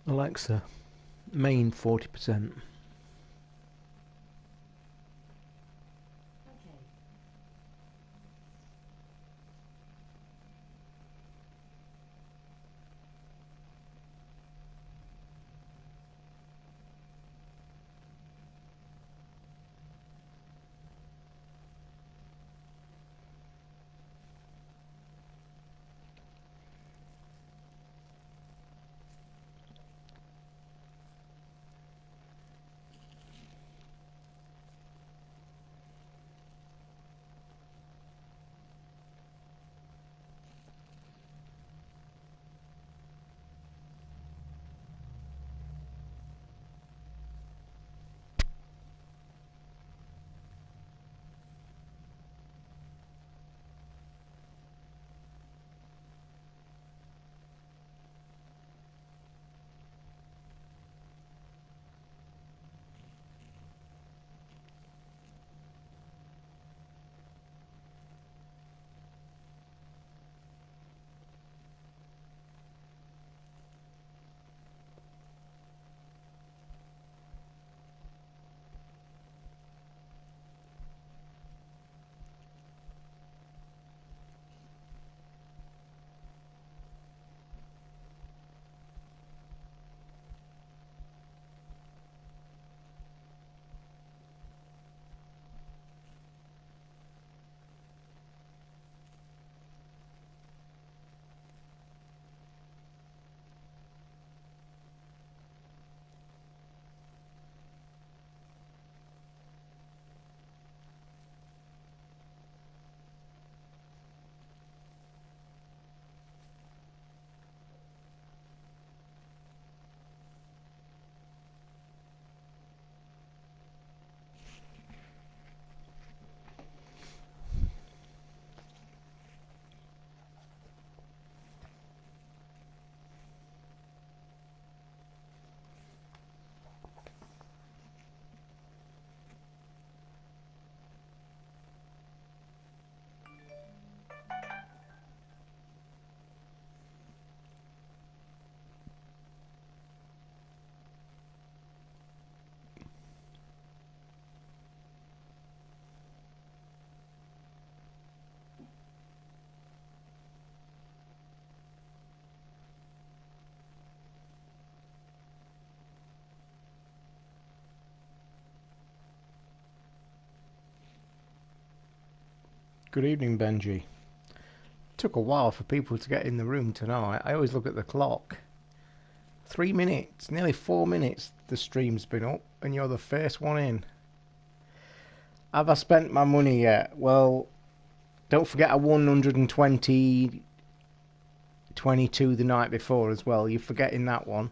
Alexa, main 40%. Good evening, Benji. Took a while for people to get in the room tonight. I always look at the clock. 3 minutes, nearly 4 minutes the stream's been up, and you're the first one in. Have I spent my money yet? Well, don't forget I won 120.22 the night before as well. You're forgetting that one.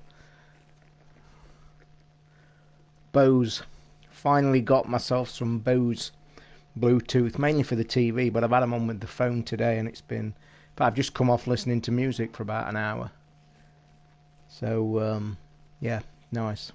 Bose. Finally got myself some Bose Bluetooth, mainly for the TV, but I've had them on with the phone today, and it's been... But I've just come off listening to music for about an hour. So, yeah, nice.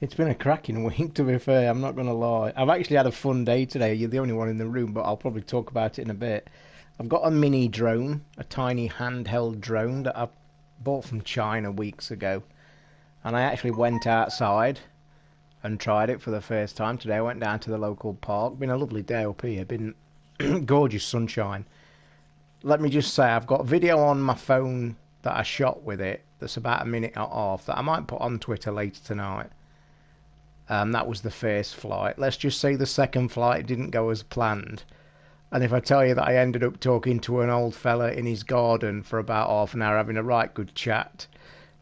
It's been a cracking week, to be fair, I'm not going to lie. I've actually had a fun day today. You're the only one in the room, but I'll probably talk about it in a bit. I've got a mini drone, a tiny handheld drone that I bought from China weeks ago. And I actually went outside and tried it for the first time today. I went down to the local park. Been a lovely day up here. Been gorgeous sunshine. Let me just say, I've got video on my phone that I shot with it that's about a minute and a half that I might put on Twitter later tonight. That was the first flight. Let's just say the second flight didn't go as planned. And if I tell you that I ended up talking to an old fella in his garden for about half an hour having a right good chat,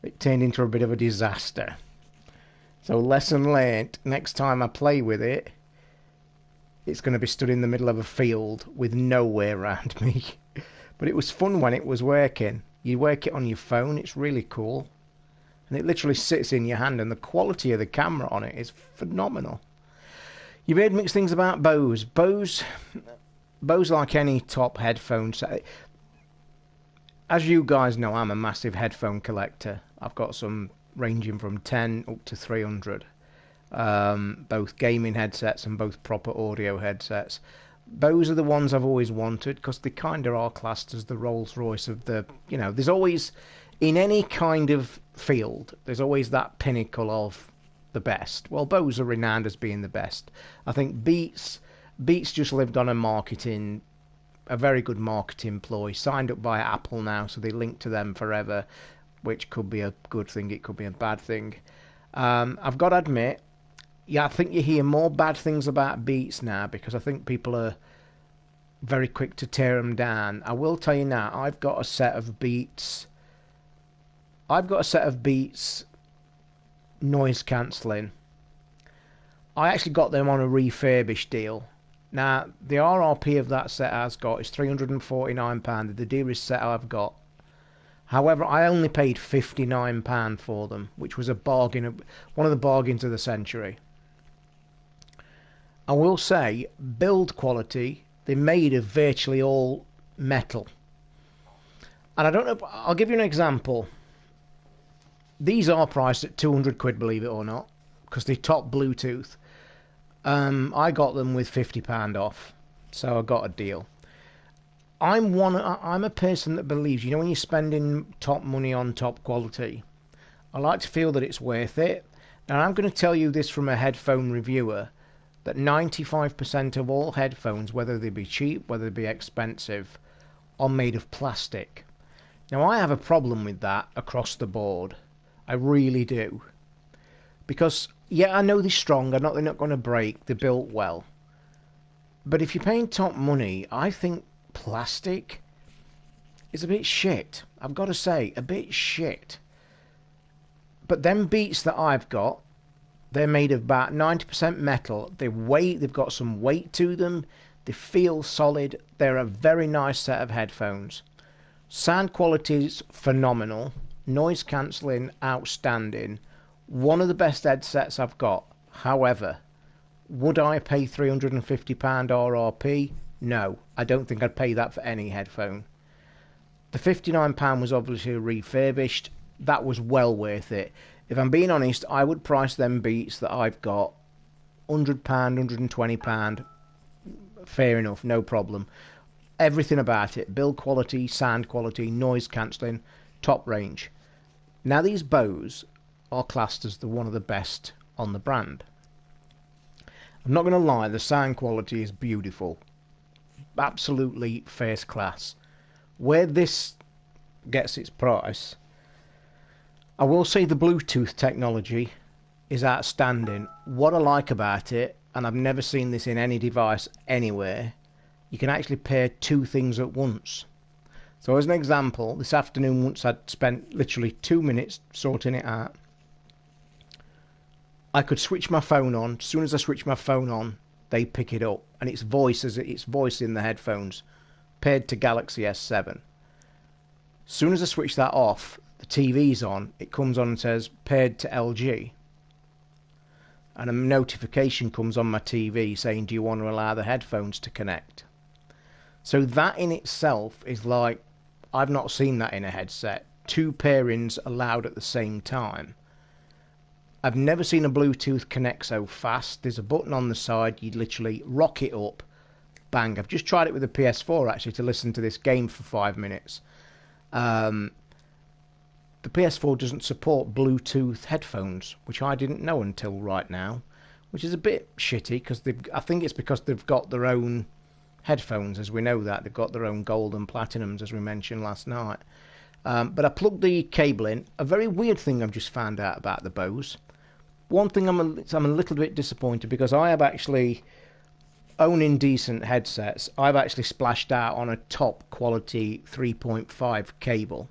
it turned into a bit of a disaster. So lesson learnt, next time I play with it, it's going to be stood in the middle of a field with nowhere around me. But it was fun when it was working. You work it on your phone, it's really cool. And it literally sits in your hand, and the quality of the camera on it is phenomenal. You've heard mixed things about Bose. Bose, like any top headphones, as you guys know, I'm a massive headphone collector. I've got some ranging from 10 up to 300. Both gaming headsets and both proper audio headsets. Those are the ones I've always wanted because they kind of are classed as the Rolls Royce of the, there's always, in any kind of field, there's always that pinnacle of the best. Well, Bose are renowned as being the best. I think Beats just lived on a very good marketing ploy, signed up by Apple now, so they link to them forever, which could be a good thing, it could be a bad thing. I've got to admit, yeah, I think you hear more bad things about Beats now because I think people are very quick to tear them down. I will tell you now, I've got a set of Beats noise cancelling. I actually got them on a refurbished deal. Now, the RRP of that set I've got is £349, the dearest set I've got. However, I only paid £59 for them, which was a bargain, one of the bargains of the century. I will say, build quality, they're made of virtually all metal. And I don't know, I'll give you an example. These are priced at 200 quid, believe it or not, because they're top Bluetooth. I got them with £50 off, so I got a deal. I'm a person that believes, when you're spending top money on top quality, I like to feel that it's worth it. Now, I'm going to tell you this from a headphone reviewer, that 95% of all headphones, whether they be cheap, whether they be expensive, are made of plastic. Now, I have a problem with that across the board. I really do. Because, yeah, I know they're strong, they're not going to break, they're built well. But if you're paying top money, I think plastic is a bit shit. I've got to say, a bit shit. But them Beats that I've got, they're made of about 90% metal. They've got some weight to them. They feel solid. They're a very nice set of headphones. Sound quality is phenomenal. Noise cancelling, outstanding. One of the best headsets I've got. However, would I pay £350 RRP? No, I don't think I'd pay that for any headphone. The £59 was obviously refurbished. That was well worth it. If I'm being honest, I would price them Beats that I've got £100, £120. Fair enough, no problem. Everything about it, build quality, sound quality, noise cancelling, top range. Now these Bose are classed as one of the best on the brand. I'm not going to lie, the sound quality is beautiful. Absolutely first class. Where this gets its price, I will say the Bluetooth technology is outstanding. What I like about it, and I've never seen this in any device anywhere, you can actually pair two things at once. So as an example, this afternoon, once I'd spent literally 2 minutes sorting it out, I could switch my phone on. As soon as I switch my phone on, they pick it up, and it's voice in the headphones, paired to Galaxy S7. As soon as I switch that off, the TV's on, it comes on and says paired to LG, and a notification comes on my TV saying, do you want to allow the headphones to connect? So that in itself is like, I've not seen that in a headset. 2 pairings allowed at the same time. I've never seen a Bluetooth connect so fast. There's a button on the side, you'd literally rock it up, bang. I've just tried it with the PS4 actually to listen to this game for 5 minutes. The PS4 doesn't support Bluetooth headphones, which I didn't know until right now, which is a bit shitty because I think it's because they've got their own headphones, as we know that. They've got their own gold and platinums, as we mentioned last night. But I plugged the cable in. A very weird thing I've just found out about the Bose. One thing I'm a little bit disappointed because I have actually, owning decent headsets, I've actually splashed out on a top quality 3.5 cable.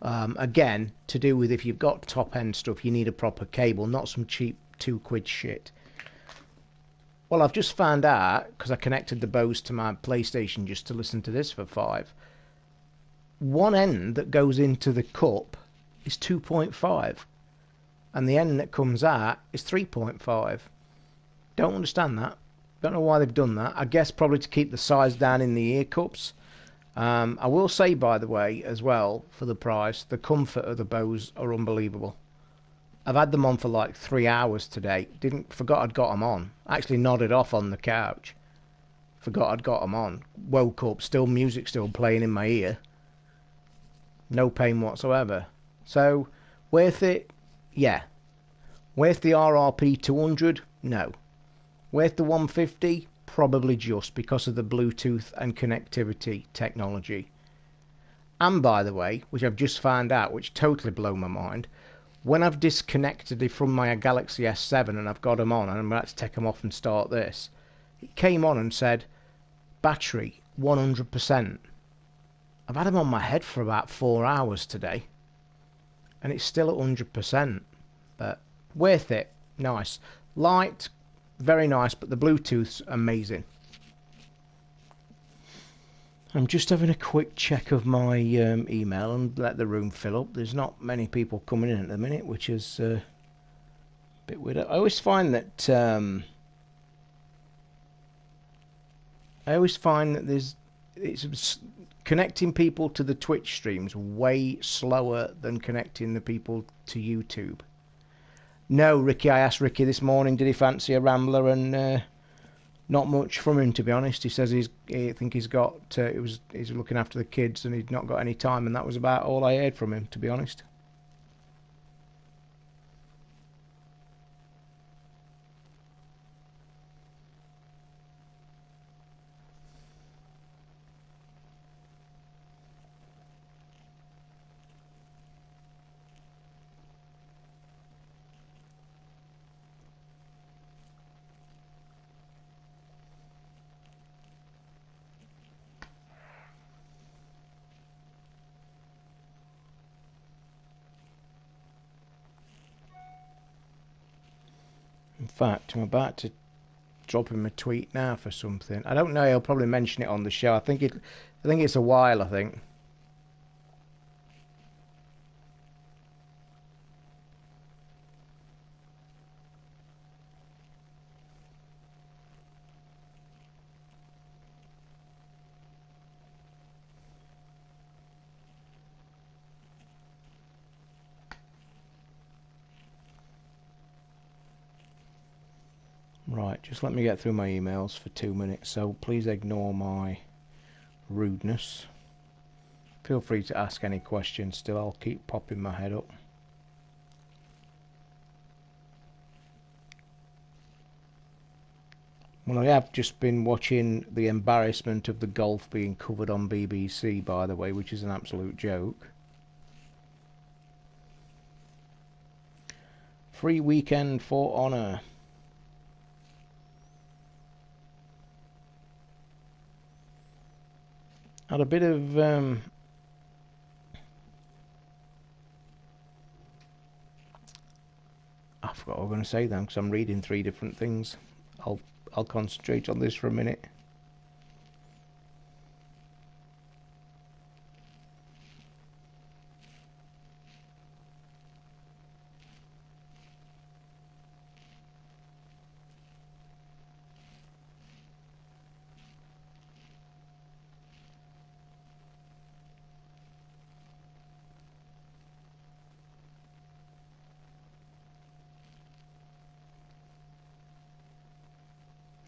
Again, to do with if you've got top end stuff, you need a proper cable, not some cheap £2 shit. Well, I've just found out, because I connected the Bose to my PlayStation just to listen to this for 5. One end that goes into the cup is 2.5, and the end that comes out is 3.5. Don't understand that. Don't know why they've done that. I guess probably to keep the size down in the ear cups. I will say, by the way, as well, for the price, the comfort of the Bose are unbelievable. I've had them on for like 3 hours today. Forgot I'd got them on. Actually nodded off on the couch. Forgot I'd got them on. Woke up, still music still playing in my ear. No pain whatsoever. So, worth it? Yeah. Worth the RRP 200? No. Worth the 150? Probably just because of the Bluetooth and connectivity technology. And by the way, which I've just found out, which totally blew my mind, when I've disconnected it from my Galaxy S7 and I've got them on and I'm about to take them off and start this, it came on and said, battery 100%. I've had them on my head for about 4 hours today and it's still at 100%. But worth it. Nice. Light, very nice, but the Bluetooth's amazing. I'm just having a quick check of my email and let the room fill up. There's not many people coming in at the minute, which is a bit weird. I always find that it's connecting people to the Twitch streams way slower than connecting the people to YouTube. No, Ricky, I asked Ricky this morning, did he fancy a Rambler, and not much from him, to be honest. He says he's got he's looking after the kids and he'd not got any time, and that was about all I heard from him, to be honest. In fact, I'm about to drop him a tweet now for something. I don't know. He'll probably mention it on the show. I think it's a while. I think. Right, just let me get through my emails for 2 minutes, so please ignore my rudeness. Feel free to ask any questions still, I'll keep popping my head up. Well, I have just been watching the embarrassment of the golf being covered on BBC, by the way, which is an absolute joke. Free weekend for Honour. Had a bit of I forgot what I was going to say then, because I'm reading 3 different things. I'll concentrate on this for a minute.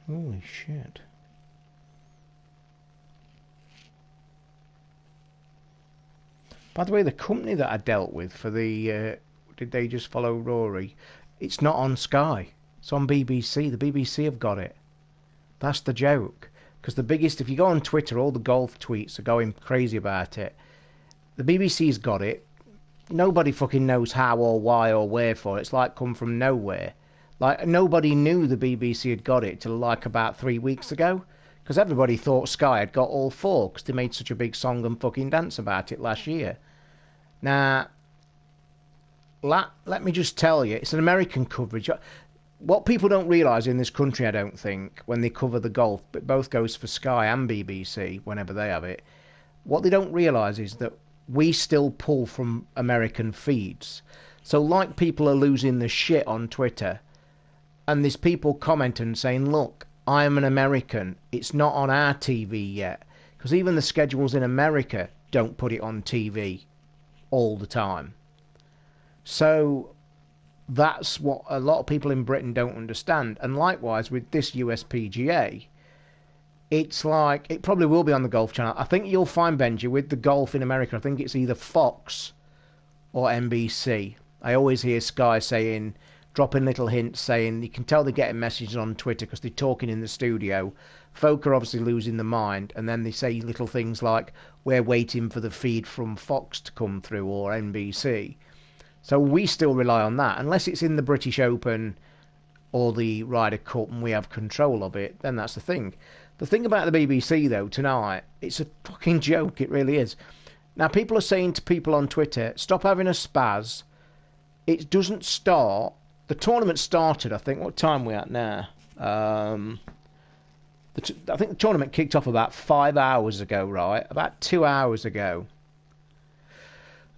Holy shit. By the way, the company that I dealt with for the Did They Just Follow Rory, it's not on Sky. It's on BBC. The BBC have got it. That's the joke. Because the biggest, if you go on Twitter, all the golf tweets are going crazy about it. The BBC's got it. Nobody fucking knows how or why or wherefore. It's like come from nowhere. Like, nobody knew the BBC had got it till like about 3 weeks ago. Because everybody thought Sky had got all 4, because they made such a big song and fucking dance about it last year. Now, let me just tell you, it's an American coverage. What people don't realise in this country, I don't think, when they cover the golf, but both goes for Sky and BBC whenever they have it, what they don't realise is that we still pull from American feeds. So like people are losing the shit on Twitter, and there's people commenting saying, look, I am an American, it's not on our TV yet. Because even the schedules in America don't put it on TV all the time. So that's what a lot of people in Britain don't understand. And likewise with this USPGA, It's like, it probably will be on the Golf Channel. I think you'll find, Benji, with the golf in America, I think it's either Fox or NBC. I always hear Sky saying, dropping little hints saying, you can tell they're getting messages on Twitter because they're talking in the studio. Folk are obviously losing their mind, and then they say little things like, we're waiting for the feed from Fox to come through, or NBC. So we still rely on that. Unless it's in the British Open or the Ryder Cup and we have control of it, then that's the thing. The thing about the BBC, though, tonight, it's a fucking joke, it really is. Now, people are saying to people on Twitter, stop having a spaz. It doesn't start. The tournament started, I think, what time are we at now? I think the tournament kicked off about 5 hours ago, right? About 2 hours ago.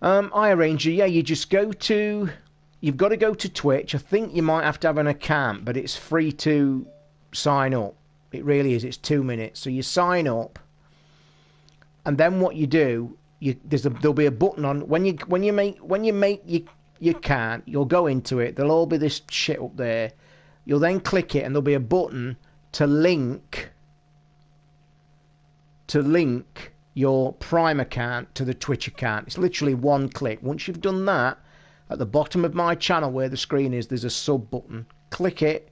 I arrange you, yeah, you just go to... You've got to go to Twitch. I think you might have to have an account, but it's free to sign up. It really is. It's 2 minutes. So you sign up, and then what you do, there'll be a button on when you make your account. You'll go into it. There'll all be this shit up there. You'll then click it, and there'll be a button to link your Prime account to the Twitch account. It's literally one click. Once you've done that, at the bottom of my channel where the screen is, there's a sub button. Click it,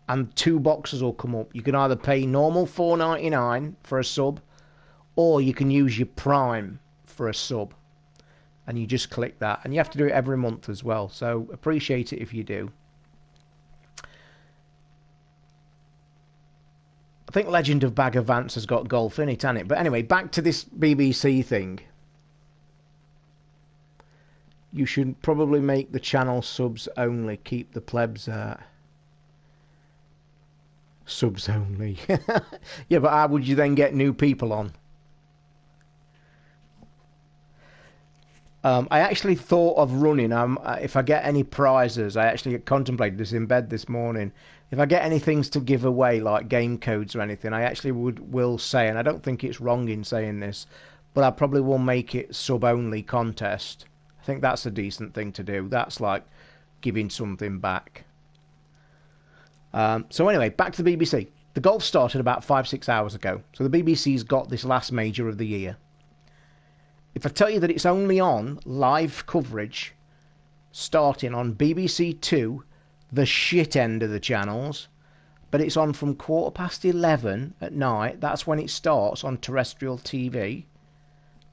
and 2 boxes will come up. You can either pay normal $4.99 for a sub, or you can use your Prime for a sub. And you just click that. And you have to do it every month as well. So appreciate it if you do. I think Legend of Bagger Vance has got golf in it, hasn't it? But anyway, back to this BBC thing. You should probably make the channel subs only. Keep the plebs subs only. Yeah, but how would you then get new people on? I actually thought of running. If I get any prizes, I actually contemplated this in bed this morning. If I get any things to give away, like game codes or anything, I actually will say, and I don't think it's wrong in saying this, but I probably will make it sub-only contest. I think that's a decent thing to do. That's like giving something back. So anyway, back to the BBC. The golf started about 5-6 hours ago. So the BBC's got this last major of the year. If I tell you that it's only on live coverage starting on BBC Two, the shit end of the channels, but it's on from 11:15 at night, that's when it starts on terrestrial TV,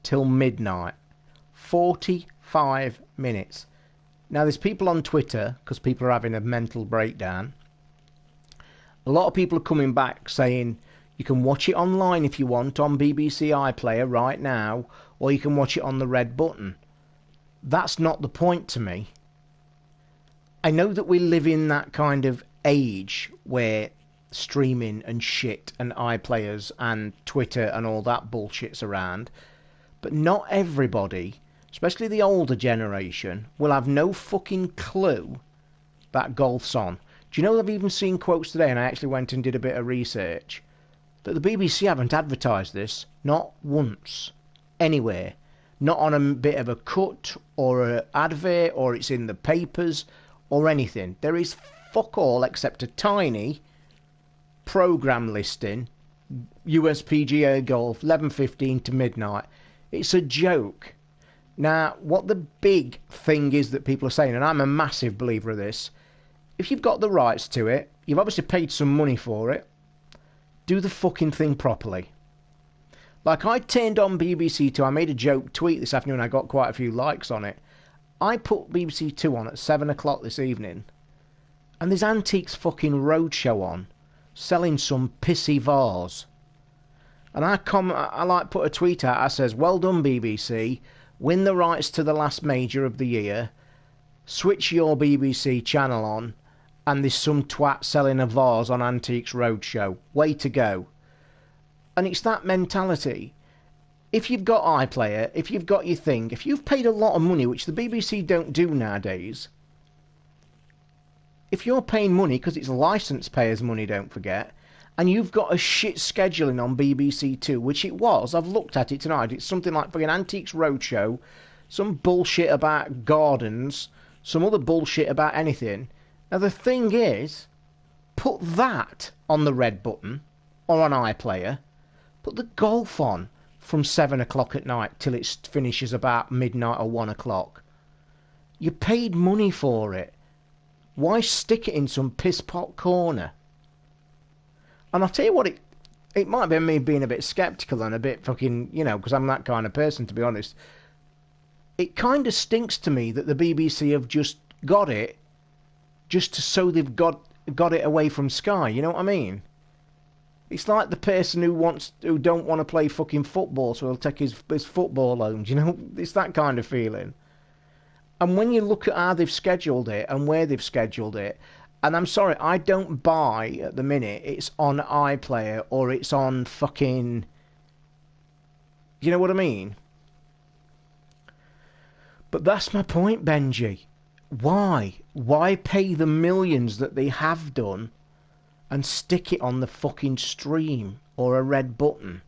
till midnight. 45 minutes. Now there's people on Twitter, because people are having a mental breakdown. A lot of people are coming back saying you can watch it online if you want on BBC iPlayer right now, or you can watch it on the red button. That's not the point to me. I know that we live in that kind of age where streaming and shit and iPlayers and Twitter and all that bullshit's around, but not everybody, especially the older generation, will have no fucking clue that golf's on. Do you know I've even seen quotes today, and I actually went and did a bit of research, that the BBC haven't advertised this, not once, anywhere. Not on a bit of a cut, or an advert, or it's in the papers, or anything. There is fuck all except a tiny programme listing, USPGA Golf, 11:15 to midnight. It's a joke. Now, what the big thing is that people are saying, and I'm a massive believer of this, if you've got the rights to it, you've obviously paid some money for it, do the fucking thing properly. Like, I turned on BBC Two, I made a joke tweet this afternoon, I got quite a few likes on it. I put BBC Two on at 7 o'clock this evening, and there's Antiques fucking Roadshow on, selling some pissy vase. And I like put a tweet out, I says, well done BBC, win the rights to the last major of the year, switch your BBC channel on, and there's some twat selling a vase on Antiques Roadshow. Way to go. And it's that mentality. If you've got iPlayer, if you've got your thing, if you've paid a lot of money, which the BBC don't do nowadays, if you're paying money, because it's licence payers' money, don't forget, and you've got a shit scheduling on BBC Two, which it was, I've looked at it tonight, it's something like fucking Antiques Roadshow, some bullshit about gardens, some other bullshit about anything. Now the thing is, put that on the red button, or on iPlayer, Put the golf on from 7 o'clock at night till it finishes about midnight or 1 o'clock. You paid money for it. Why stick it in some piss pot corner? And I'll tell you what, it might be me being a bit sceptical and a bit fucking, you know, because I'm that kind of person, to be honest. It kind of stinks to me that the BBC have just got it, just so they've got it away from Sky. You know what I mean? It's like the person who don't want to play fucking football, so he'll take his football loans. You know, it's that kind of feeling. And when you look at how they've scheduled it and where they've scheduled it, and I'm sorry, I don't buy at the minute it's on iPlayer or it's on fucking... You know what I mean? But that's my point, Benji. Why? Why pay the millions that they have done and stick it on the fucking stream or a red button?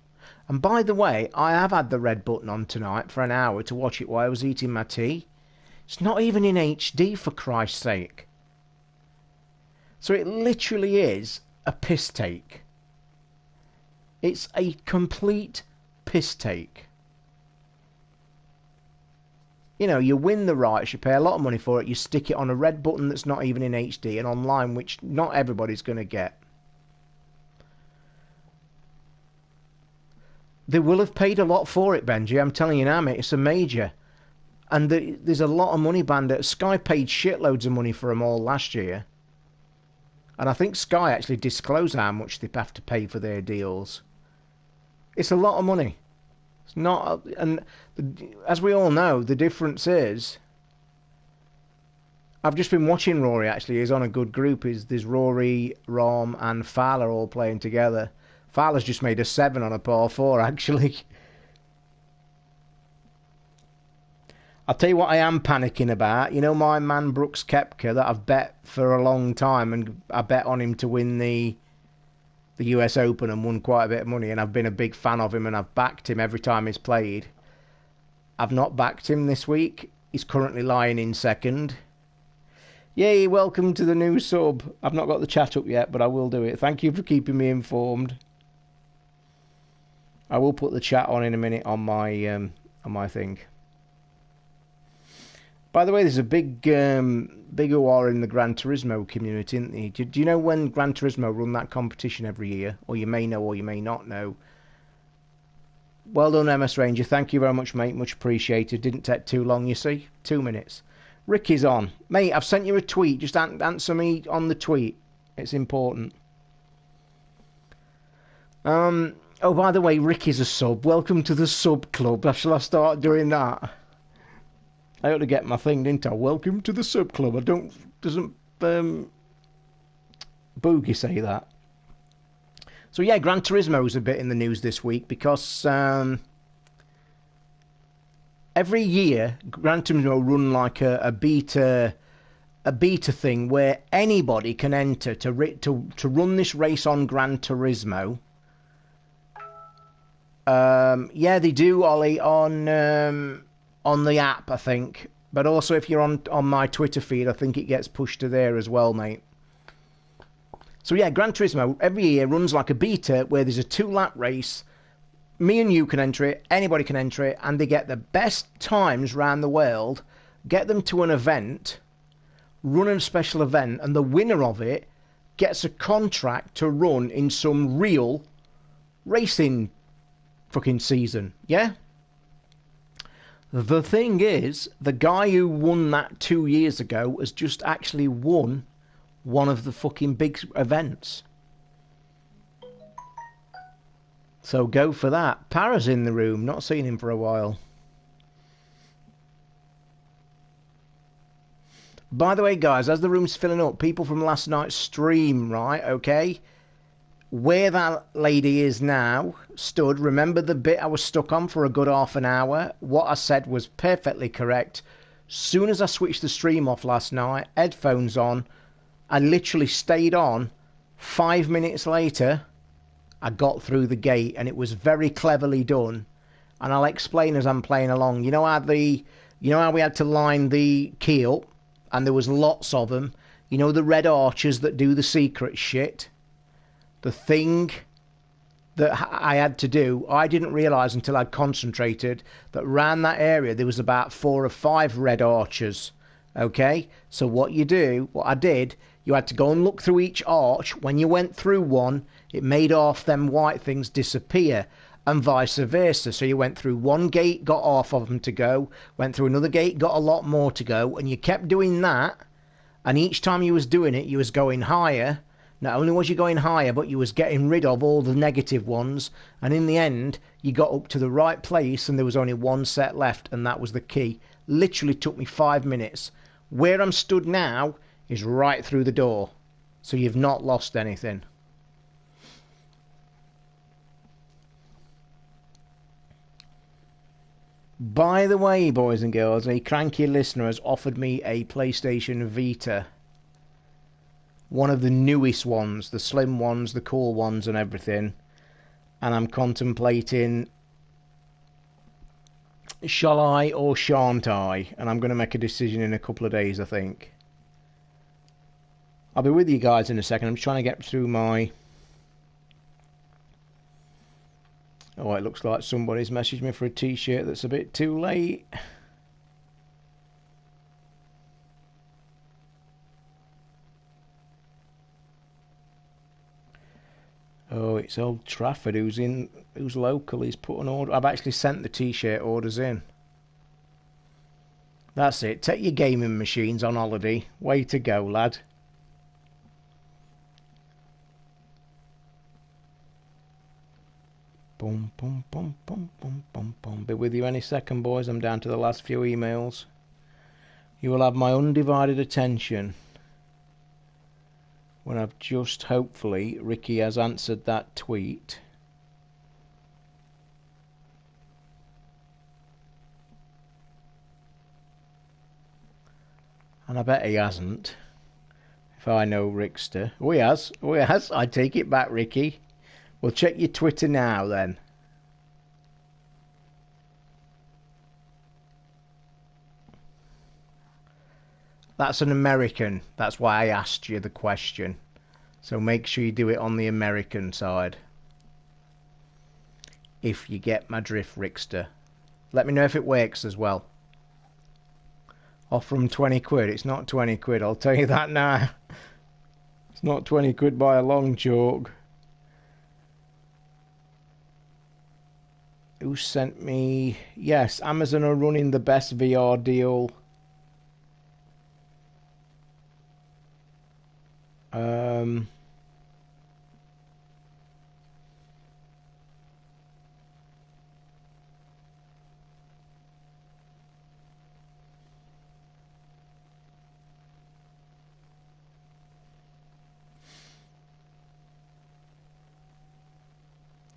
And by the way, I have had the red button on tonight for an hour to watch it while I was eating my tea. It's not even in HD, for Christ's sake. So it literally is a piss take. It's a complete piss take. You know, you win the rights, you pay a lot of money for it, you stick it on a red button that's not even in HD and online, which not everybody's going to get. They will have paid a lot for it, Benji. I'm telling you now, mate, it's a major. And there's a lot of money banded. Sky paid shitloads of money for them all last year. And I think Sky actually disclosed how much they have to pay for their deals. It's a lot of money. It's not... And as we all know, the difference is... I've just been watching Rory, actually. He's on a good group. There's Rory, Rom and Fowler all playing together. Fowler's just made a 7 on a par 4, actually. I'll tell you what I am panicking about. You know my man Brooks Koepka that I've bet for a long time, and I bet on him to win the US Open and won quite a bit of money, and I've been a big fan of him and I've backed him every time he's played. I've not backed him this week. He's currently lying in second. Yay, welcome to the new sub. I've not got the chat up yet, but I will do it. Thank you for keeping me informed. I will put the chat on in a minute on my thing. By the way, there's a big OR in the Gran Turismo community, isn't there? Do you know when Gran Turismo run that competition every year? Or you may know, or you may not know. Well done, MS Ranger. Thank you very much, mate. Much appreciated. Didn't take too long, you see. 2 minutes. Ricky's on. Mate, I've sent you a tweet. Just answer me on the tweet. It's important. Oh, by the way, Ricky's a sub. Welcome to the sub club. Shall I start doing that? I ought to get my thing, didn't I? Welcome to the sub club. Doesn't Boogie say that? So yeah, Gran Turismo's a bit in the news this week because every year Gran Turismo run like a beta thing where anybody can enter to run this race on Gran Turismo. Yeah, they do, Ollie, on the app, I think. But also if you're on my Twitter feed, I think it gets pushed to there as well, mate. So yeah, Gran Turismo every year runs like a beta where there's a 2-lap race. Me and you can enter it, anybody can enter it, and they get the best times around the world, get them to an event, run a special event, and the winner of it gets a contract to run in some real racing fucking season, yeah? The thing is, the guy who won that 2 years ago has just actually won one of the fucking big events. So go for that. Para's in the room. Not seen him for a while. By the way, guys, as the room's filling up, people from last night's stream, right, okay? Where that lady is now, stood, remember the bit I was stuck on for a good half an hour? What I said was perfectly correct. Soon as I switched the stream off last night, headphones on, I literally stayed on. 5 minutes later, I got through the gate, and it was very cleverly done. And I'll explain as I'm playing along. You know how we had to line the key up, and there was lots of them. You know the red archers that do the secret shit? The thing that I had to do. I didn't realise until I'd concentrated that round that area there was about 4 or 5 red archers. Okay, so what I did, you had to go and look through each arch. When you went through one, it made off them white things disappear, and vice versa. So you went through one gate, got half of them to go, went through another gate, got a lot more to go, and you kept doing that. And each time you was doing it, you was going higher. Not only was you going higher, but you was getting rid of all the negative ones. And in the end, you got up to the right place, and there was only one set left, and that was the key. Literally took me 5 minutes. Where I'm stood now is right through the door. So you've not lost anything. By the way, boys and girls, a cranky listener has offered me a PlayStation Vita. One of the newest ones, the slim ones, the cool ones and everything. And I'm contemplating, shall I or shan't I? And I'm going to make a decision in a couple of days, I think. I'll be with you guys in a second. I'm just trying to get through my... Oh, it looks like somebody's messaged me for a t-shirt that's a bit too late. Oh, it's Old Trafford who's local. He's put an order. I've actually sent the t-shirt orders in. That's it. Take your gaming machines on holiday. Way to go, lad. Boom, boom, boom, boom, boom, boom, boom. Be with you any second, boys. I'm down to the last few emails. You will have my undivided attention when I've just, hopefully, Ricky has answered that tweet. And I bet he hasn't. If I know Rickster. Oh, he has. Oh, he has. I take it back, Ricky. We'll check your Twitter now, then. That's an American. That's why I asked you the question. So make sure you do it on the American side. If you get my drift, Rickster. Let me know if it works as well. Offer them 20 quid. It's not 20 quid, I'll tell you that now. It's not 20 quid by a long chalk. Who sent me... Yes, Amazon are running the best VR deal.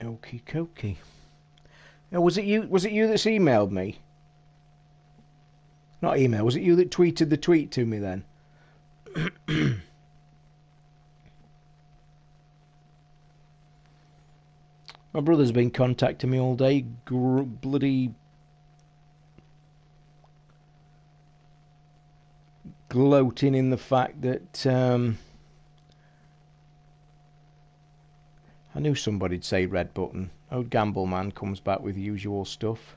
Okie dokie. Oh, was it you? Was it you that's emailed me? Not email. Was it you that tweeted the tweet to me then? My brother's been contacting me all day. Bloody gloating in the fact that I knew somebody'd say red button. Old Gamble Man comes back with usual stuff.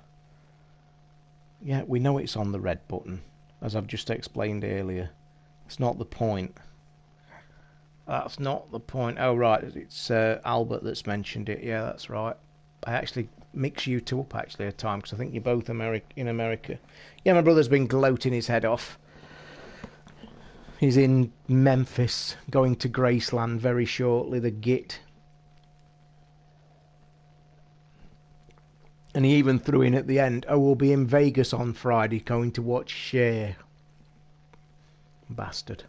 Yeah, we know it's on the red button, as I've just explained earlier. It's not the point. That's not the point. Oh, right, it's Albert that's mentioned it. Yeah, that's right. I actually mix you two up, actually, at times, because I think you're both in America. Yeah, my brother's been gloating his head off. He's in Memphis, going to Graceland very shortly, the git. And he even threw in at the end, oh, we'll be in Vegas on Friday, going to watch Cher. Bastard.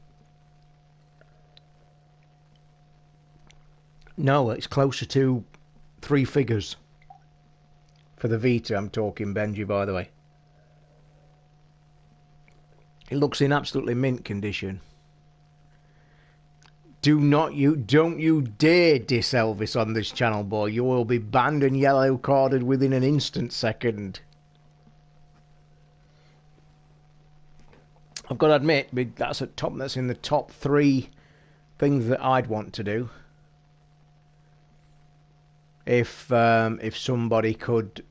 No, it's closer to 3 figures. For the Vita, I'm talking, Benji, by the way. It looks in absolutely mint condition. Don't you dare diss Elvis on this channel, boy. You will be banned and yellow carded within an instant second. I've got to admit, that's in the top 3 things that I'd want to do. If somebody could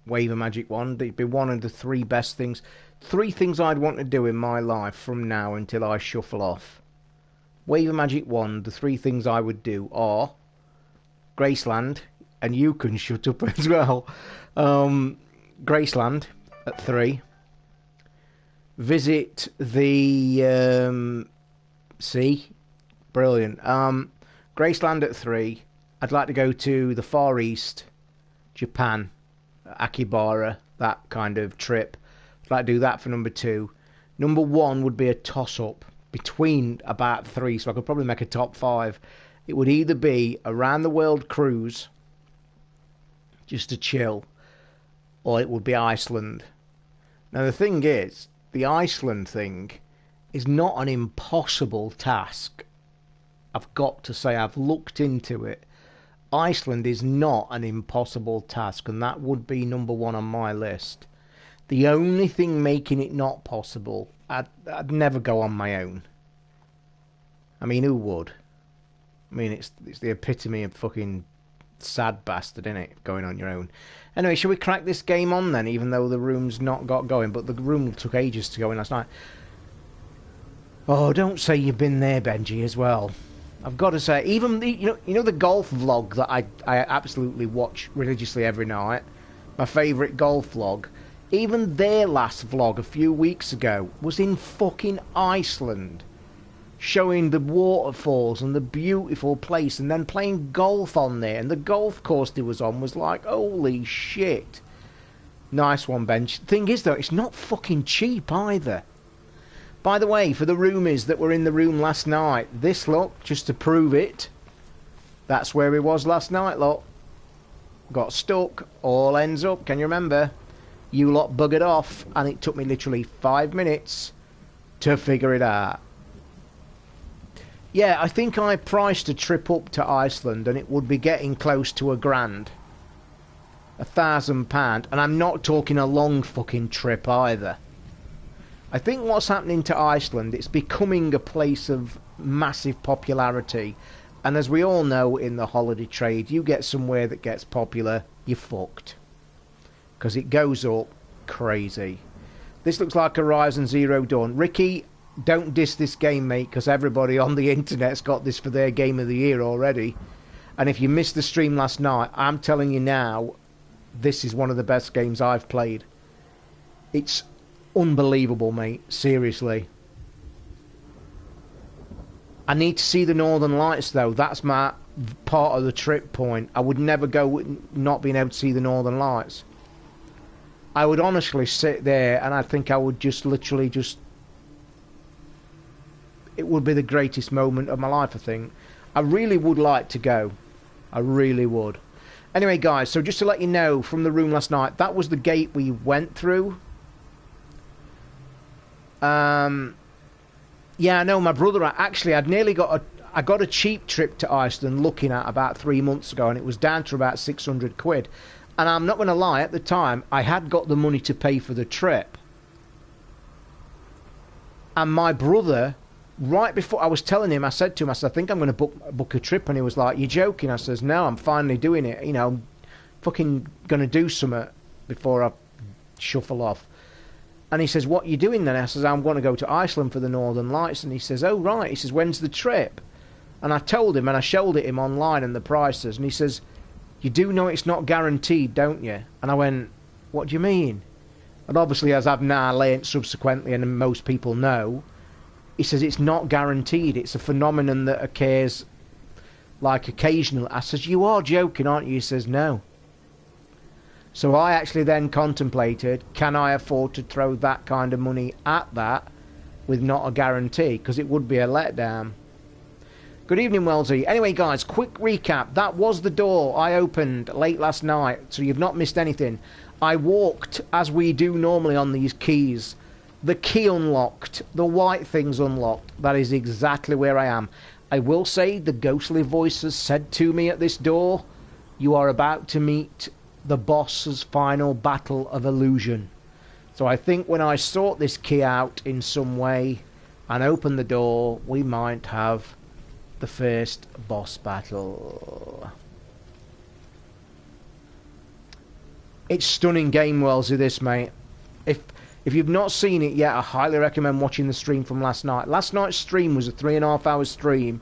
wave a magic wand, it'd be one of the three best things. Three things I'd want to do in my life from now until I shuffle off. Wave a magic wand. The three things I would do are Graceland, and you can shut up as well. Graceland at 3. Visit the sea. Brilliant. Graceland at 3. I'd like to go to the Far East, Japan, Akibara, that kind of trip. I'd like to do that for number 2. Number 1 would be a toss-up between about 3, so I could probably make a top 5. It would either be a round the world cruise, just to chill, or it would be Iceland. Now the thing is, the Iceland thing is not an impossible task. I've got to say, I've looked into it. Iceland is not an impossible task, and that would be number 1 on my list. The only thing making it not possible, I'd never go on my own. I mean, who would? I mean, it's the epitome of fucking sad bastard, isn't it? Going on your own. Anyway, shall we crack this game on then, even though the room's not got going? But the room took ages to go in last night. Oh, don't say you've been there, Benji, as well. I've got to say, even the, you know the golf vlog that I absolutely watch religiously every night, my favourite golf vlog, even their last vlog a few weeks ago was in fucking Iceland, showing the waterfalls and the beautiful place, and then playing golf on there, and the golf course they was on was like, holy shit. Nice one, Bench. Thing is though, it's not fucking cheap either. By the way, for the roomies that were in the room last night, this, look, just to prove it, that's where we was last night, look. Got stuck, all ends up, can you remember? You lot buggered off, and it took me literally 5 minutes to figure it out. Yeah, I think I priced a trip up to Iceland, and it would be getting close to £1,000. £1,000, and I'm not talking a long fucking trip either. I think what's happening to Iceland, it's becoming a place of massive popularity. And as we all know in the holiday trade, you get somewhere that gets popular, you're fucked. Because it goes up crazy. This looks like Horizon Zero Dawn. Ricky, don't diss this game, mate, because everybody on the internet's got this for their game of the year already. And if you missed the stream last night, I'm telling you now, this is one of the best games I've played. It's unbelievable, mate. Seriously. I need to see the Northern Lights, though. That's my part of the trip point. I would never go with not being able to see the Northern Lights. I would honestly sit there and I think I would just literally just... It would be the greatest moment of my life, I think. I really would like to go. I really would. Anyway, guys, so just to let you know, from the room last night, that was the gate we went through. Yeah, I know, my brother, I'd nearly got I got a cheap trip to Iceland looking at about 3 months ago, and it was down to about 600 quid. And I'm not going to lie, at the time, I had got the money to pay for the trip. And my brother, right before I was telling him, I said to him, I said, I think I'm going to book a trip. And he was like, you're joking? I says, no, I'm finally doing it. You know, I'm fucking going to do something before I shuffle off. And he says, what are you doing then? I says, I'm going to go to Iceland for the Northern Lights. And he says, oh, right. He says, when's the trip? And I told him, and I showed it him online and the prices. And he says, you do know it's not guaranteed, don't you? And I went, what do you mean? And obviously, as I've now learnt subsequently, and most people know, he says it's not guaranteed. It's a phenomenon that occurs like occasionally. I says, you are joking, aren't you? He says, no. So I actually then contemplated, can I afford to throw that kind of money at that with not a guarantee? Because it would be a letdown. Good evening, Wellesley. Anyway, guys, quick recap. That was the door I opened late last night, so you've not missed anything. I walked, as we do normally on these keys. The key unlocked. The white thing's unlocked. That is exactly where I am. I will say the ghostly voices said to me at this door, you are about to meet the boss's final battle of illusion. So I think when I sort this key out in some way and open the door, we might have the first boss battle. It's stunning game, Wellesley, this, mate. If you've not seen it yet, I highly recommend watching the stream from last night. Last night's stream was a 3.5 hour stream,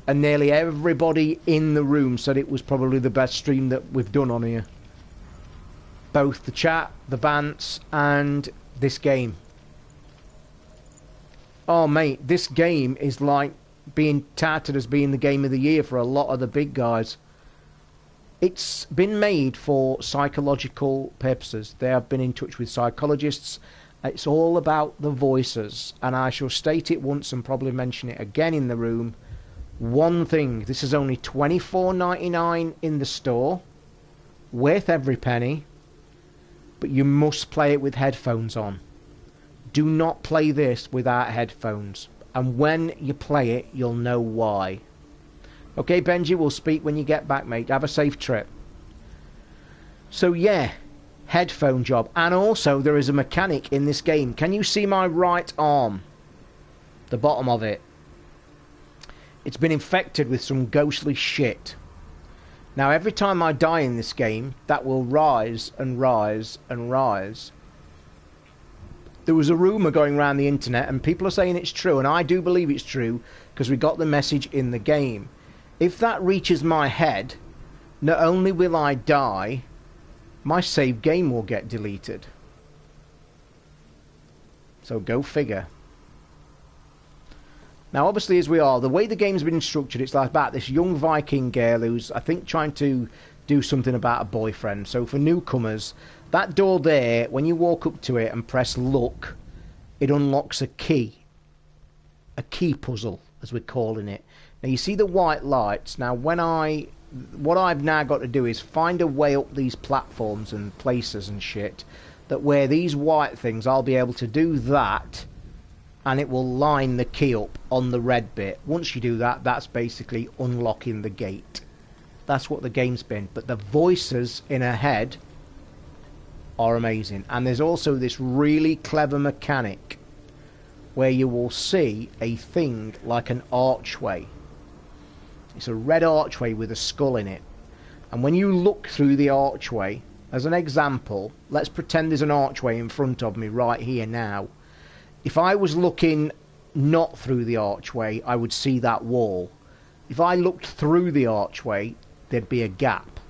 and nearly everybody in the room said it was probably the best stream that we've done on here. Both the chat, the bants, and this game. Oh, mate, this game is like being touted as being the game of the year for a lot of the big guys. It's been made for psychological purposes. They have been in touch with psychologists. It's all about the voices, and I shall state it once and probably mention it again in the room. One thing, this is only $24.99 in the store, worth every penny, but you must play it with headphones on. Do not play this without headphones, and when you play it, you'll know why. Okay, Benji, we'll speak when you get back, mate. Have a safe trip. So, yeah, headphone job. And also, there is a mechanic in this game. Can you see my right arm? The bottom of it. It's been infected with some ghostly shit. Now, every time I die in this game, that will rise and rise and rise. There was a rumour going around the internet, and people are saying it's true, and I do believe it's true, because we got the message in the game. If that reaches my head, not only will I die, my save game will get deleted. So go figure. Now, obviously, as we are, the way the game's been structured, it's like about this young Viking girl who's, I think, trying to do something about a boyfriend. So for newcomers, that door there, when you walk up to it and press look, it unlocks a key puzzle, as we're calling it. Now, you see the white lights. Now, what I've now got to do is find a way up these platforms and places and shit, that where these white things, I'll be able to do that, and it will line the key up on the red bit. Once you do that, that's basically unlocking the gate. That's what the game's been. But the voices in her head are amazing. And there's also this really clever mechanic where you will see a thing like an archway. It's a red archway with a skull in it. And when you look through the archway, as an example, let's pretend there's an archway in front of me right here now. If I was looking not through the archway, I would see that wall. If I looked through the archway, there'd be a gap.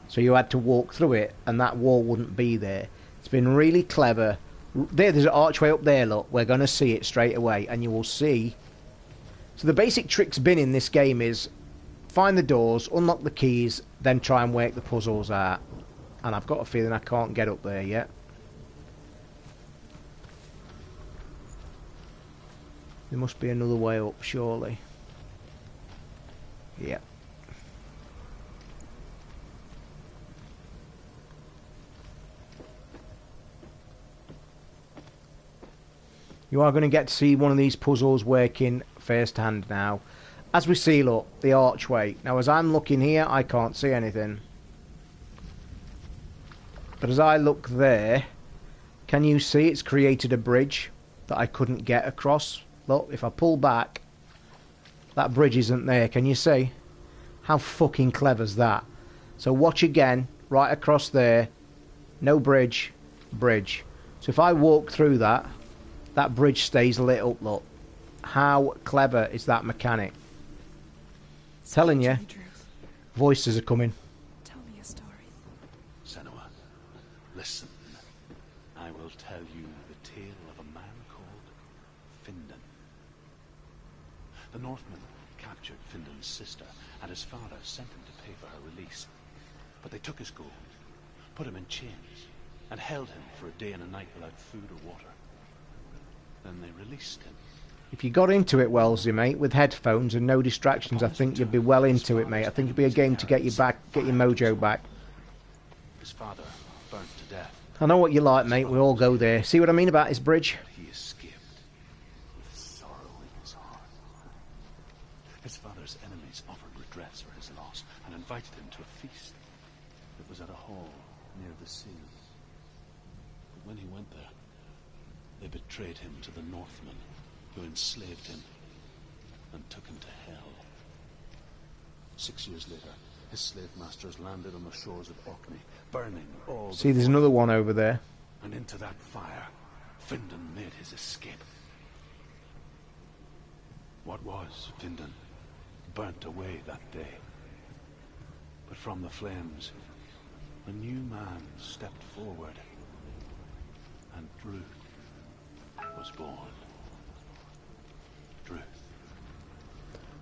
So you had to walk through it, and that wall wouldn't be there. It's been really clever. There's an archway up there, look. We're going to see it straight away, and you will see. So the basic trick's been in this game is find the doors, unlock the keys, then try and work the puzzles out. And I've got a feeling I can't get up there yet. There must be another way up, surely. Yeah. You are going to get to see one of these puzzles working first hand now. As we see, look, the archway. Now, as I'm looking here, I can't see anything. But as I look there, can you see it's created a bridge that I couldn't get across? Look, if I pull back, that bridge isn't there. Can you see? How fucking clever's that? So watch again, right across there. No bridge, bridge. So if I walk through that, that bridge stays lit up, look. How clever is that mechanic? Telling you, voices are coming. Tell me a story. Senua, listen. I will tell you the tale of a man called Findan. The Northmen captured Findan's sister, and his father sent him to pay for her release. But they took his gold, put him in chains, and held him for a day and a night without food or water. Then they released him. If you got into it, Wellesley, mate, with headphones and no distractions, I think you'd be well into it, mate. I think it'd be a game to get you back, get your mojo back. His father burnt to death. I know what you like, mate. We all go there. See what I mean about his bridge? He escaped with sorrow in his heart. His father's enemies offered redress for his loss and invited him to a feast. It was at a hall near the sea. But when he went there, they betrayed him to the Northmen, who enslaved him and took him to hell. 6 years later, His slave masters landed on the shores of Orkney, burning all. See, there's another one over there. And into that fire, Findan made his escape. What was Findan burnt away that day. But from the flames, a new man stepped forward, and Druth was born. Druth.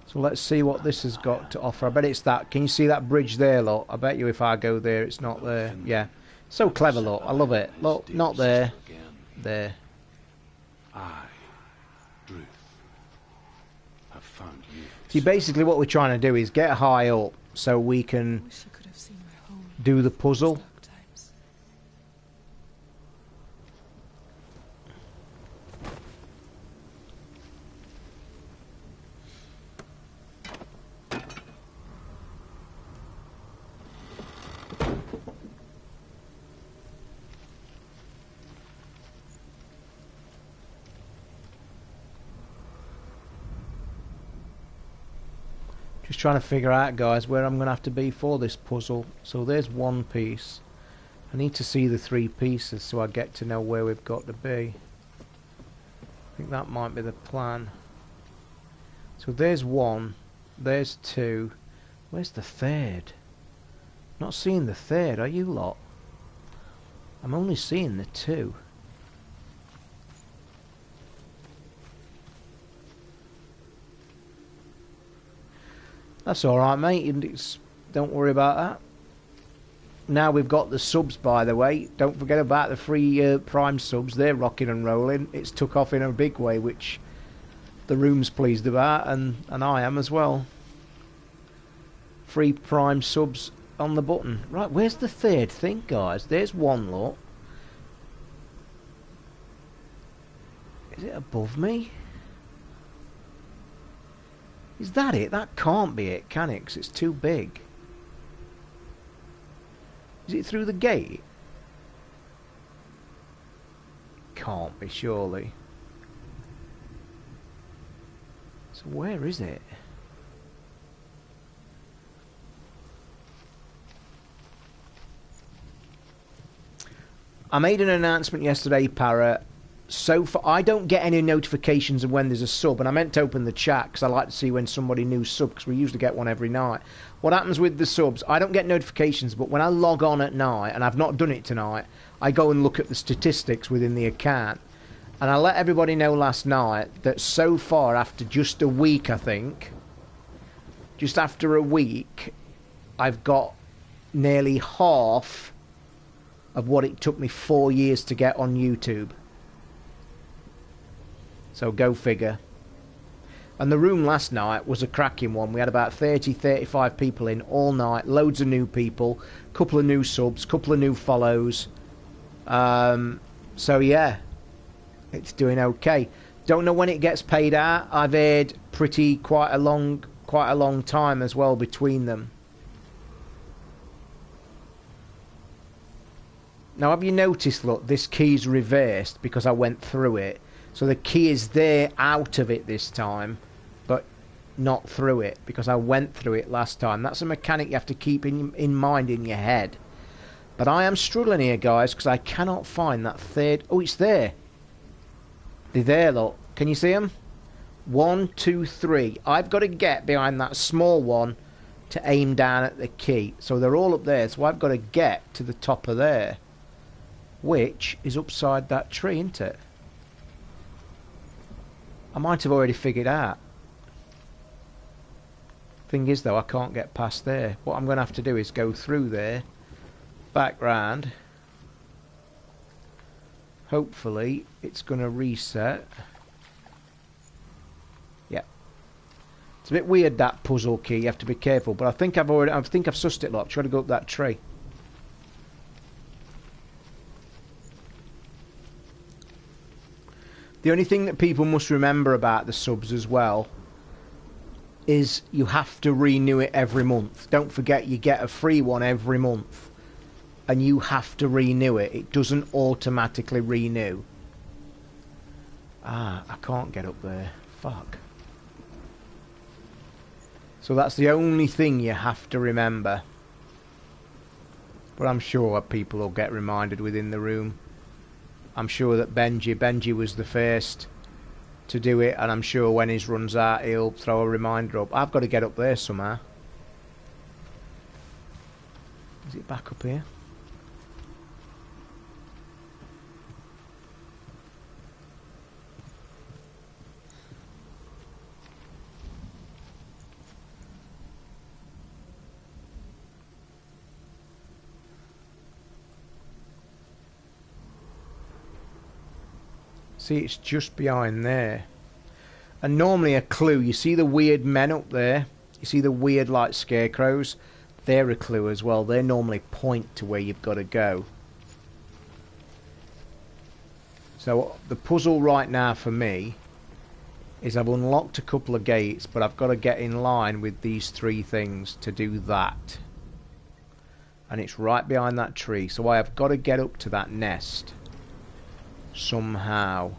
So let's see what this has got to offer. I bet it's that. Can you see that bridge there, look? I bet you if I go there, it's not there. Yeah. So clever, look. I love it. Look, not there. There. I, Druth, have found you. See, basically what we're trying to do is get high up so we can do the puzzle. Just trying to figure out, guys, where I'm going to have to be for this puzzle. So there's one piece. I need to see the 3 pieces so I get to know where we've got to be. I think that might be the plan. So there's 1. There's 2. Where's the 3rd? Not seeing the 3rd, are you lot? I'm only seeing the 2. That's alright, mate. Don't worry about that. Now we've got the subs, by the way. Don't forget about the free Prime subs. They're rocking and rolling. It's took off in a big way, which the room's pleased about, and I am as well. Free Prime subs on the button. Right, where's the 3rd thing, guys? There's 1, look. Is it above me? Is that it? That can't be it, can it? 'Cause it's too big. Is it through the gate? Can't be, surely. So where is it? I made an announcement yesterday, Parrot. So far, I don't get any notifications of when there's a sub, and I meant to open the chat because I like to see when somebody new sub, because we usually get one every night. What happens with the subs, I don't get notifications, but when I log on at night, and I've not done it tonight, I go and look at the statistics within the account, and I let everybody know last night that so far, after just a week, I think, just after a week, I've got nearly half of what it took me 4 years to get on YouTube. So go figure. And the room last night was a cracking one. We had about 30-35 people in all night. Loads of new people. Couple of new subs. Couple of new follows. So yeah. It's doing okay. Don't know when it gets paid out. I've aired quite a long time as well between them. Now have you noticed, look, this key's reversed because I went through it. So the key is there out of it this time, but not through it, because I went through it last time. That's a mechanic you have to keep in mind in your head. But I am struggling here, guys, because I cannot find that 3rd... Oh, it's there. They're there, look. Can you see them? 1, 2, 3. I've got to get behind that small one to aim down at the key. So they're all up there, so I've got to get to the top of there, which is upside that tree, isn't it? I might have already figured out. Thing is, though, I can't get past there. What I'm going to have to do is go through there, back round. Hopefully, it's going to reset. Yeah. It's a bit weird, that puzzle key. You have to be careful. But I think I've sussed it, look. I'm trying to go up that tree. The only thing that people must remember about the subs as well is you have to renew it every month. Don't forget, you get a free one every month, and you have to renew it. It doesn't automatically renew. Ah, I can't get up there. Fuck. So that's the only thing you have to remember. But I'm sure people will get reminded within the room. I'm sure that Benji was the first to do it, and I'm sure when his runs out he'll throw a reminder up. I've got to get up there somehow. Is it back up here? See, it's just behind there. And normally a clue, you see the weird men up there? You see the weird like scarecrows? They're a clue as well. They normally point to where you've got to go. So the puzzle right now for me is I've unlocked a couple of gates, but I've got to get in line with these three things to do that. And it's right behind that tree. So I have got to get up to that nest somehow.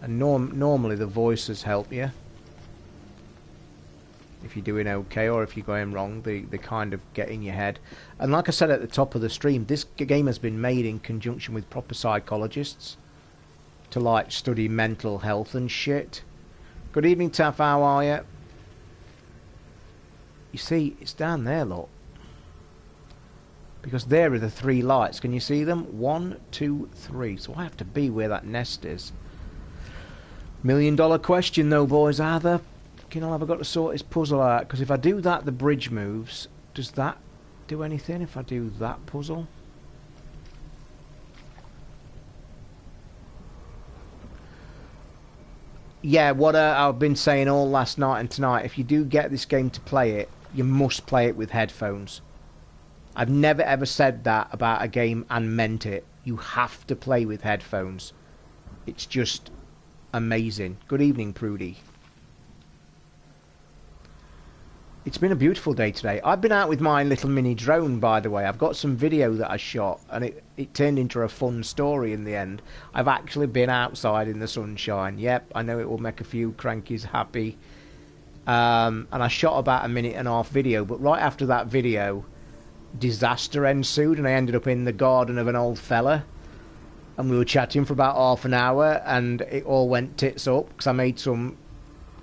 And normally the voices help you if you're doing okay, or if you're going wrong, they kind of get in your head. And like I said at the top of the stream, this game has been made in conjunction with proper psychologists to like study mental health and shit. Good evening, Taff, how are you? You see, it's down there, look. Because there are the three lights. Can you see them? 1, 2, 3. So I have to be where that nest is. $1 million question though, boys. How the fucking hell have I got to sort this puzzle out? Because if I do that, the bridge moves. Does that do anything if I do that puzzle? Yeah, what I've been saying all last night and tonight, if you do get this game to play it, you must play it with headphones. I've never ever said that about a game and meant it. You have to play with headphones. It's just amazing. Good evening, Prudy. It's been a beautiful day today. I've been out with my little mini drone, by the way. I've got some video that I shot, and it turned into a fun story in the end. I've actually been outside in the sunshine. Yep, I know it will make a few crankies happy. And I shot about 1.5 minute video, but right after that video, disaster ensued, and I ended up in the garden of an old fella. And we were chatting for about half an hour, and it all went tits up, because I made some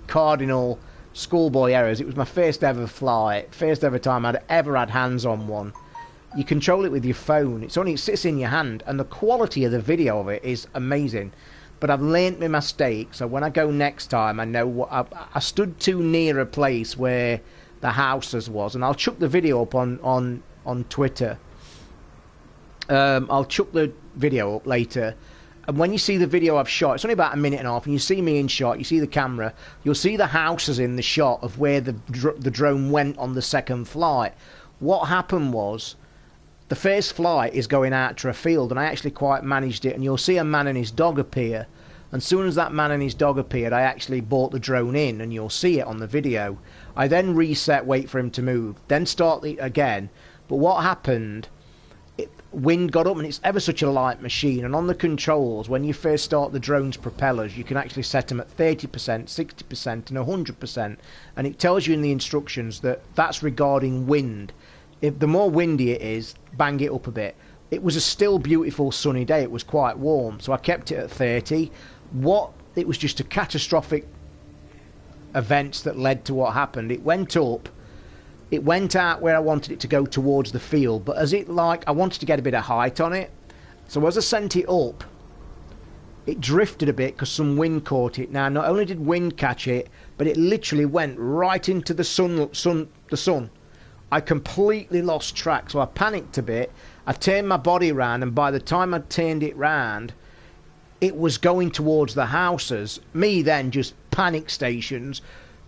cardinal schoolboy errors. It was my first ever flight, first ever time I'd ever had hands on one. You control it with your phone. It sits in your hand, and the quality of the video of it is amazing. But I've learnt my mistake, so when I go next time, I know what I stood too near a place where the houses was, and I'll chuck the video up on Twitter. I'll chuck the video up later. And when you see the video I've shot, it's only about 1.5 minutes, and you see me in shot, you see the camera, you'll see the houses in the shot of where the drone went on the second flight. What happened was, the first flight is going out to a field, and I actually quite managed it, and you'll see a man and his dog appear. And as soon as that man and his dog appeared, I actually brought the drone in, and you'll see it on the video. I then reset, wait for him to move, then start it again. But what happened... wind got up, and it's ever such a light machine, and on the controls, when you first start the drone's propellers, you can actually set them at 30%, 60% and 100%, and it tells you in the instructions that that's regarding wind. If the more windy it is, bang it up a bit. It was a still beautiful sunny day, it was quite warm, so I kept it at 30. It was just a catastrophic events that led to what happened. It went up. It went out where I wanted it to go towards the field, but I wanted to get a bit of height on it. So as I sent it up, it drifted a bit because some wind caught it. Now, not only did wind catch it, but it literally went right into the sun. I completely lost track, so I panicked a bit. I turned my body around, and by the time I turned it round, it was going towards the houses. Me then just panic stations.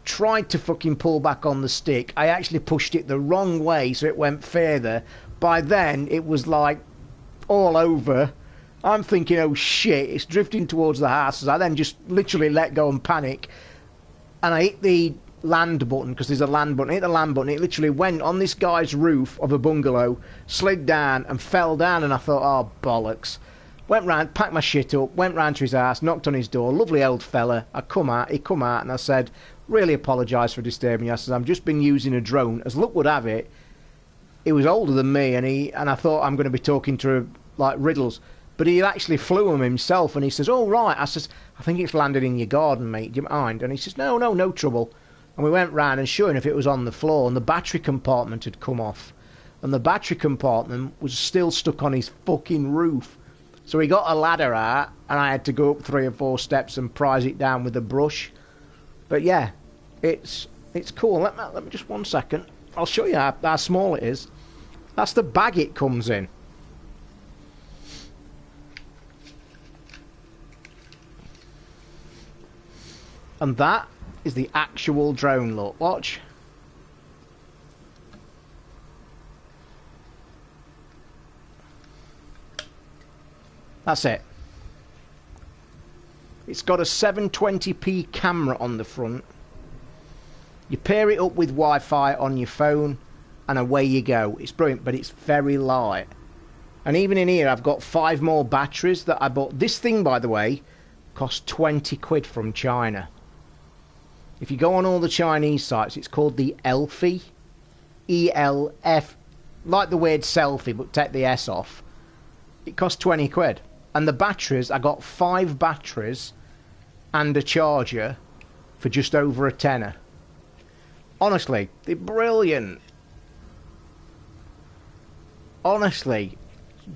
Tried to fucking pull back on the stick. I actually pushed it the wrong way, so it went further. By then, it was like all over. I'm thinking, oh shit, it's drifting towards the houses. I then just literally let go and panic. And I hit the land button, because there's a land button. Hit the land button. It literally went on this guy's roof of a bungalow, slid down and fell down, and I thought, oh, bollocks. Went round, packed my shit up, went round to his house, knocked on his door. Lovely old fella. He come out, and I said, really apologise for disturbing you. I said, I've just been using a drone. As luck would have it, he was older than me, and I thought I'm going to be talking to like riddles. But he actually flew him himself, and he says, oh, right. I says, I think it's landed in your garden, mate. Do you mind? And he says, no trouble. And we went round, and sure enough, it was on the floor, and the battery compartment had come off. And the battery compartment was still stuck on his fucking roof. So he got a ladder out, and I had to go up 3 or 4 steps and prise it down with a brush. But yeah, it's cool. Let me just 1 second. I'll show you how small it is. That's the bag it comes in. And that is the actual drone, look. Watch. That's it. It's got a 720p camera on the front. You pair it up with Wi-Fi on your phone and away you go. It's brilliant, but it's very light. And even in here I've got 5 more batteries that I bought. This thing, by the way, cost 20 quid from China. If you go on all the Chinese sites, it's called the Elfie. E-L-F, like the word selfie, but take the S off. It cost 20 quid. And the batteries, I got 5 batteries and a charger for just over a tenner. Honestly, they're brilliant. Honestly,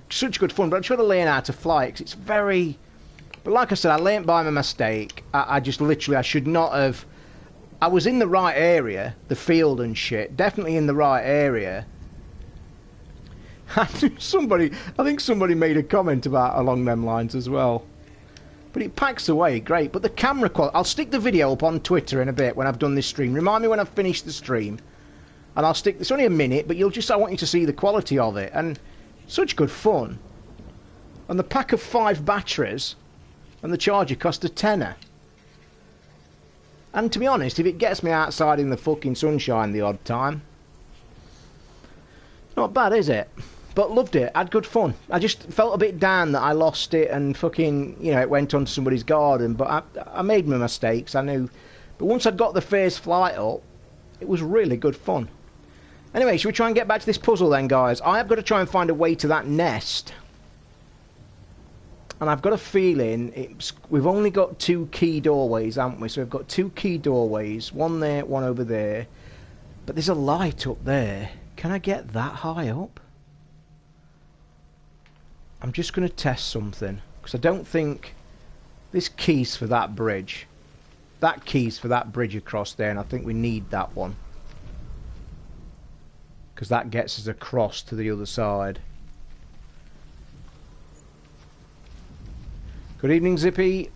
such good fun. But I'm trying to learn how to fly it, 'cause it's very... But like I said, I learnt by my mistake. I just literally, I should not have... I was in the right area, the field and shit. Definitely in the right area. I think somebody made a comment about along them lines as well. But it packs away, great. But the camera quality... I'll stick the video up on Twitter in a bit when I've done this stream. Remind me when I've finished the stream. And I'll stick... It's only a minute, but I want you to see the quality of it. And such good fun. And the pack of 5 batteries and the charger cost a tenner. And to be honest, if it gets me outside in the fucking sunshine the odd time... Not bad, is it? But loved it. Had good fun. I just felt a bit down that I lost it and fucking, you know, it went onto somebody's garden. But I made my mistakes, I knew. But once I'd got the first flight up, it was really good fun. Anyway, should we try and get back to this puzzle then, guys? I have got to try and find a way to that nest. And I've got a feeling we've only got 2 key doorways, haven't we? So we've got 2 key doorways. One there, one over there. But there's a light up there. Can I get that high up? I'm just going to test something. Because I don't think... This key's for that bridge. That key's for that bridge across there. And I think we need that one. Because that gets us across to the other side. Good evening, Zippy.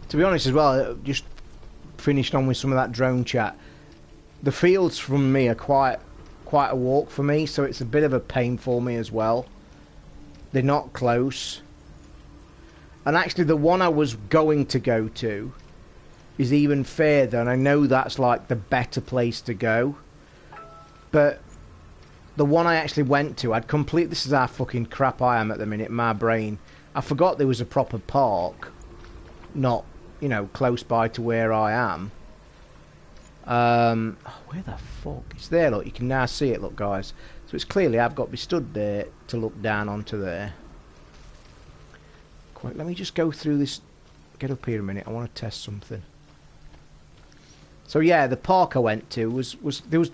To be honest as well, just finished on with some of that drone chat. The fields from me are quite a walk for me, so it's a bit of a pain for me as well. They're not close. And actually the one I was going to go to is even further, and I know that's like the better place to go. But the one I actually went to, this is how fucking crap I am at the minute, my brain. I forgot there was a proper park, not, you know, close by to where I am. Where the fuck? It's there, look, you can now see it, look guys. So it's clearly I've got to be stood there to look down onto there. Quick, let me just go through this, get up here a minute, I want to test something. So yeah, the park I went to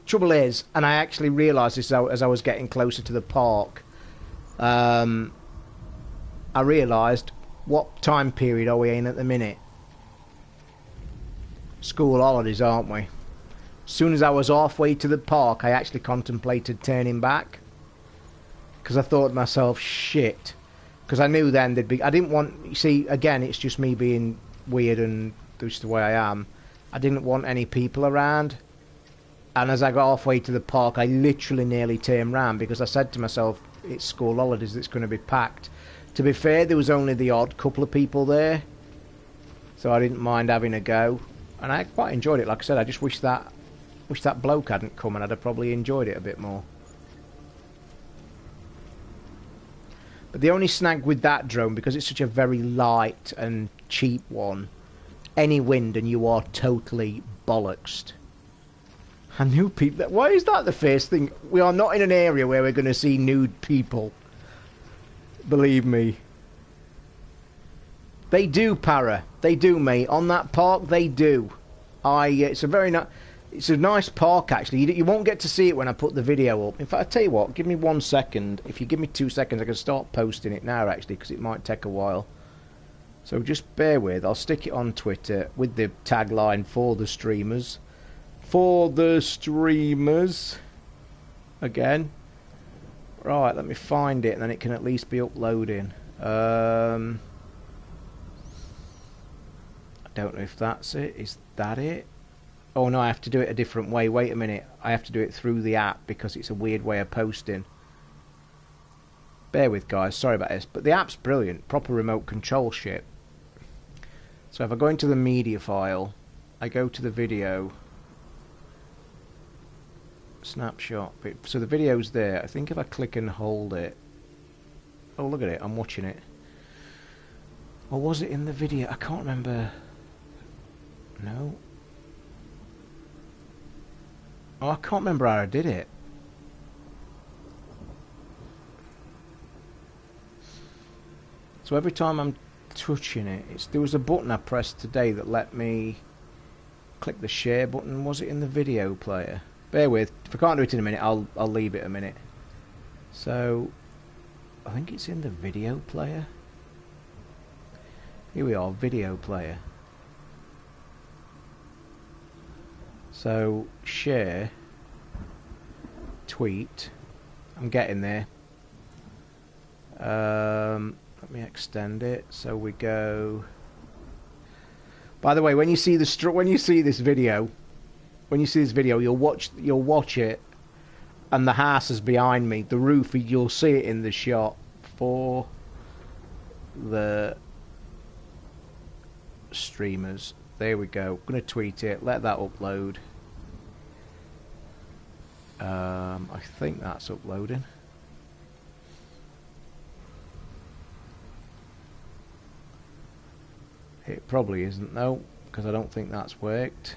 trouble is, and I actually realised this as I was getting closer to the park. I realised what time period are we in at the minute? School holidays, aren't we? As soon as I was halfway to the park, I actually contemplated turning back. Because I thought to myself, shit. Because I knew then there'd be... I didn't want... You see, again, it's just me being weird and just the way I am. I didn't want any people around. And as I got halfway to the park, I literally nearly turned round because I said to myself, it's school holidays, it's going to be packed. To be fair, there was only the odd couple of people there, so I didn't mind having a go. And I quite enjoyed it. Like I said, I just wish that bloke hadn't come and I'd have probably enjoyed it a bit more. But the only snag with that drone, because it's such a very light and cheap one, any wind and you are totally bollocksed. I knew people... Why is that the first thing? We are not in an area where we're going to see nude people. Believe me. They do, Para. They do, mate. On that park, they do. It's a very nice... It's a nice park, actually. You won't get to see it when I put the video up. In fact, I tell you what, give me 1 second. If you give me 2 seconds, I can start posting it now, actually, because it might take a while. So just bear with. I'll stick it on Twitter with the tagline for the streamers. For the streamers. Again. Right, let me find it, and then it can at least be uploading. I don't know if that's it. Is that it? Oh no, I have to do it a different way. Wait a minute. I have to do it through the app because it's a weird way of posting. Bear with, guys. Sorry about this. But the app's brilliant. Proper remote control shit. So if I go into the media file, I go to the video. Snapshot. So the video's there. I think if I click and hold it... Oh, look at it. I'm watching it. Or was it in the video? I can't remember. No. Oh, I can't remember how I did it. So every time I'm touching it, there was a button I pressed today that let me click the share button. Was it in the video player? Bear with. If I can't do it in a minute, I'll leave it a minute. So, I think it's in the video player. Here we are, video player. So, share, tweet. I'm getting there. Let me extend it. So we go. By the way, when you see this video, you'll watch it, and the house is behind me. The roof, you'll see it in the shot for the streamers. There we go. I'm gonna tweet it. Let that upload. I think that's uploading. It probably isn't though, because I don't think that's worked.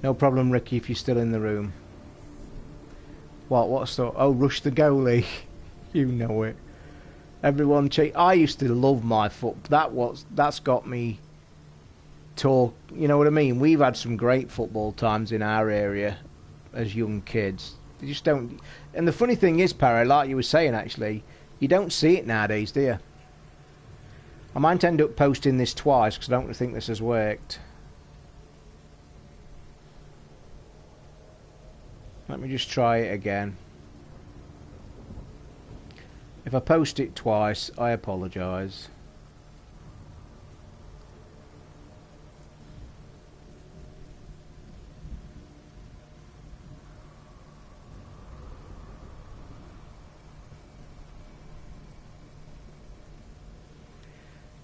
No problem, Ricky, if you're still in the room. What's the... Oh, Rush the goalie. You know it. Everyone cheat. I used to love my foot. That's got me talk. You know what I mean? We've had some great football times in our area as young kids. You just don't... And the funny thing is, Para, like you were saying, actually, you don't see it nowadays, do you? I might end up posting this twice because I don't think this has worked. Let me just try it again. If I post it twice, I apologise.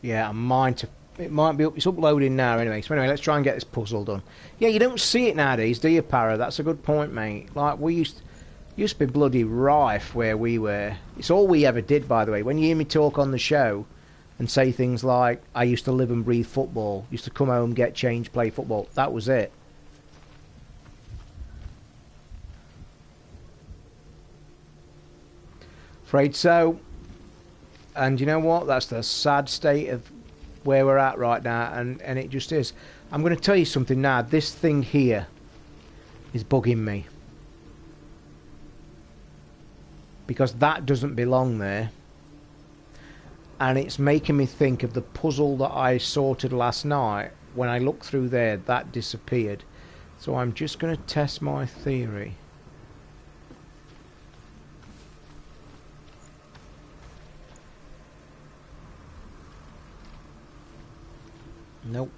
Yeah, it might be up. It's uploading now anyway. So anyway, let's try and get this puzzle done. Yeah, you don't see it nowadays, do you, Para? That's a good point, mate. Like, we used to be bloody rife where we were. It's all we ever did, by the way. When you hear me talk on the show and say things like, I used to live and breathe football, used to come home, get changed, play football, that was it. Afraid so. And you know what? That's the sad state of where we're at right now, and it just is. I'm going to tell you something now. This thing here is bugging me. Because that doesn't belong there. And it's making me think of the puzzle that I sorted last night. When I looked through there, that disappeared. So I'm just going to test my theory. Nope.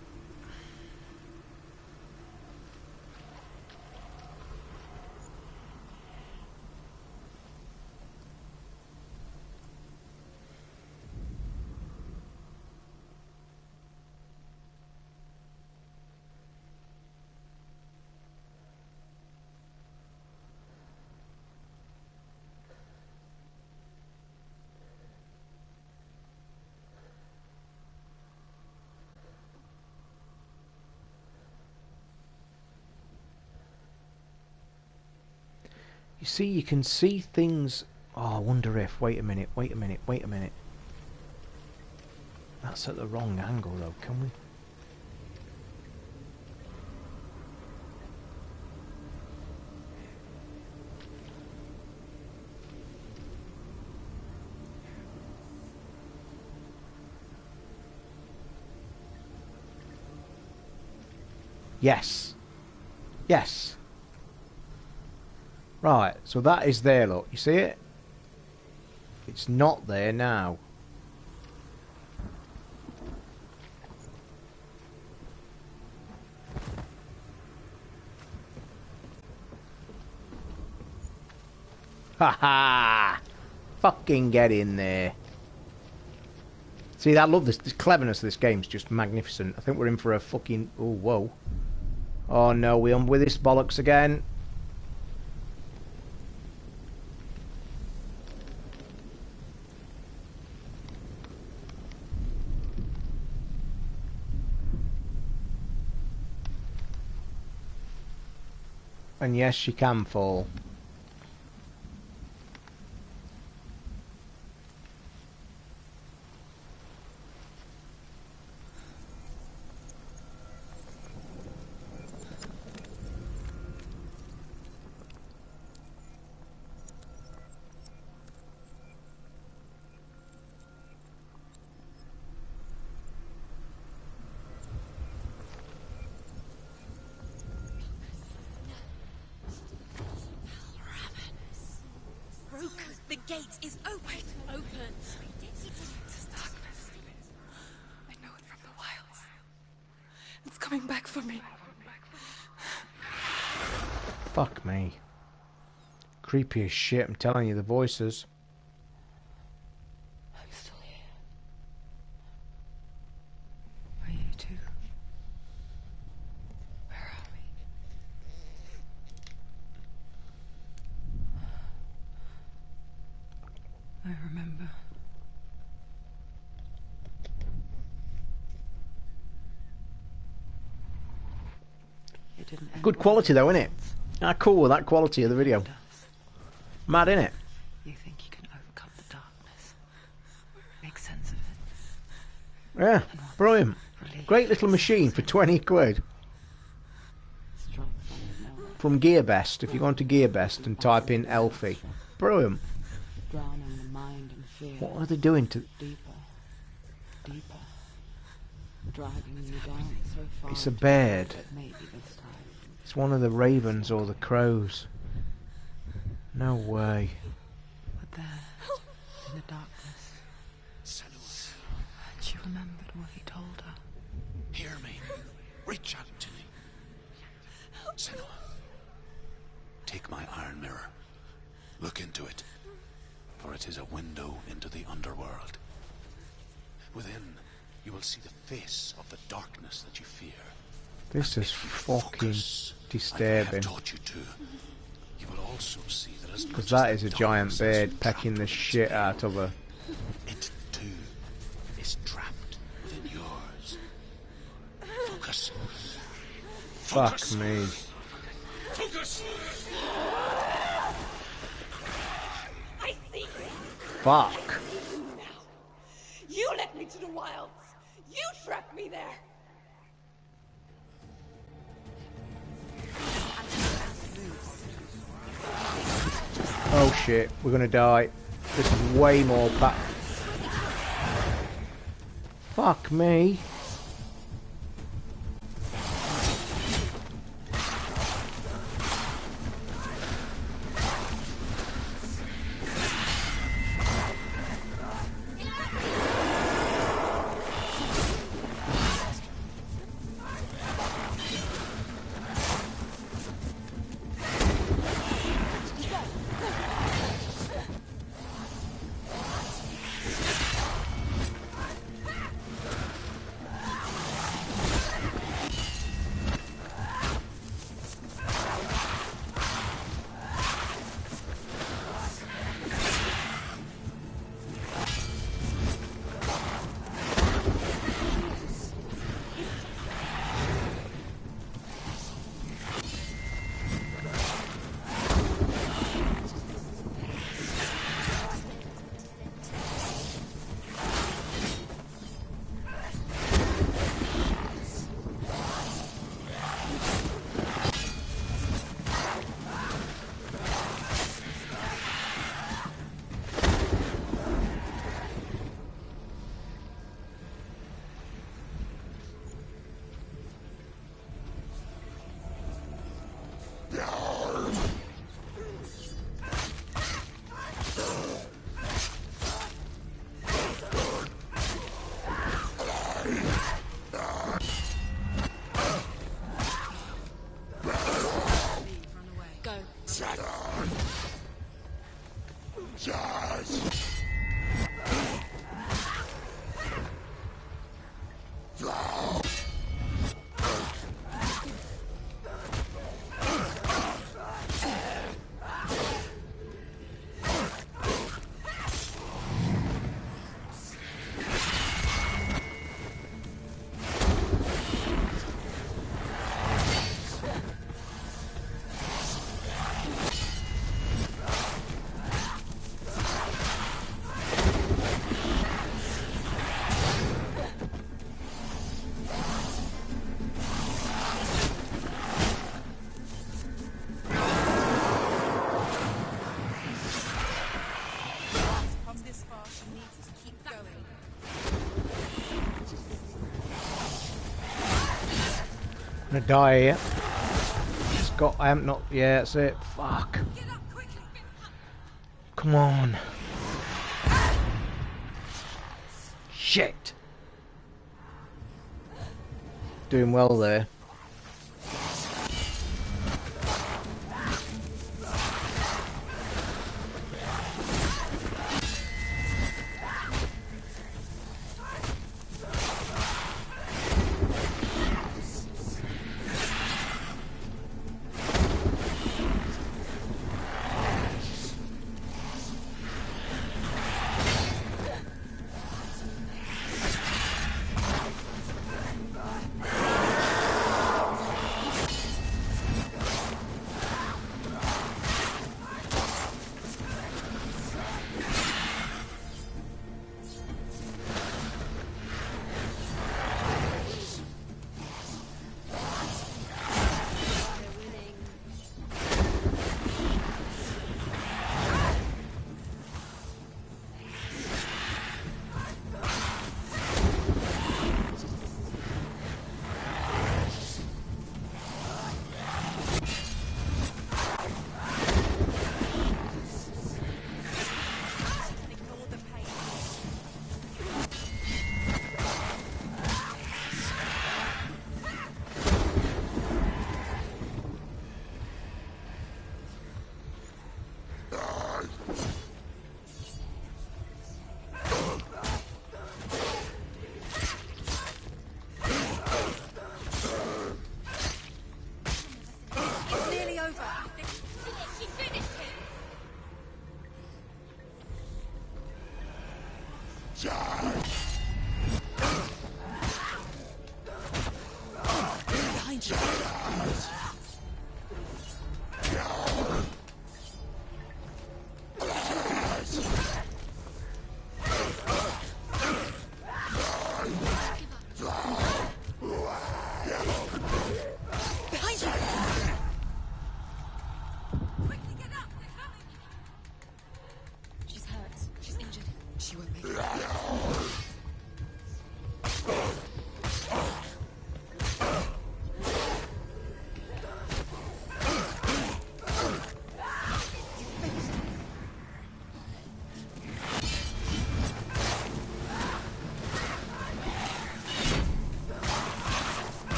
You see, you can see things. Oh, I wonder if. Wait a minute. Wait a minute. Wait a minute. That's at the wrong angle, though. Can we? Yes. Yes. Right, so that is there, look. You see it? It's not there now. Ha ha! Fucking get in there. See, I love this. This cleverness of this game's just magnificent. I think we're in for a fucking... Oh, whoa. Oh no, we're on with this bollocks again. And yes, she can fall. The gate is open. Open. This darkness. I know it from the wilds. It's coming back for me. Fuck me. Creepy as shit, I'm telling you, the voices. I'm still here. Are you too? Where are we? I remember. It didn't end Good well. quality though, innit? Ah, cool, that quality of the video. Mad, innit? You think you can overcome the darkness? Make sense of it? Yeah, brilliant. Relief. Great little machine for 20 quid. Struck from nowhere. From GearBest, if you go onto GearBest and type in Elfie. Brilliant. Drowning the mind in fear. What are they doing to... Deeper. Deeper. Dragging you down so far. It's a bird. that maybe this time. It's one of the ravens or the crows. No way. But there, in the darkness, Senua, she remembered what he told her. hear me. Reach out to me. Senua, take my iron mirror. Look into it, for it is a window into the underworld. Within, you will see the face of the darkness that you fear. This is If you fucking focus, like I disturbing. have taught you to, you will also see that as Because much that as is a the giant darkness bird has pecking the trapped shit within out of her. it too is trapped within yours. Focus. Fuck Focus. me. Focus. I see you Fuck. now. You led me to the wilds. You trapped me there. Oh shit, we're gonna die. This is way more Fuck me. Come this far, she needs to keep going. I'm gonna die here. Just got. I am not. Yeah, that's it. Fuck. Get up quickly! Come on. Shit. Doing well there.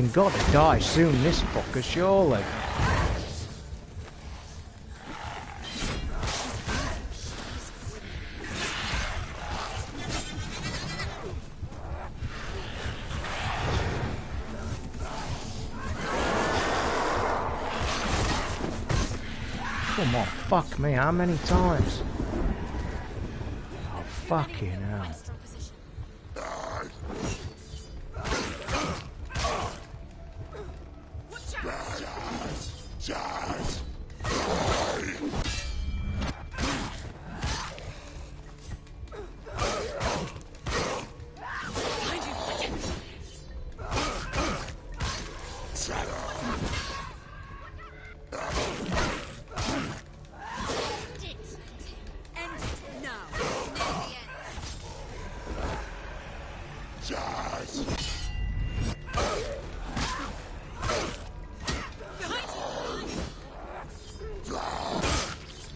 fucking got to die soon, this fucker, surely. Come on, fuck me, how many times? Oh, fucking hell.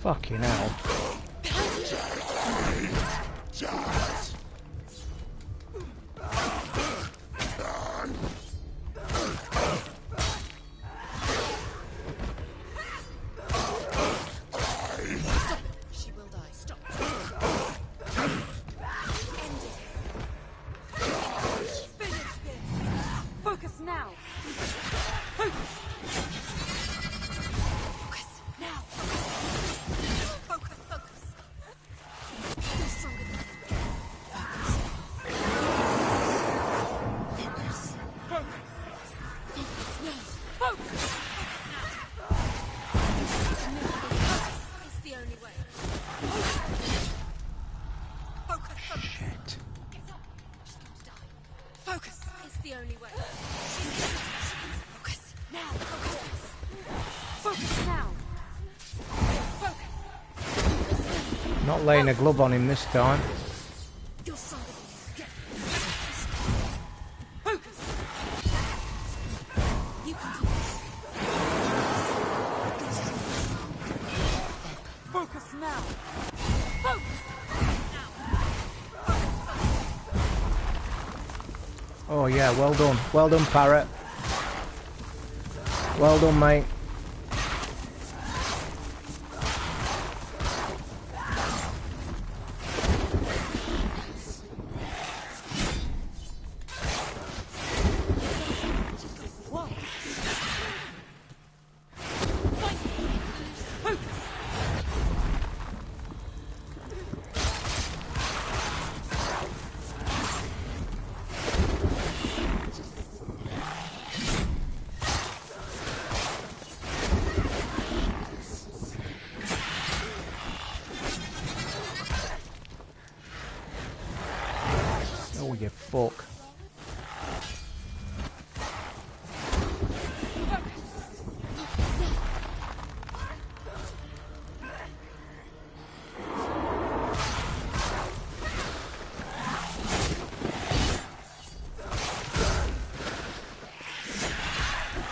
Fucking hell. She will die. Stop. Finish this. Focus now. Focus now. Focus. You're stronger than him. Focus. Now. Focus. It's the only way. Focus. Shit. Focus. It's the only way. Focus. Now. Focus now. Focus. Not laying a glove on him this time. You're stronger than him. Focus. You can do this. Focus now. Focus. Oh yeah, well done. Well done, Parrot. Well done, mate. Oh, you fuck.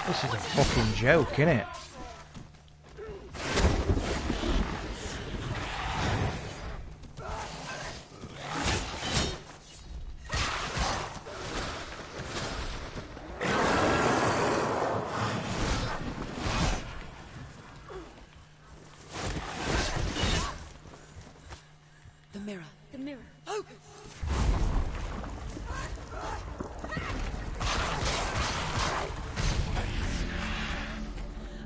This is a fucking joke, isn't it? The mirror. Focus.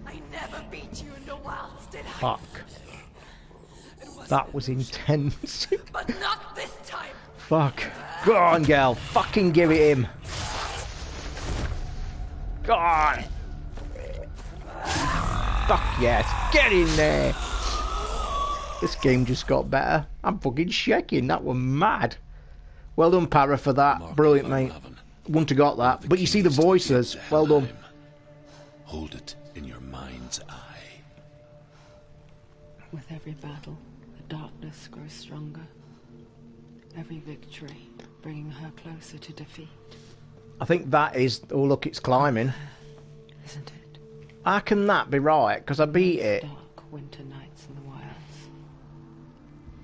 I never beat you in the wilds, did I? Fuck. That was intense. But not this time. Fuck. Go on, girl. Fucking give it him. Go on. Fuck yes. Get in there. This game just got better. I'm fucking shaking. That was mad. Well done, Para, for that. Brilliant, mate. Wouldn't have got that. But you see the voices. Well done. Hold it in your mind's eye. With every battle, the darkness grows stronger. Every victory bringing her closer to defeat. I think that is... Oh, look, it's climbing. Isn't it? How can that be right? Because I beat it. Dark winter nights in the wilds.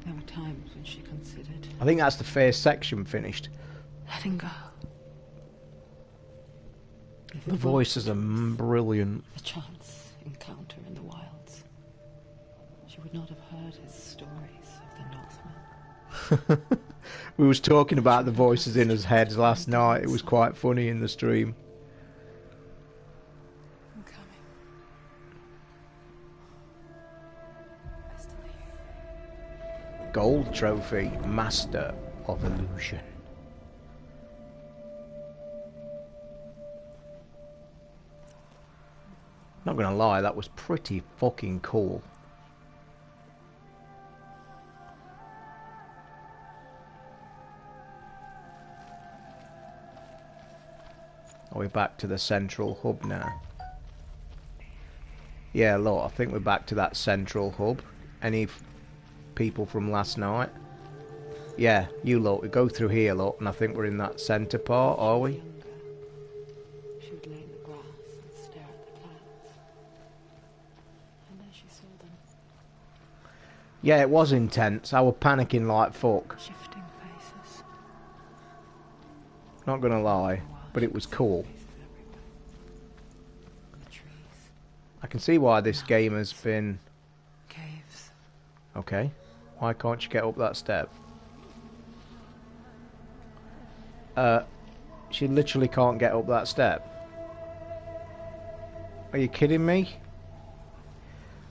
There were times when she considered I think that's the first section finished. letting go. If The it voices are weren't brilliant. a chance encounter in the wilds, she would not have heard his stories of the Northmen. We was talking about the voices in his head last night. It was quite funny in the stream. I'm coming. I still hear you. Gold trophy, Master of Illusion. Not gonna lie, that was pretty fucking cool. Are we back to the central hub now? Yeah, look, I think we're back to that central hub. Any people from last night? Yeah, you look, we go through here, look, and I think we're in that centre part, are we? Younger, she would lay in the grass and stare at the clouds. And then she saw them, Yeah, it was intense. I was panicking like fuck. shifting faces. Not gonna lie, but it was cool. The trees, I can see why this game has been... caves. Okay. Why can't you get up that step? She literally can't get up that step. Are you kidding me?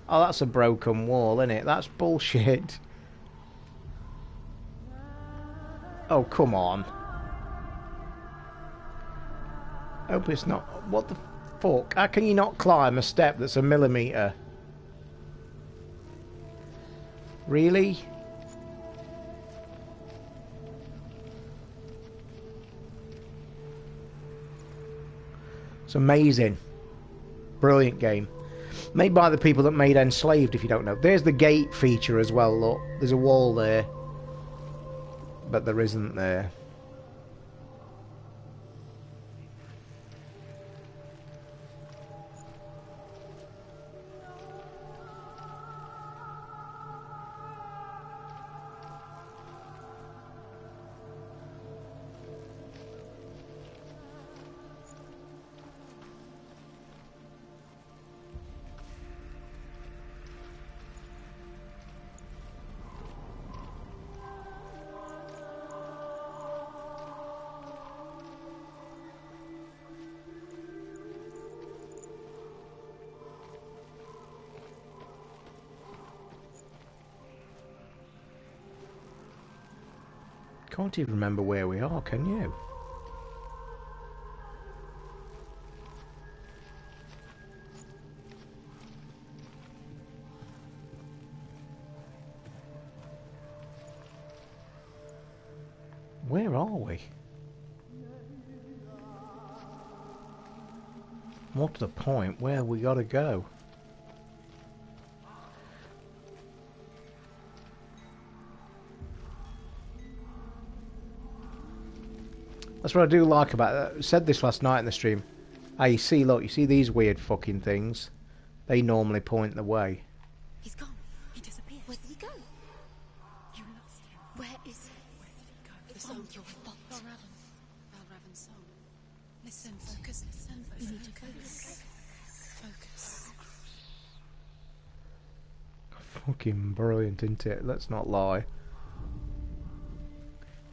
Oh, that's a broken wall, isn't it? That's bullshit. Oh, come on. Hope it's not... What the fuck? How can you not climb a step that's a millimetre? Really? It's amazing. Brilliant game. Made by the people that made Enslaved, if you don't know. There's the gate feature as well, look. There's a wall there. But there isn't there. Can't even remember where we are, can you? Where are we? More to the point, where we gotta go? That's what I do like about it. I said this last night in the stream. You see, look, you see these weird fucking things? They normally point the way. He's gone. He disappeared. Where did he go? You lost him. Where is he? Where did he go? It's all your fault. Valravan's soul. Listen, focus, listen. You need to focus. Focus. Fucking brilliant, isn't it? Let's not lie.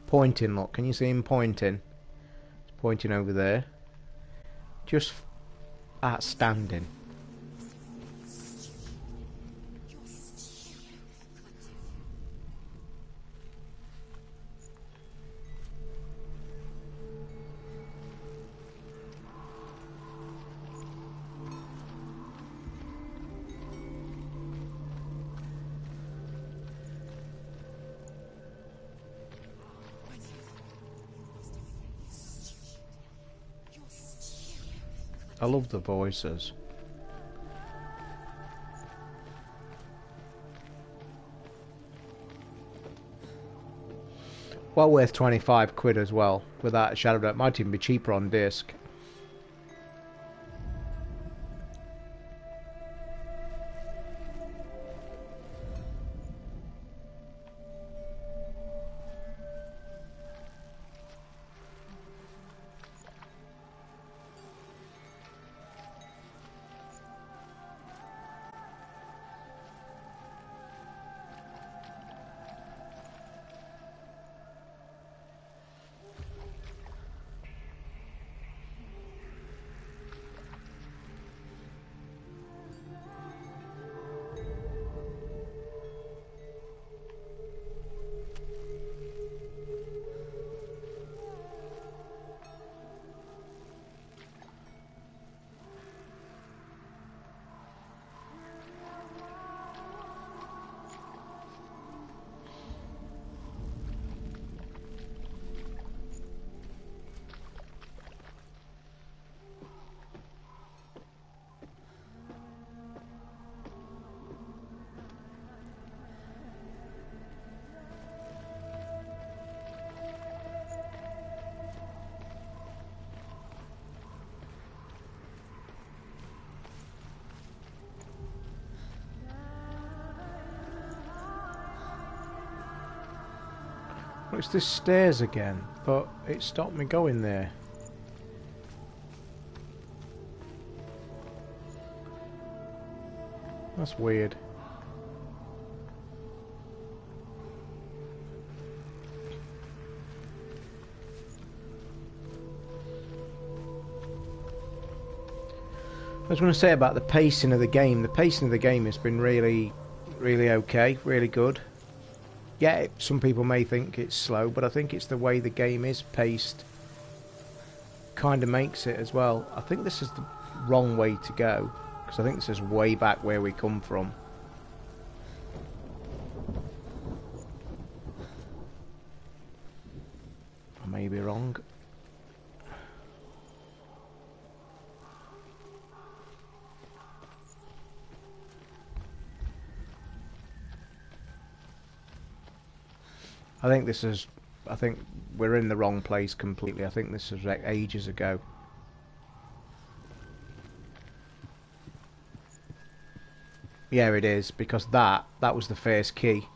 Pointing, look. Can you see him pointing? He's pointing over there. Just outstanding. I love the voices. Well worth 25 quid as well, without a shadow of a doubt. Might even be cheaper on disc. Well, it's the stairs again, but it stopped me going there. That's weird. I was going to say about the pacing of the game. The pacing of the game has been really, really okay, really good. Yeah, some people may think it's slow, but I think it's the way the game is paced kind of makes it as well. I think this is the wrong way to go, because I think this is way back where we come from. I may be wrong. I think we're in the wrong place completely. I think this was like ages ago. Yeah, it is, because that was the first key.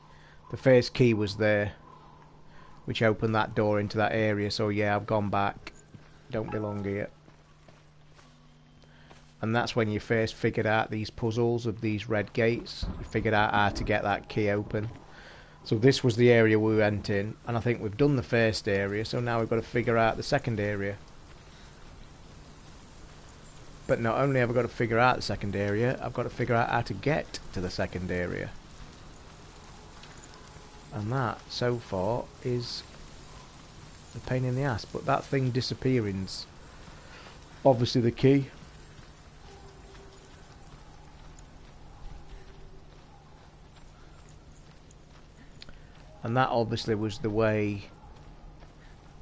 The first key was there, which opened that door into that area. So yeah, I've gone back. Don't belong here. And that's when you first figured out these puzzles of these red gates. You figured out how to get that key open. So this was the area we went in, and I think we've done the first area, so now we've got to figure out the second area. But not only have I got to figure out the second area, I've got to figure out how to get to the second area. And that, so far, is a pain in the ass. But that thing disappearing's obviously the key. And that obviously was the way...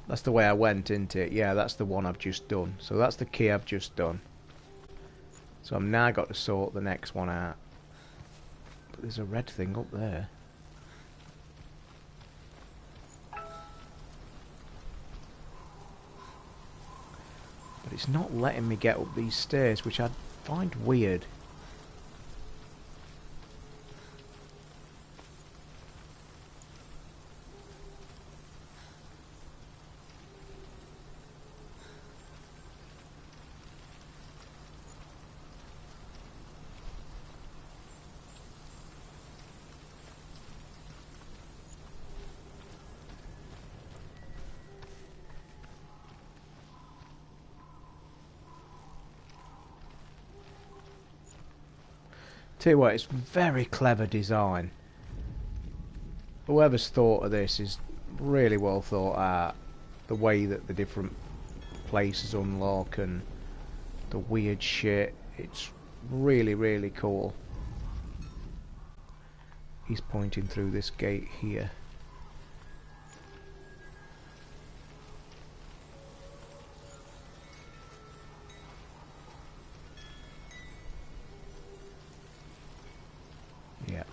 That's the way I went into it. Yeah, that's the one I've just done. So that's the key I've just done. So I've now got to sort the next one out. But there's a red thing up there. But it's not letting me get up these stairs, which I find weird. Tell you what, it's very clever design. Whoever's thought of this is really well thought out. The way that the different places unlock and the weird shit. It's really, really cool. He's pointing through this gate here. Yeah.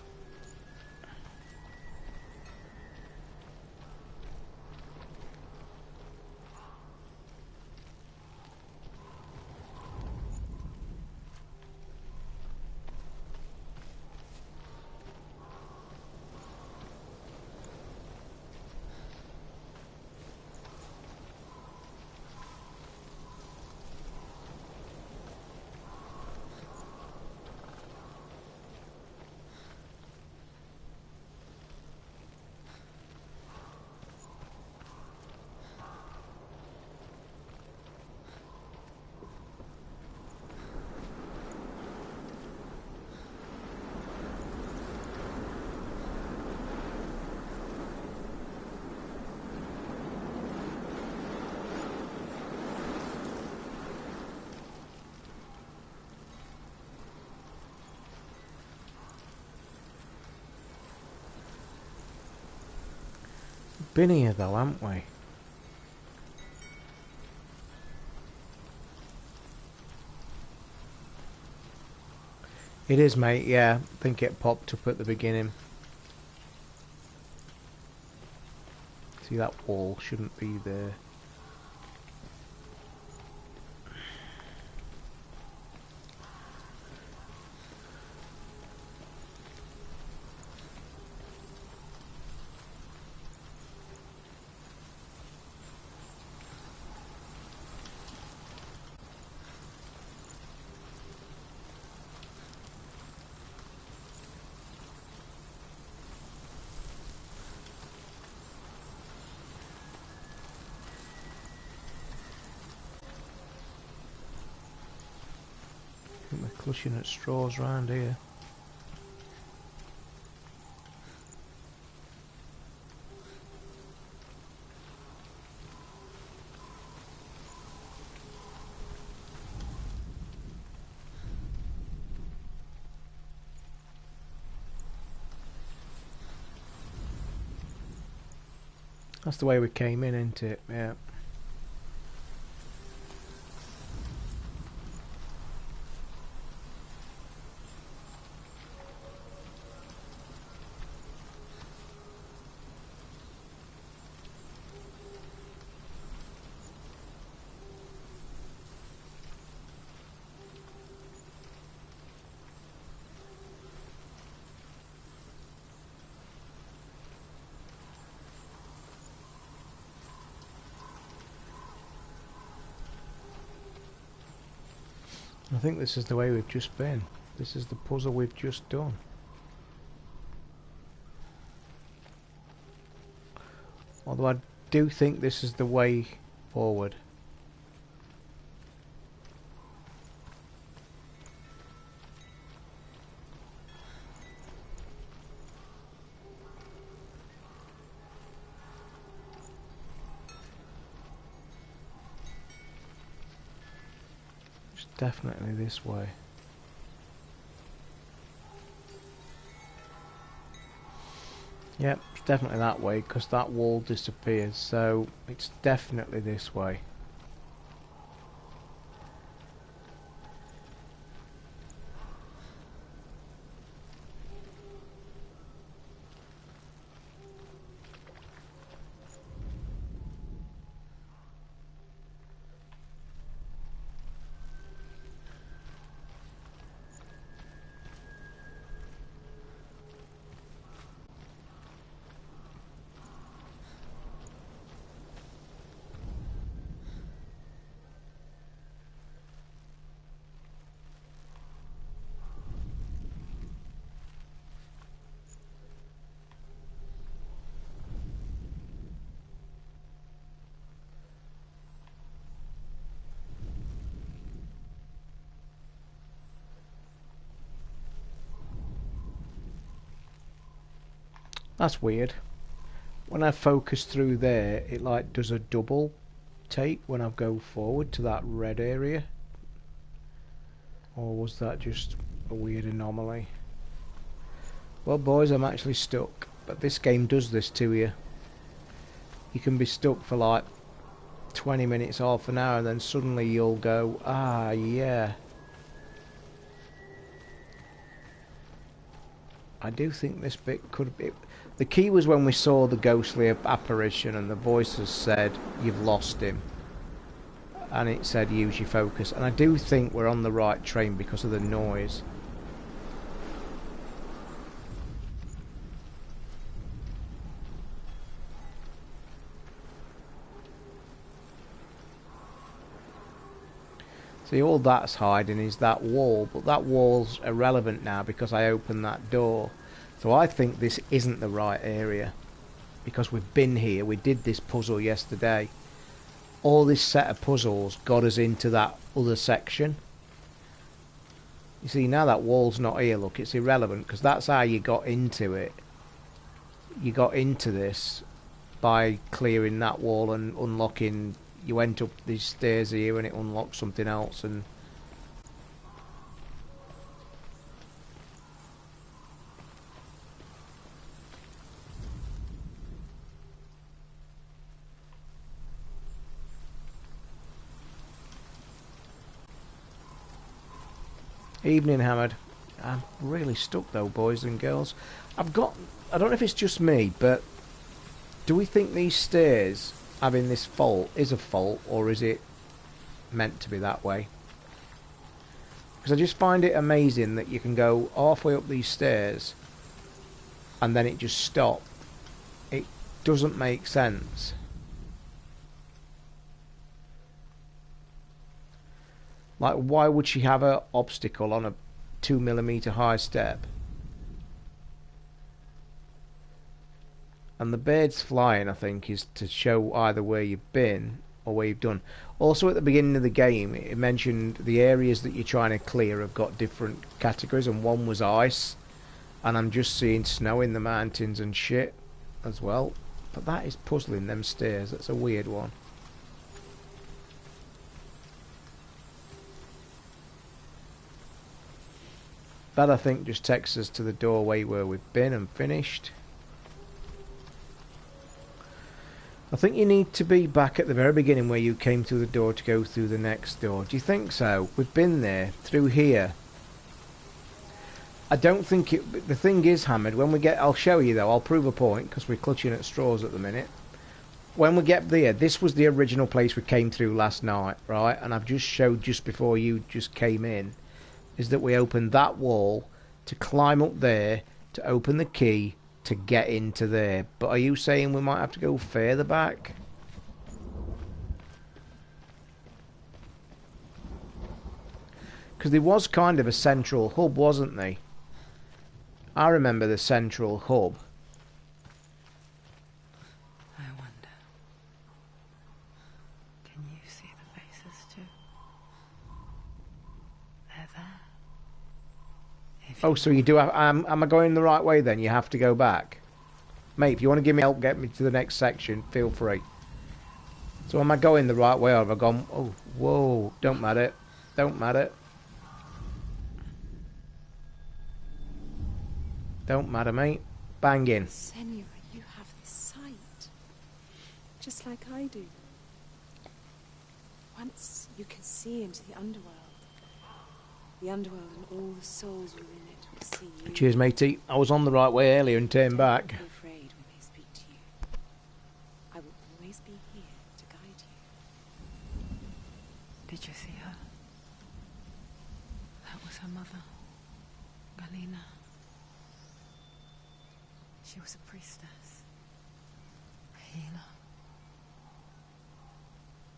Been here though, haven't we? It is, mate, yeah. I think it popped up at the beginning. See, that wall shouldn't be there. clutching at straws round here. That's the way we came in, isn't it? Yeah. I think this is the way we've just been. This is the puzzle we've just done. Although I do think this is the way forward. It's definitely this way. Yep, it's definitely that way because that wall disappears, so it's definitely this way. That's weird. When I focus through there, it like does a double take when I go forward to that red area. Or was that just a weird anomaly? Well boys, I'm actually stuck. But this game does this to you. You can be stuck for like 20 minutes, half an hour, and then suddenly you'll go, ah yeah. I do think this bit could be... The key was when we saw the ghostly apparition and the voices said, you've lost him. And it said, use your focus. And I do think we're on the right train because of the noise. See, all that's hiding is that wall, but that wall's irrelevant now because I opened that door. So I think this isn't the right area because we've been here, we did this puzzle yesterday. All this set of puzzles got us into that other section. You see, now that wall's not here, look, it's irrelevant because that's how you got into it. You got into this by clearing that wall and unlocking. You went up these stairs here and it unlocked something else, and evening, Hammered. I'm really stuck though, boys and girls. I don't know if it's just me, but do we think these stairs having this fault is a fault, or is it meant to be that way? Because I just find it amazing that you can go halfway up these stairs and then it just stops. It doesn't make sense. Like, why would she have an obstacle on a 2mm high step? And the birds flying, I think, is to show either where you've been or where you've done. Also, at the beginning of the game, it mentioned the areas that you're trying to clear have got different categories, and one was ice, and I'm just seeing snow in the mountains and shit as well. But that is puzzling, them stairs. That's a weird one. That, I think, just takes us to the doorway where we've been and finished. I think you need to be back at the very beginning where you came through the door to go through the next door. Do you think so? We've been there, through here. I don't think it... The thing is, Hammered, when we get... I'll show you, though. I'll prove a point, because we're clutching at straws at the minute. When we get there, this was the original place we came through last night, right? And I've just showed just before you just came in, is that we opened that wall to climb up there, to open the key, to get into there. But are you saying we might have to go further back? Because there was kind of a central hub, wasn't there? I remember the central hub. I wonder. Can you see the faces too? They're there. Oh, so you do have... am I going the right way then? You have to go back. Mate, if you want to give me help, get me to the next section, feel free. So am I going the right way or have I gone... Oh, whoa. Don't matter. Don't matter. Don't matter, mate. Bang in. Senua, you have this sight. Just like I do. Once you can see into the underworld. The underworld and all the souls within it will see you. Cheers, matey. I was on the right way earlier and turned back. Don't be afraid when they speak to you. I will always be here to guide you. Did you see her? That was her mother, Galina. She was a priestess, a healer.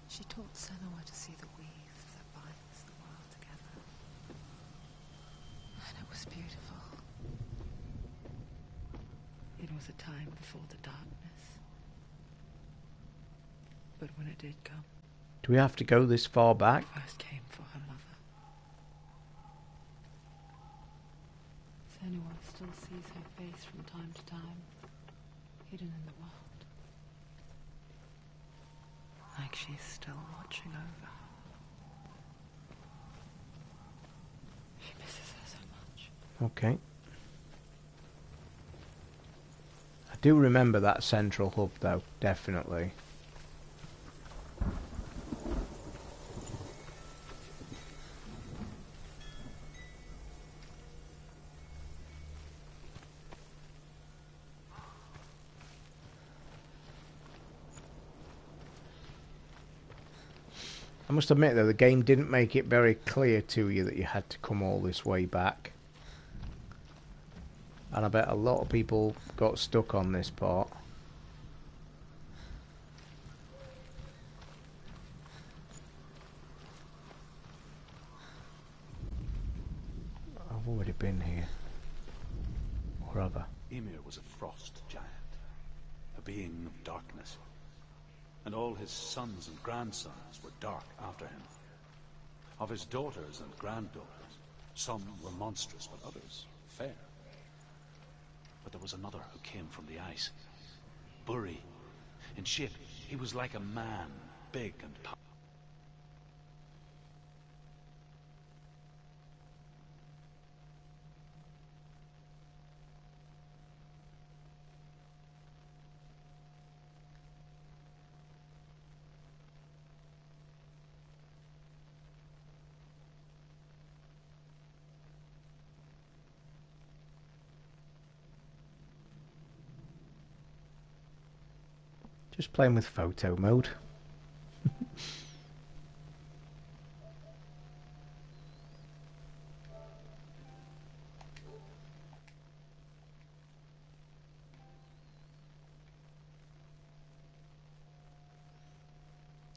She taught Senua to see the weave that binds the world together. And it was beautiful. It was a time before the darkness. But when it did come, Do we have to go this far back? it first came for her mother. Senua still sees her face from time to time, hidden in the world. Like she's still watching over her. She misses her so much. Okay. I do remember that central hub, though. Definitely. I must admit, though, the game didn't make it very clear to you that you had to come all this way back. And I bet a lot of people got stuck on this part. I've already been here. Or have I? Ymir was a frost giant, a being of darkness. And all his sons and grandsons were dark after him. Of his daughters and granddaughters, some were monstrous, but others fair. But there was another who came from the ice. Buri. In shape, he was like a man, big and powerful. Just playing with photo mode.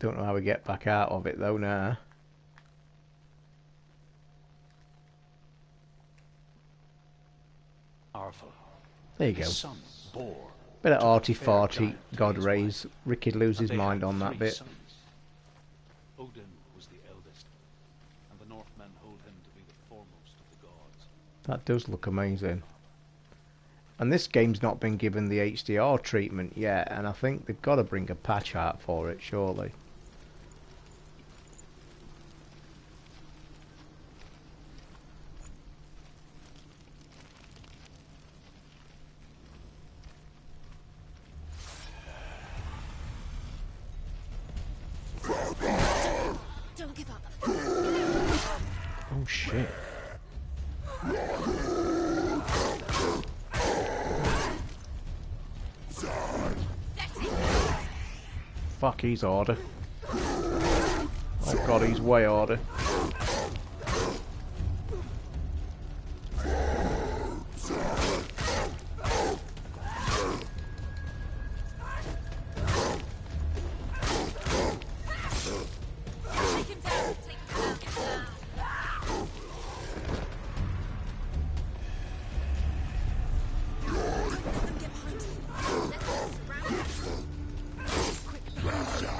Don't know how we get back out of it though now. Powerful. There you go. His son, Bor, Bit of took a arty fair farty giant to God his rays. wife, Ricky loses and they mind had on that 3 bit. sons. That does look amazing. And this game's not been given the HDR treatment yet, and I think they've got to bring a patch out for it, surely. Don't give up. Oh shit. Fuck, he's harder. Oh god, he's way harder. Take him down. Take him down. Let them get behind you. Let them surround you. Quick behind you.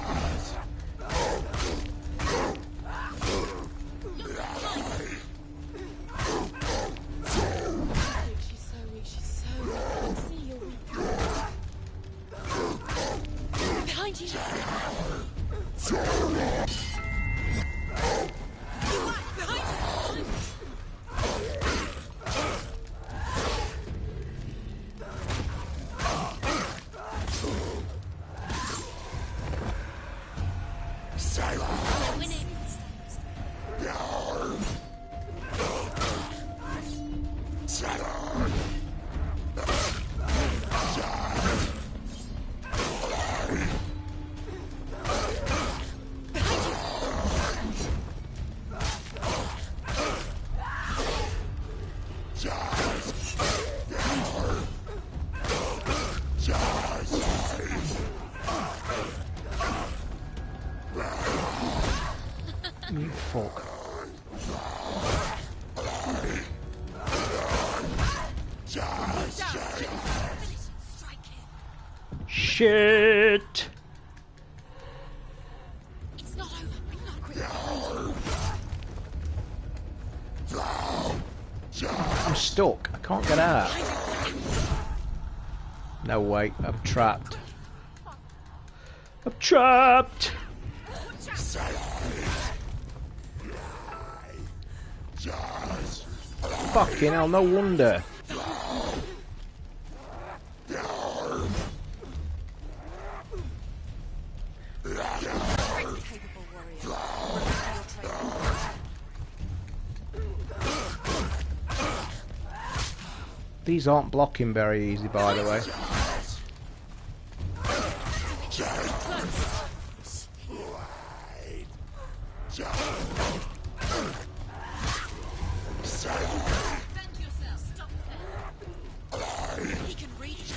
She's so weak. She's so weak. I can see you're weak. Behind you. We're winning. You fuck. Shit! It's not over. We've not quit. I'm stuck. I can't get out. No way. I'm trapped. I'm trapped! Fucking hell, no wonder. Capable warrior. These aren't blocking very easy, by the way. Defend yourself. Stop there. He can reach.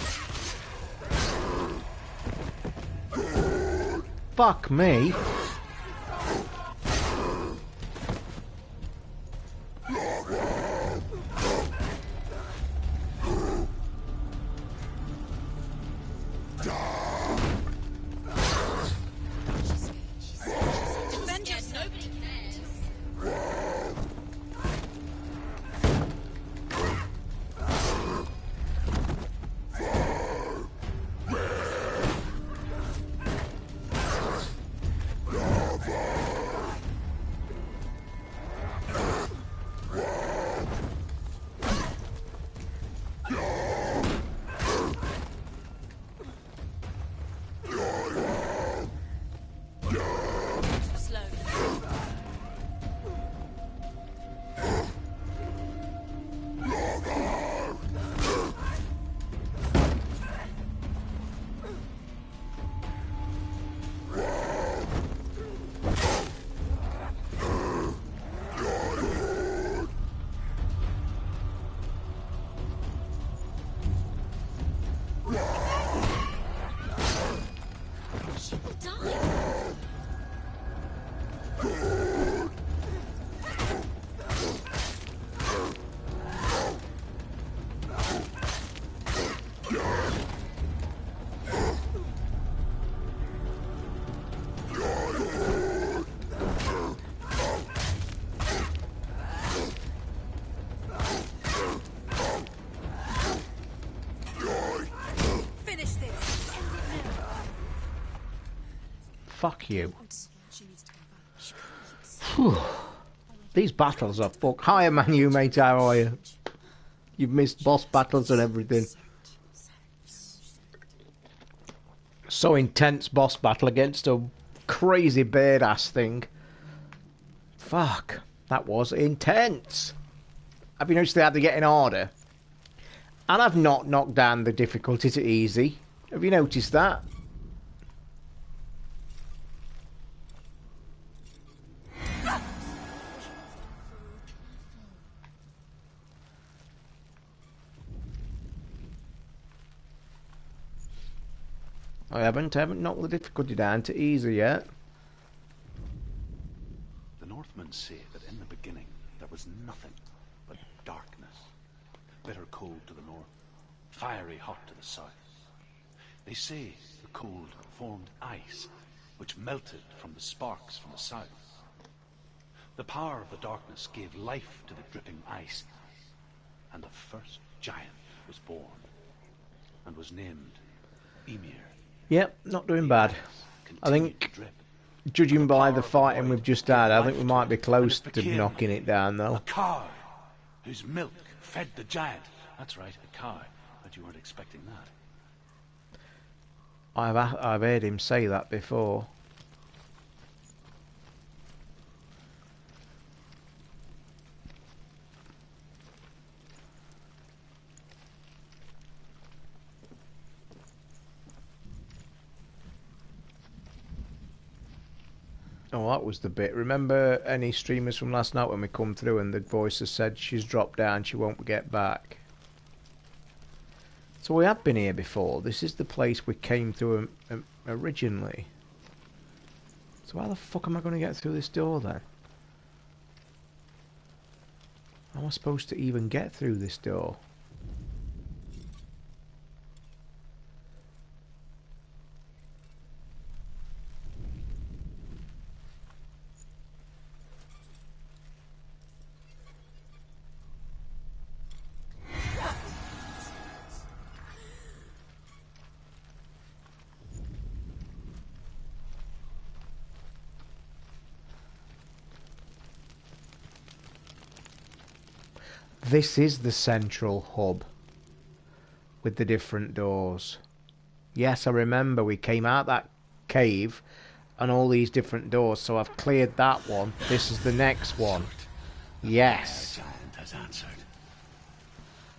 Fuck me. Defend yourself. Nobody cares. fuck you. She needs to go back. Whew. These battles are fuck. Hiya, Manu, mate, how are you? You've missed boss battles and everything. So intense boss battle against a crazy bird ass thing. Fuck, that was intense. Have you noticed they had to get in harder? And I've not knocked down the difficulty to easy. Have you noticed that? I haven't knocked the difficulty down to easy yet. The Northmen say that in the beginning there was nothing but darkness. Bitter cold to the north, fiery hot to the south. They say the cold formed ice, which melted from the sparks from the south. The power of the darkness gave life to the dripping ice, and the first giant was born, and was named Ymir. Yep, not doing bad. I think, judging by the fighting we've just had, I think we might be close to knocking it down, though. A cow whose milk fed the giant. That's right, a cow. But you weren't expecting that. I've heard him say that before. Oh, that was the bit. Remember any streamers from last night when we come through and the voices said she's dropped down, she won't get back? So we have been here before. This is the place we came through originally. So how the fuck am I going to get through this door then? How am I supposed to even get through this door? This is the central hub with the different doors. Yes, I remember we came out that cave and all these different doors, so I've cleared that one. This is the next one. Yes. The giant has answered.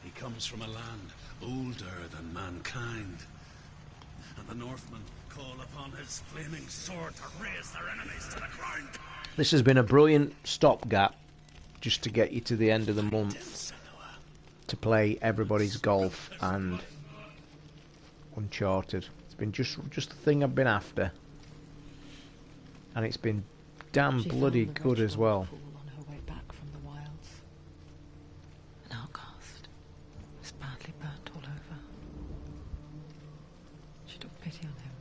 He comes from a land older than mankind, and the Northmen call upon his flaming sword to raise their enemies to the ground. This has been a brilliant stopgap just to get you to the end of the month to play everybody's golf and Uncharted. It's been just the thing I've been after, and it's been damn bloody good as well. On her way back from the wilds, an outcast was badly burnt all over. She took pity on him.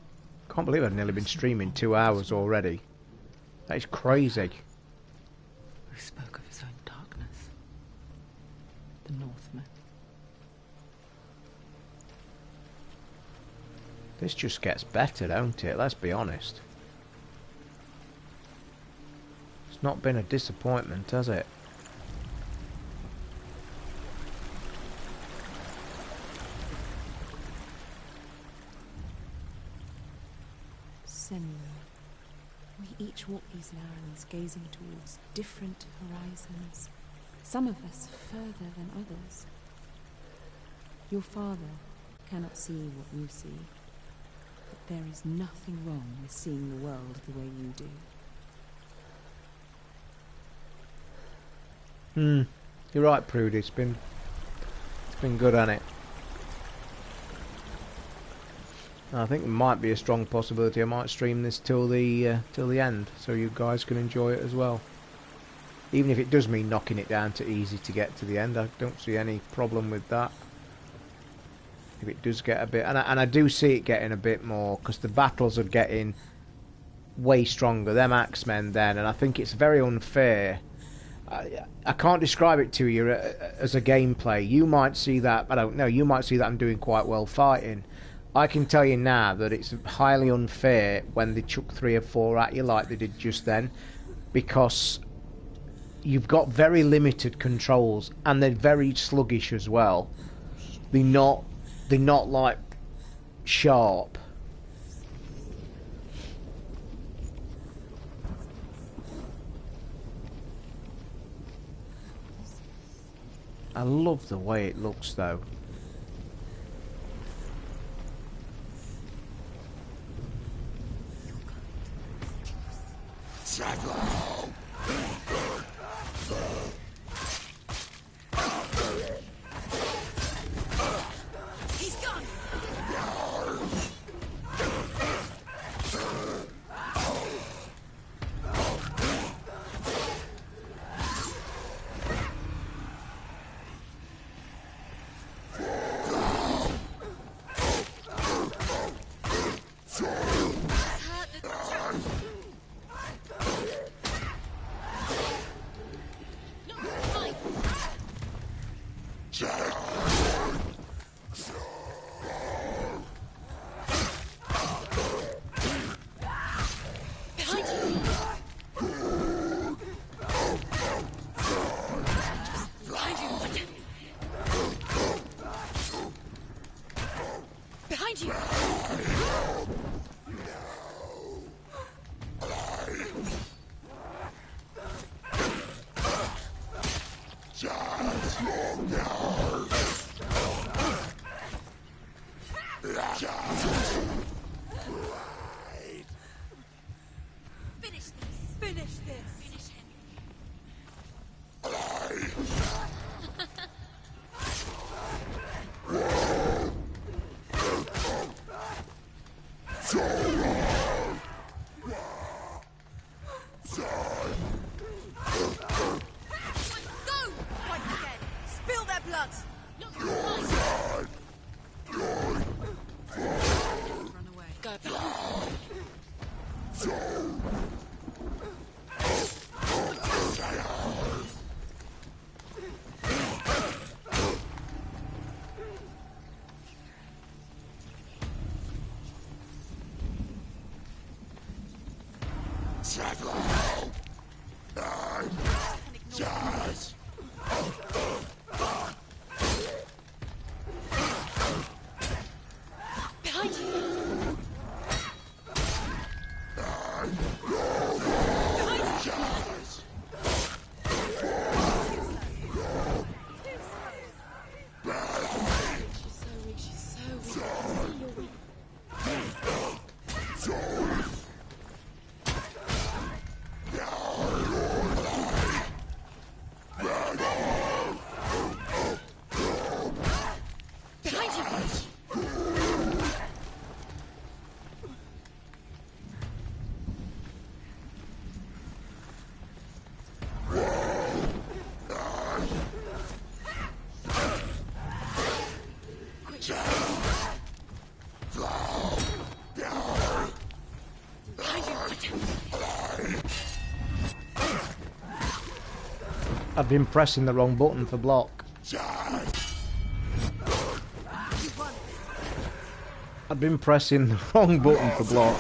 Can't believe I've nearly been streaming 2 hours already. That is crazy. Who spoke of his own darkness? The Northmen. This just gets better, don't it? Let's be honest. It's not been a disappointment, has it? Senua. We each walk these lands, gazing towards different horizons. Some of us further than others. Your father cannot see what you see, but there is nothing wrong with seeing the world the way you do. You're right, Prude. It's been good, hasn't it? I think there might be a strong possibility I might stream this till the end, so you guys can enjoy it as well. Even if it does mean knocking it down to easy to get to the end, I don't see any problem with that. If it does get a bit, and I do see it getting a bit more, because the battles are getting way stronger. Them Axemen then, and I think it's very unfair. I can't describe it to you as a gameplay. You might see that, I don't know, you might see that I'm doing quite well fighting. I can tell you now that it's highly unfair when they chuck 3 or 4 at you like they did just then, because you've got very limited controls and they're very sluggish as well. They're not like sharp. I love the way it looks though. He's gone. Behind you! Finish this! Finish this! Finish him! Go! Fight again! Spill their blood! Run away. Go. Behind you! I've been pressing the wrong button for block. I've been pressing the wrong button for block.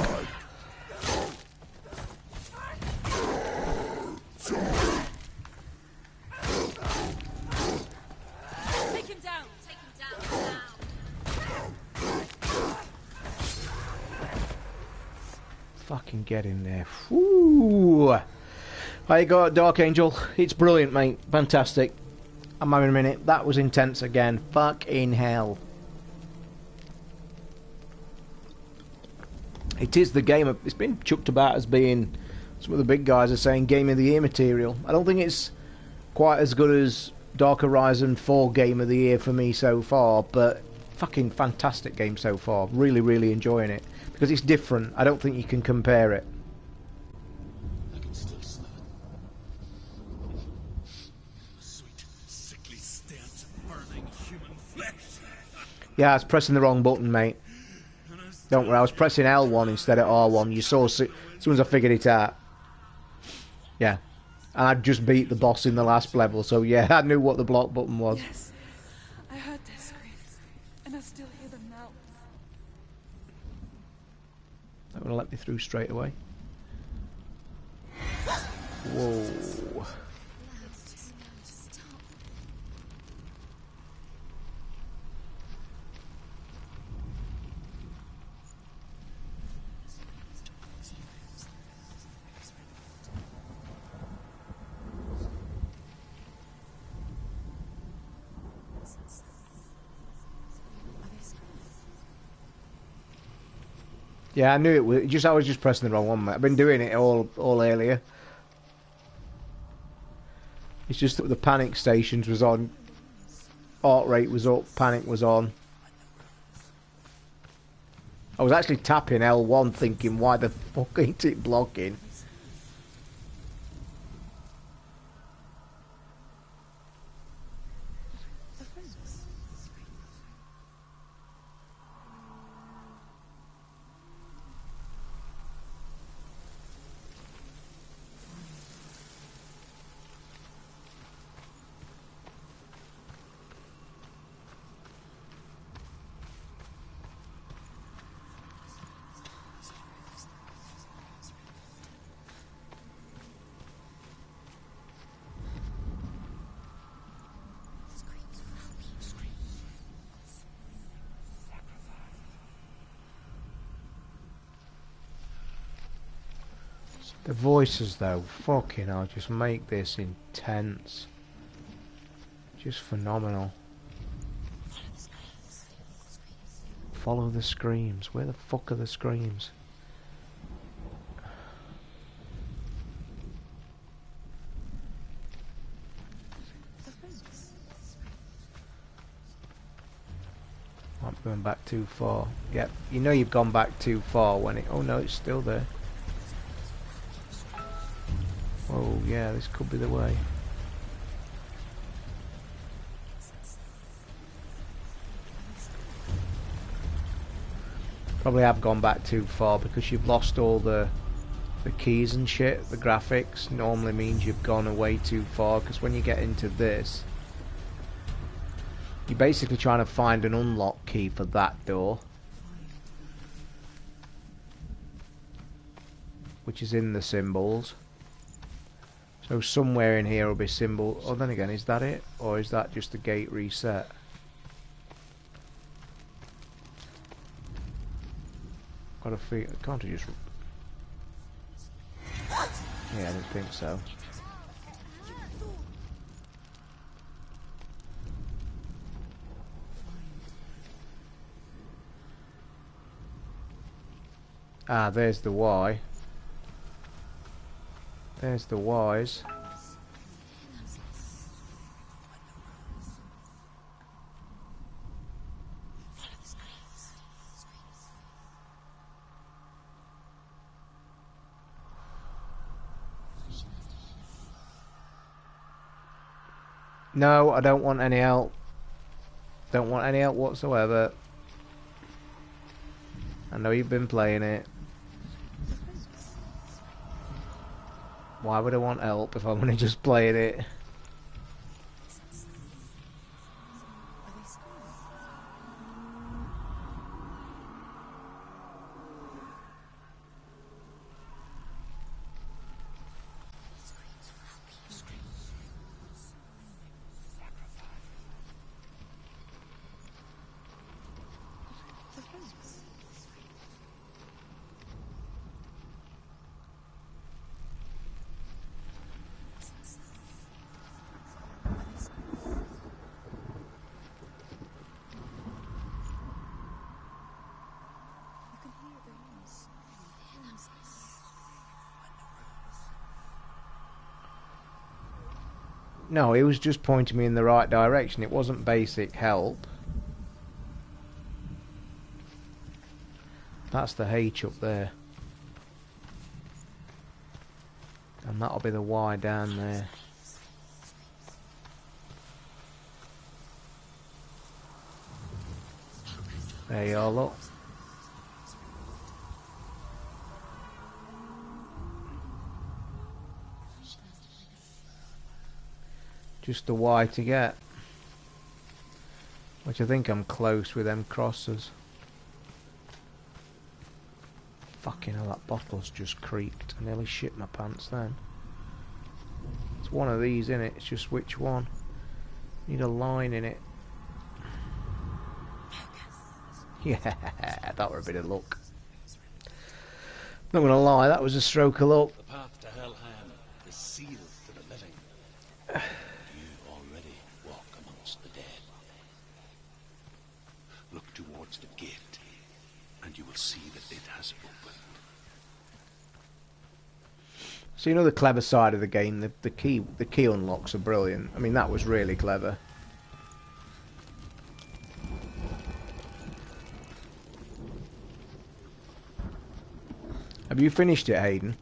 Take him down! Take him down! Fucking get in there. Woo! How you got, Dark Angel? It's brilliant, mate. Fantastic. I'm having a minute. That was intense again. Fucking hell. It is the game of... It's been chucked about as being... Some of the big guys are saying Game of the Year material. I don't think it's quite as good as Dark Horizon 4 Game of the Year for me so far, but fucking fantastic game so far. Really, really enjoying it. Because it's different. I don't think you can compare it. I can still smell it. The sweet, sickly stench of burning human flesh. Yeah, I was pressing the wrong button, mate. Don't worry, I was pressing L1 instead of R1. You saw as soon as I figured it out. Yeah. And I just beat the boss in the last level, so yeah, I knew what the block button was. Yes, I heard their screams, and I still hear them now. going to let me through straight away. Whoa. Yeah, I knew it was just I was just pressing the wrong one, mate. I've been doing it all earlier. It's just that the panic stations was on. Heart rate was up, panic was on. I was actually tapping L1 thinking, why the fuck ain't it blocking? The voices though, fucking hell, just make this intense. Just phenomenal. Follow the screams. Where the fuck are the screams? I'm going back too far. Yep, you know you've gone back too far when it... Oh no, it's still there. Oh yeah, this could be the way. Probably have gone back too far because you've lost all the keys and shit. The graphics normally means you've gone away too far, because when you get into this, you're basically trying to find an unlock key for that door, which is in the symbols. So somewhere in here will be symbol. Oh, then again, is that it? Or is that just the gate reset? Got a feel. Can't I just... Yeah, I didn't think so. Ah, there's the Y. There's the Y's. No, I don't want any help. Don't want any help whatsoever. I know you've been playing it. Why would I want help if I'm only just playing it? No, he was just pointing me in the right direction. It wasn't basic help. That's the H up there. And that'll be the Y down there. There you are, look. Just the Y to get. Which I think I'm close with them crosses. Fucking hell, that bottle's just creaked. I nearly shit my pants then. It's one of these, innit? It's just which one. Need a line in it. Yeah, that were a bit of luck. Not gonna lie, that was a stroke of luck. The path to Helheim is sealed to the living. You already walk amongst the dead. Look towards the gate, and you will see that it has opened. So you know the clever side of the game, the key unlocks are brilliant. I mean, that was really clever. Have you finished it, Hayden?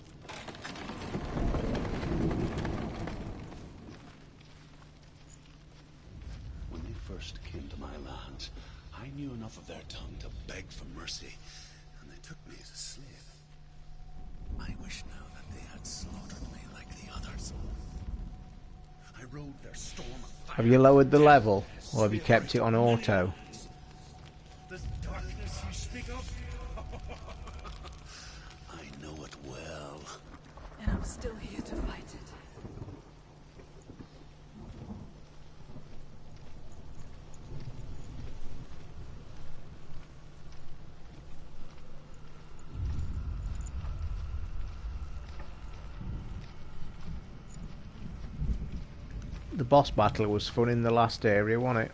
When they first came to my lands, I knew enough of their tongue to beg for mercy, and they took me as a slave. I wish now that they had slaughtered me like the others. I rode their storm of fire. Have you lowered the level, or have you kept it on auto? This darkness you speak of? I know it well. And I'm still here to fight it. The boss battle was fun in the last area, wasn't it?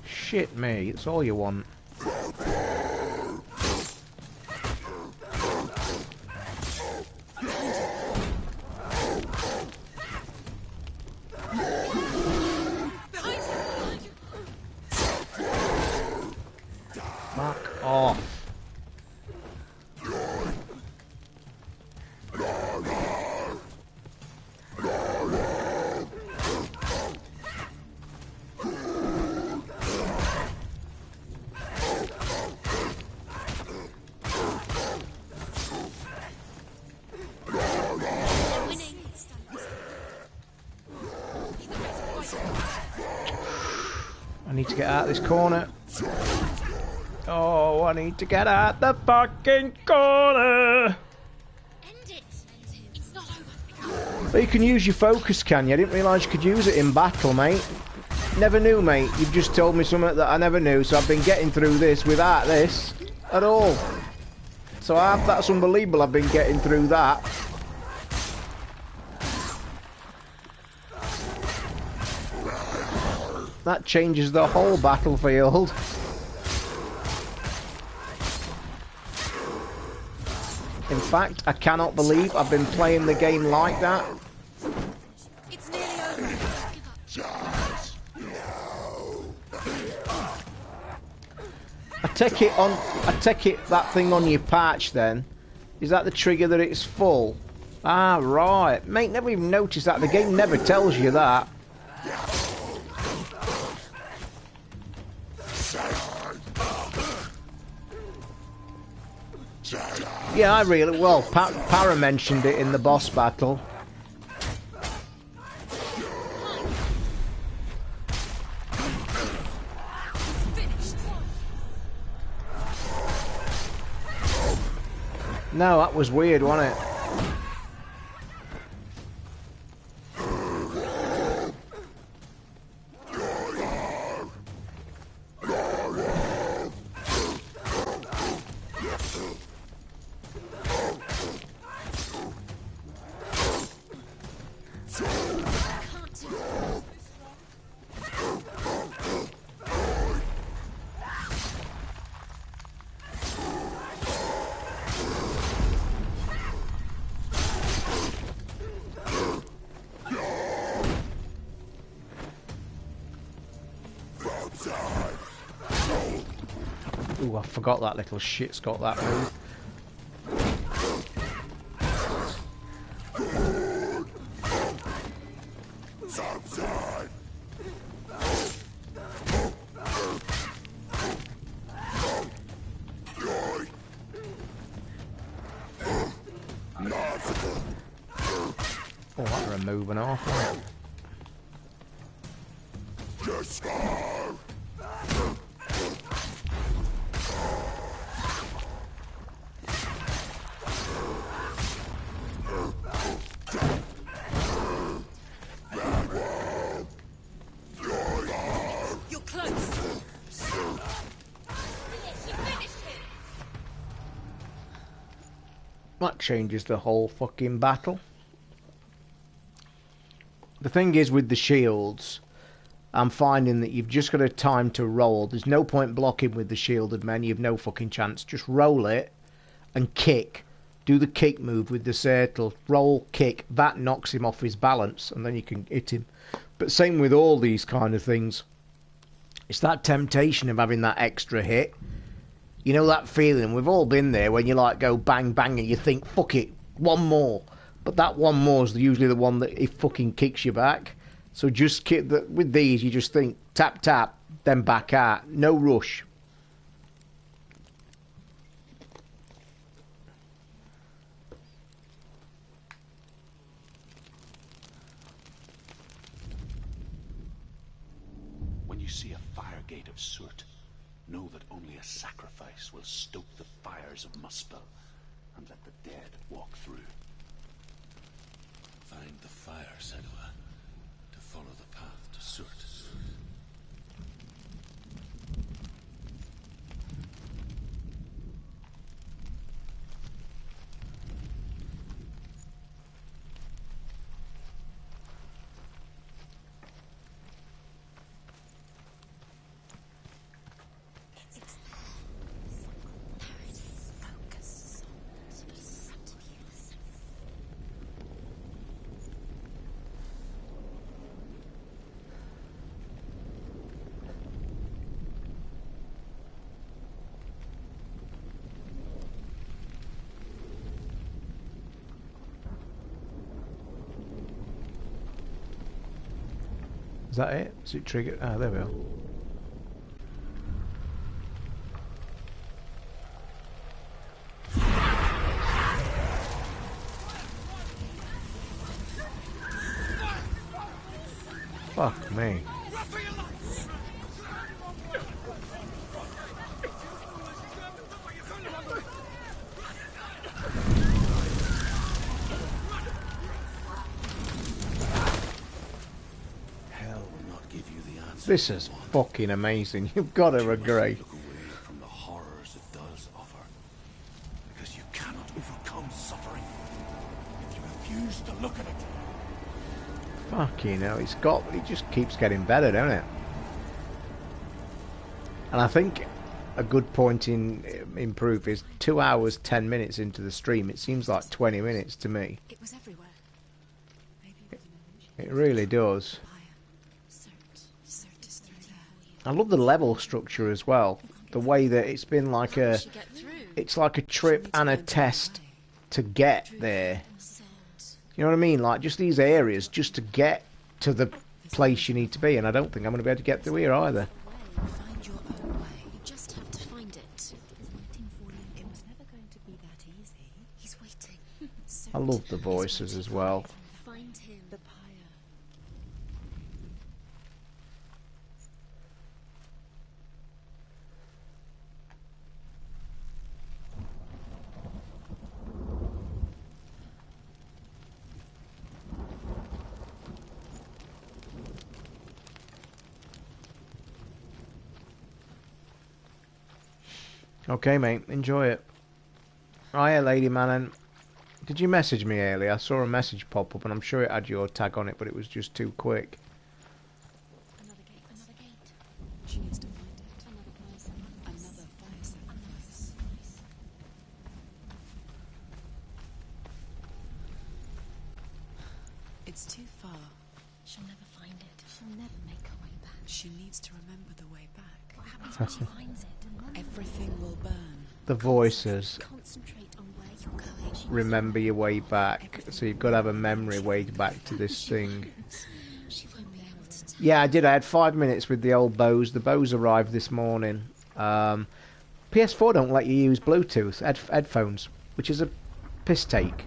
Shit me, it's all you want. Fuck off. I need to get out of this corner. Oh, I need to get out the fucking corner. End it. It's not over. But you can use your focus, can you? I didn't realise you could use it in battle, mate. Never knew, mate. You've just told me something that I never knew, so I've been getting through this without this at all. So that's unbelievable. I've been getting through that. That changes the whole battlefield. In fact, I cannot believe I've been playing the game like that. It's nearly over. Give up. I take it that thing on your patch then. Is that the trigger that it's full? Ah, right. Mate, never even noticed that. The game never tells you that. Yeah, I really... Well, Para mentioned it in the boss battle. No, that was weird, wasn't it? Ooh, I forgot that little shit's got that move. Oh, that's a moving off, isn't it? You're close. That changes the whole fucking battle. The thing is with the shields, I'm finding that you've just got a time to roll. There's no point blocking with the shielded men. You've no fucking chance. Just roll it and kick. Do the kick move with the circle. Roll, kick. That knocks him off his balance, and then you can hit him. But same with all these kind of things. It's that temptation of having that extra hit. You know that feeling? We've all been there when you like go bang bang and you think, fuck it, one more. But that one more is usually the one that it fucking kicks you back. So just kick with these, you just think tap tap, then back out. No rush. When you see a fire gate of soot, know that only a sacrifice will stoke the fires of Muspel and let the dead walk through. Find the fire, Senua, to follow the path to soot. Is that it? Is it triggered? Ah, there we are. Fuck me. This is fucking amazing. You've got to agree. Look away from the horrors it does offer, because you cannot overcome suffering if you refuse to look at it. Fucking hell, it just keeps getting better, don't it? And I think a good point in proof is 2 hours 10 minutes into the stream. It seems like 20 minutes to me. It was everywhere. It really does. I love the level structure as well. The way that it's been like it's like a trip and a test to get there. You know what I mean? Like just these areas just to get to the place you need to be. And I don't think I'm going to be able to get through here either. Find your own way. You just have to find it. He's waiting for you. It was never going to be that easy. He's waiting. I love the voices as well. Find him. The pyre. Okay, mate. Enjoy it. Hiya, Lady Manon. Did you message me earlier? I saw a message pop up, and I'm sure it had your tag on it, but it was just too quick. Another gate. Another gate. She needs to find it. Another place. Another place. It's too far. She'll never find it. She'll never make her way back. She needs to remember the way back. What happens when she finds it? Everything will burn. The voices. Concentrate on where you're going. Remember your way back. So you've got to have a memory way back to this thing. She won't be able to tell. Yeah, I did. I had 5 minutes with the old Bose. The Bose arrived this morning. PS4 don't let you use Bluetooth headphones, which is a piss take.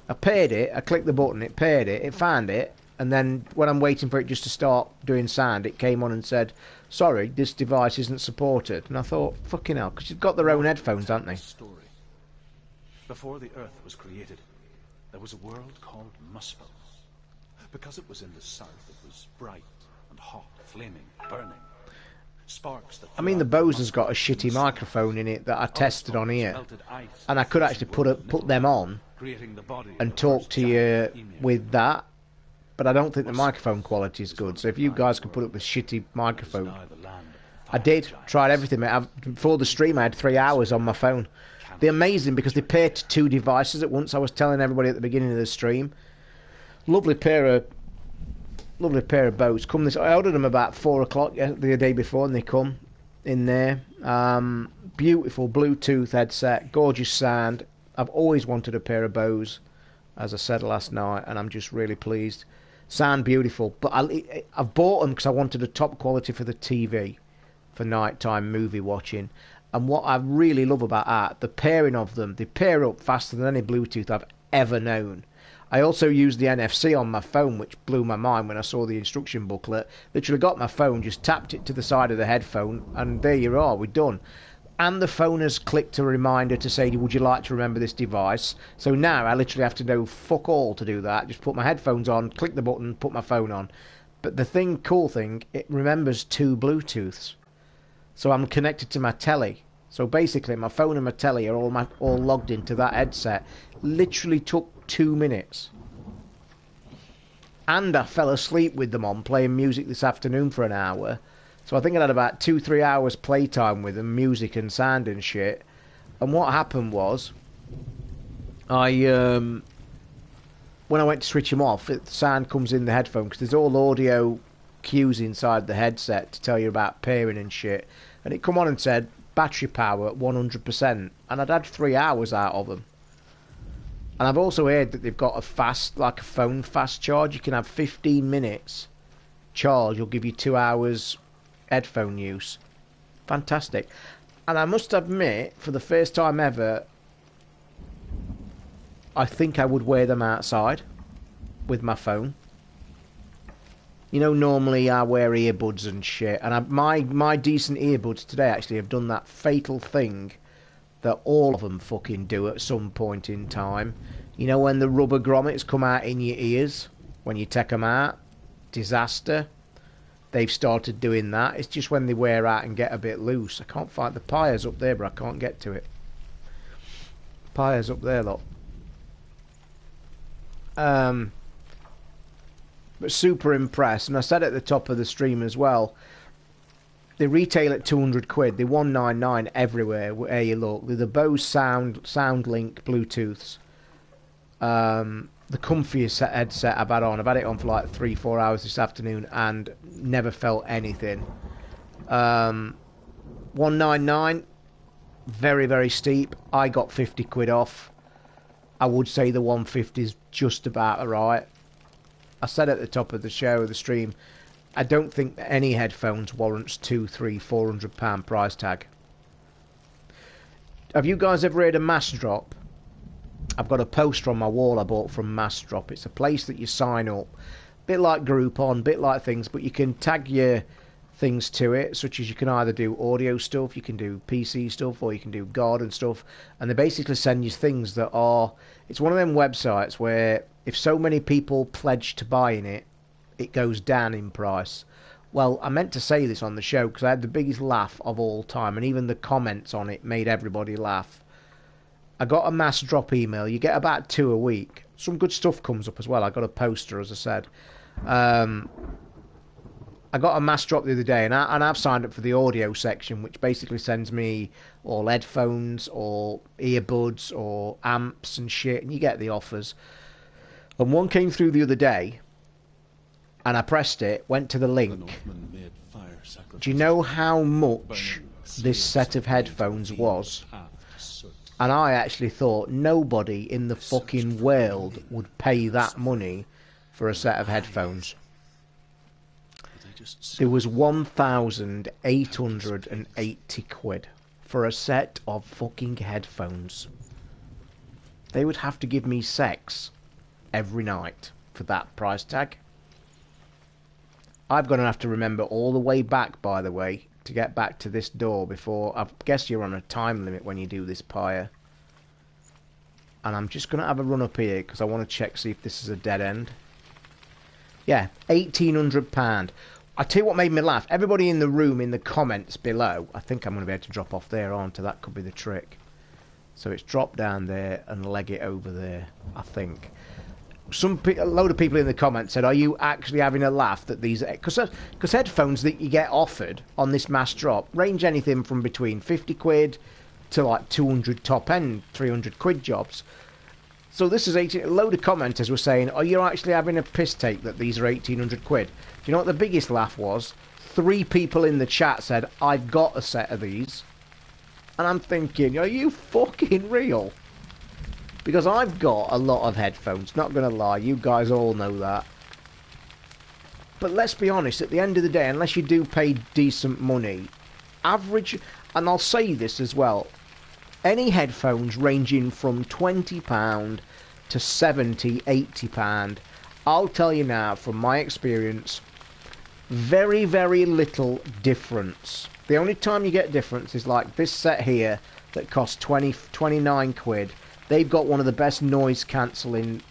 I paired it, I clicked the button, it paired it, it found it, and then when I'm waiting for it just to start doing sound, it came on and said, sorry, this device isn't supported. And I thought, fucking hell, because you've got their own headphones, haven't they? Story. Before the Earth was created, there was a world called Muspel. Because it was in the south, it was bright and hot, flaming, burning. Sparks that I mean, the Bose has got a shitty microphone in it that I tested on here, and I could actually put them on and talk to you with that, but I don't think the microphone quality is good. So if you guys could put up with shitty microphone, I did, tried everything, mate. Before the stream I had 3 hours on my phone. They're amazing because they pair to 2 devices at once. I was telling everybody at the beginning of the stream. Lovely pair of Bose. I ordered them about 4 o'clock the day before, and they come in there. Beautiful Bluetooth headset, gorgeous sound. I've always wanted a pair of Bose, as I said last night, and I'm just really pleased. Sound beautiful, but I've bought them because I wanted a top quality for the TV, for nighttime movie watching. And what I really love about that, the pairing of them, they pair up faster than any Bluetooth I've ever known. I also used the NFC on my phone, which blew my mind when I saw the instruction booklet. Literally got my phone, just tapped it to the side of the headphone, and there you are, we're done. And the phone has clicked a reminder to say, would you like to remember this device? So now I literally have to know fuck all to do that. Just put my headphones on, click the button, put my phone on. But the cool thing, it remembers 2 Bluetooths. So I'm connected to my telly. So basically my phone and my telly are all logged into that headset. Literally took 2 minutes. And I fell asleep with them on, playing music this afternoon for an hour. So I think I had about 2-3 hours playtime with them, music and sound and shit. And what happened was, when I went to switch them off, the sound comes in the headphone, because there's all audio cues inside the headset to tell you about pairing and shit. And it come on and said, battery power at 100%. And I'd had 3 hours out of them. And I've also heard that they've got a fast, like a phone fast charge. You can have 15 minutes charge. You'll give you 2 hours headphone use. Fantastic. And I must admit, for the first time ever, I think I would wear them outside with my phone. You know, normally I wear earbuds and shit. And my decent earbuds today actually have done that fatal thing that all of them fucking do at some point in time. You know when the rubber grommets come out in your ears when you take them out? Disaster. They've started doing that. It's just when they wear out and get a bit loose. I can't find the pyre's up there, but I can't get to it. Pyre's up there, look. But super impressed. And I said at the top of the stream as well, they retail at 200 quid. They're 199 everywhere where you look. They're the Bose SoundLink Bluetooths. The comfiest headset I've had on. I've had it on for like 3-4 hours this afternoon and never felt anything. 199, very, very steep. I got 50 quid off. I would say the 150 is just about right. I said at the top of the show, of the stream, I don't think that any headphones warrants £200, £300, £400 price tag. Have you guys ever heard of Mass Drop? I've got a poster on my wall I bought from Mass Drop. It's a place that you sign up, bit like Groupon, bit like things, but you can tag your things to it, such as you can either do audio stuff, you can do PC stuff, or you can do garden stuff, and they basically send you things that are, it's one of them websites where if so many people pledge to buying it, it goes down in price. Well, I meant to say this on the show because I had the biggest laugh of all time, and even the comments on it made everybody laugh. I got a mass drop email. You get about 2 a week. Some good stuff comes up as well. I got a poster, as I said. I got a mass drop the other day, and I've signed up for the audio section, which basically sends me all headphones or earbuds or amps and shit, and you get the offers. And one came through the other day, and I pressed it, went to the link. Do you know how much this set of headphones was? And I actually thought nobody in the fucking world would pay that money for a set of headphones. It was 1,880 quid for a set of fucking headphones. They would have to give me sex every night for that price tag. I'm going to have to remember all the way back, by the way, to get back to this door before... I guess you're on a time limit when you do this pyre. And I'm just going to have a run up here because I want to check, see if this is a dead end. Yeah, £1,800. I tell you what made me laugh. Everybody in the room in the comments below. I think I'm going to be able to drop off there, aren't I? That could be the trick. So it's drop down there and leg it over there, I think. A load of people in the comments said, are you actually having a laugh that these... Because headphones that you get offered on this mass drop range anything from between 50 quid to like 200 top end, 300 quid jobs. So this is 18... A load of commenters were saying, are you actually having a piss take that these are 1,800 quid? Do you know what the biggest laugh was? 3 people in the chat said, I've got a set of these. And I'm thinking, are you fucking real? Because I've got a lot of headphones, not going to lie, you guys all know that. But let's be honest, at the end of the day, unless you do pay decent money, average, and I'll say this as well, any headphones ranging from £20 to £70, £80, I'll tell you now, from my experience, very, very little difference. The only time you get difference is like this set here that costs 29 quid. They've got one of the best noise cancelling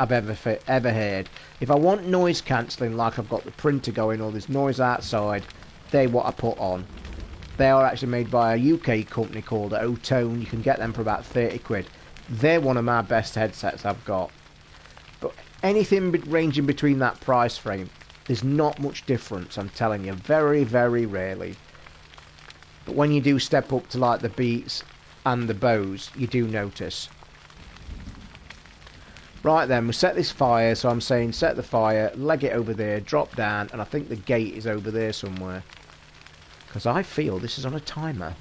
I've ever heard. If I want noise cancelling like I've got the printer going or there's noise outside, they're what I put on. They are actually made by a UK company called Otone. You can get them for about 30 quid. They're one of my best headsets I've got. But anything ranging between that price frame, there's not much difference, I'm telling you. Very, very rarely. But when you do step up to like the Beats and the Bose, you do notice. Right then, we set this fire, so I'm saying set the fire, leg it over there, drop down, and I think the gate is over there somewhere. Because I feel this is on a timer.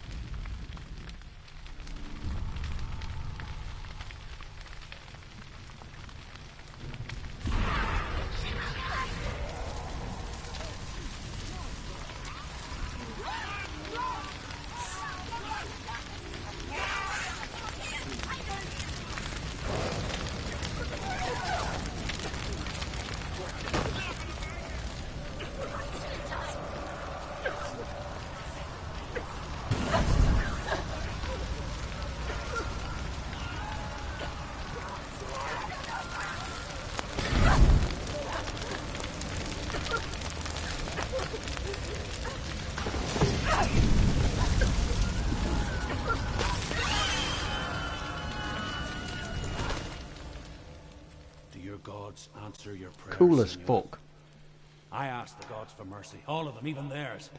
Answer your prayers, Cool as Senor. fuck. I asked the gods for mercy, all of them, even theirs.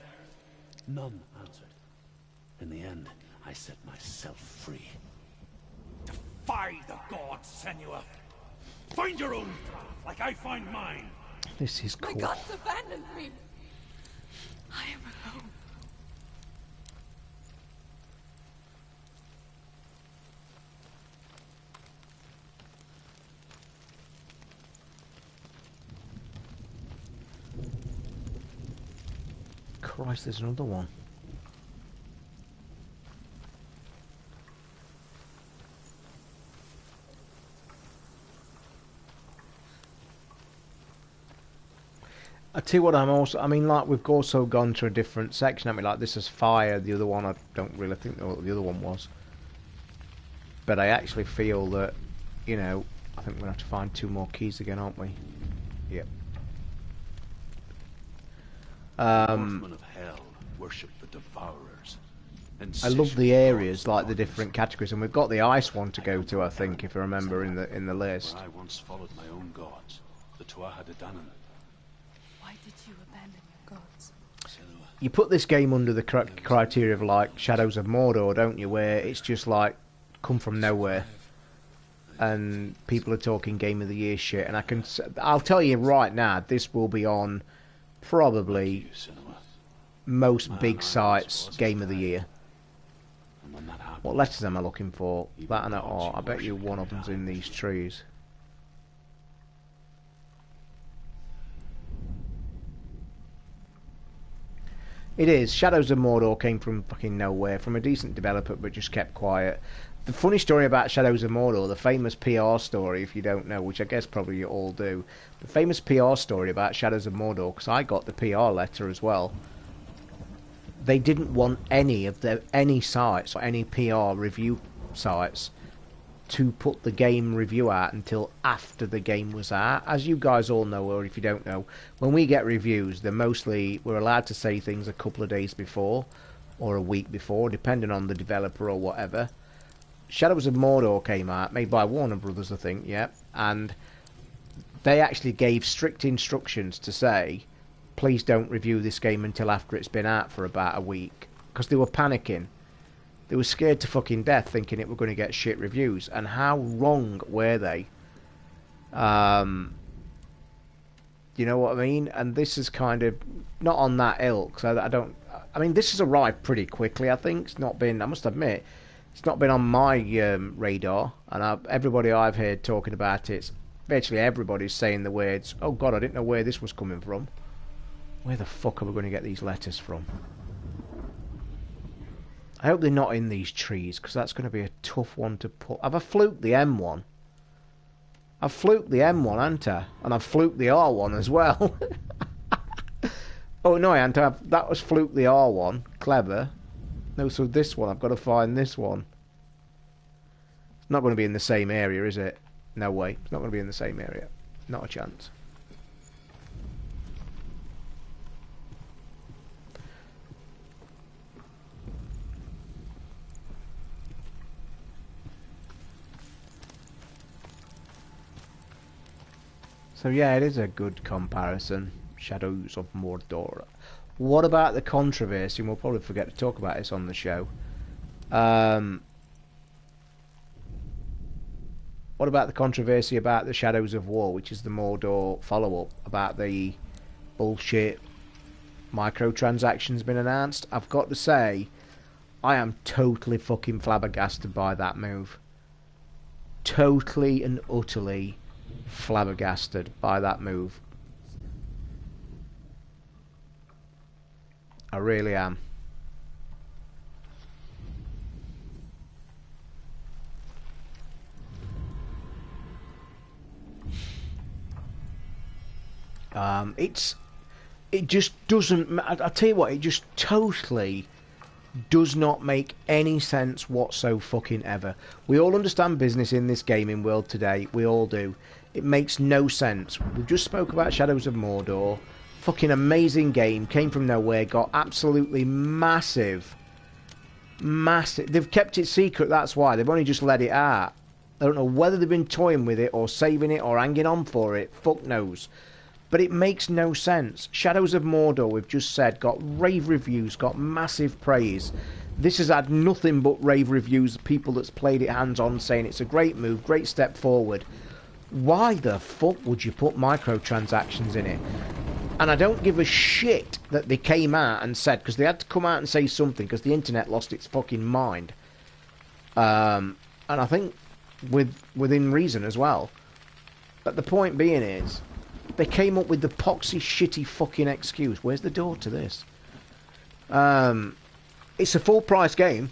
None answered. In the end, I set myself free. Defy the gods, Senua. Find your own path, like I find mine. This is cool. My gods abandoned me. I am alone. Christ, there's another one. I tell you what, I mean, like, we've also gone to a different section, haven't we? Like, this is fire, the other one, I don't really think what the other one was. But I actually feel that, you know, I think we're going to have to find 2 more keys again, aren't we? Yep. Northmen of Hell worship the Devourers. I love the areas, like the different categories, and we've got the ice one to go to, I think, if I remember in the list. I once followed my own gods, the Tuatha De Danann. Why did you abandon your gods? You put this game under the criteria of like Shadows of Mordor, don't you? Where it's just like come from nowhere, and people are talking Game of the Year shit. And I'll tell you right now, this will be on probably most big sites Game of the Year. What letters am I looking for? That and an R. I bet you one of them's in these trees. It is. Shadows of Mordor came from fucking nowhere, from a decent developer, but just kept quiet. The funny story about Shadows of Mordor, the famous PR story, if you don't know, which I guess probably you all do, the famous PR story about Shadows of Mordor, because I got the PR letter as well. They didn't want any sites or any PR review sites to put the game review out until after the game was out. As you guys all know, or if you don't know, when we get reviews, we're allowed to say things a couple of days before or a week before, depending on the developer or whatever. Shadows of Mordor came out, made by Warner Brothers, I think, yeah, and they actually gave strict instructions to say, please don't review this game until after it's been out for about a week, because they were panicking. They were scared to fucking death, thinking it were going to get shit reviews. And how wrong were they? You know what I mean? And this is kind of not on that ilk. So I mean, this has arrived pretty quickly. I think it's not been. I must admit, it's not been on my radar. And everybody I've heard talking about it, virtually everybody's saying the words, "Oh God, I didn't know where this was coming from." Where the fuck are we going to get these letters from? I hope they're not in these trees, because that's going to be a tough one to put. Have I fluked the M1? I've fluked the M1, haven't I? And I've fluked the R1 as well. Oh no, I haven't. That was fluke the R1. Clever. No, so this one, I've got to find this one. It's not going to be in the same area, is it? No way. It's not going to be in the same area. Not a chance. So yeah, it is a good comparison. Shadows of Mordor. What about the controversy? And we'll probably forget to talk about this on the show. What about the controversy about the Shadows of War, which is the Mordor follow-up, about the bullshit microtransactions been announced? I've got to say, I am totally fucking flabbergasted by that move. Totally and utterly flabbergasted by that move. I really am. It just doesn't. I tell you what, it just totally does not make any sense whatsoever fucking ever. We all understand business in this gaming world today. We all do. It makes no sense. We just spoke about Shadows of Mordor. Fucking amazing game. Came from nowhere. Got absolutely massive. They've kept it secret, that's why. They've only just let it out. I don't know whether they've been toying with it or saving it or hanging on for it. Fuck knows. But it makes no sense. Shadows of Mordor, we've just said, got rave reviews, got massive praise. This has had nothing but rave reviews. People that's played it hands-on saying it's a great move, great step forward. Why the fuck would you put microtransactions in it? And I don't give a shit that they came out and said, because they had to come out and say something, because the internet lost its fucking mind. And I think within reason as well. But the point being is, they came up with the poxy, shitty fucking excuse. Where's the door to this? It's a full price game.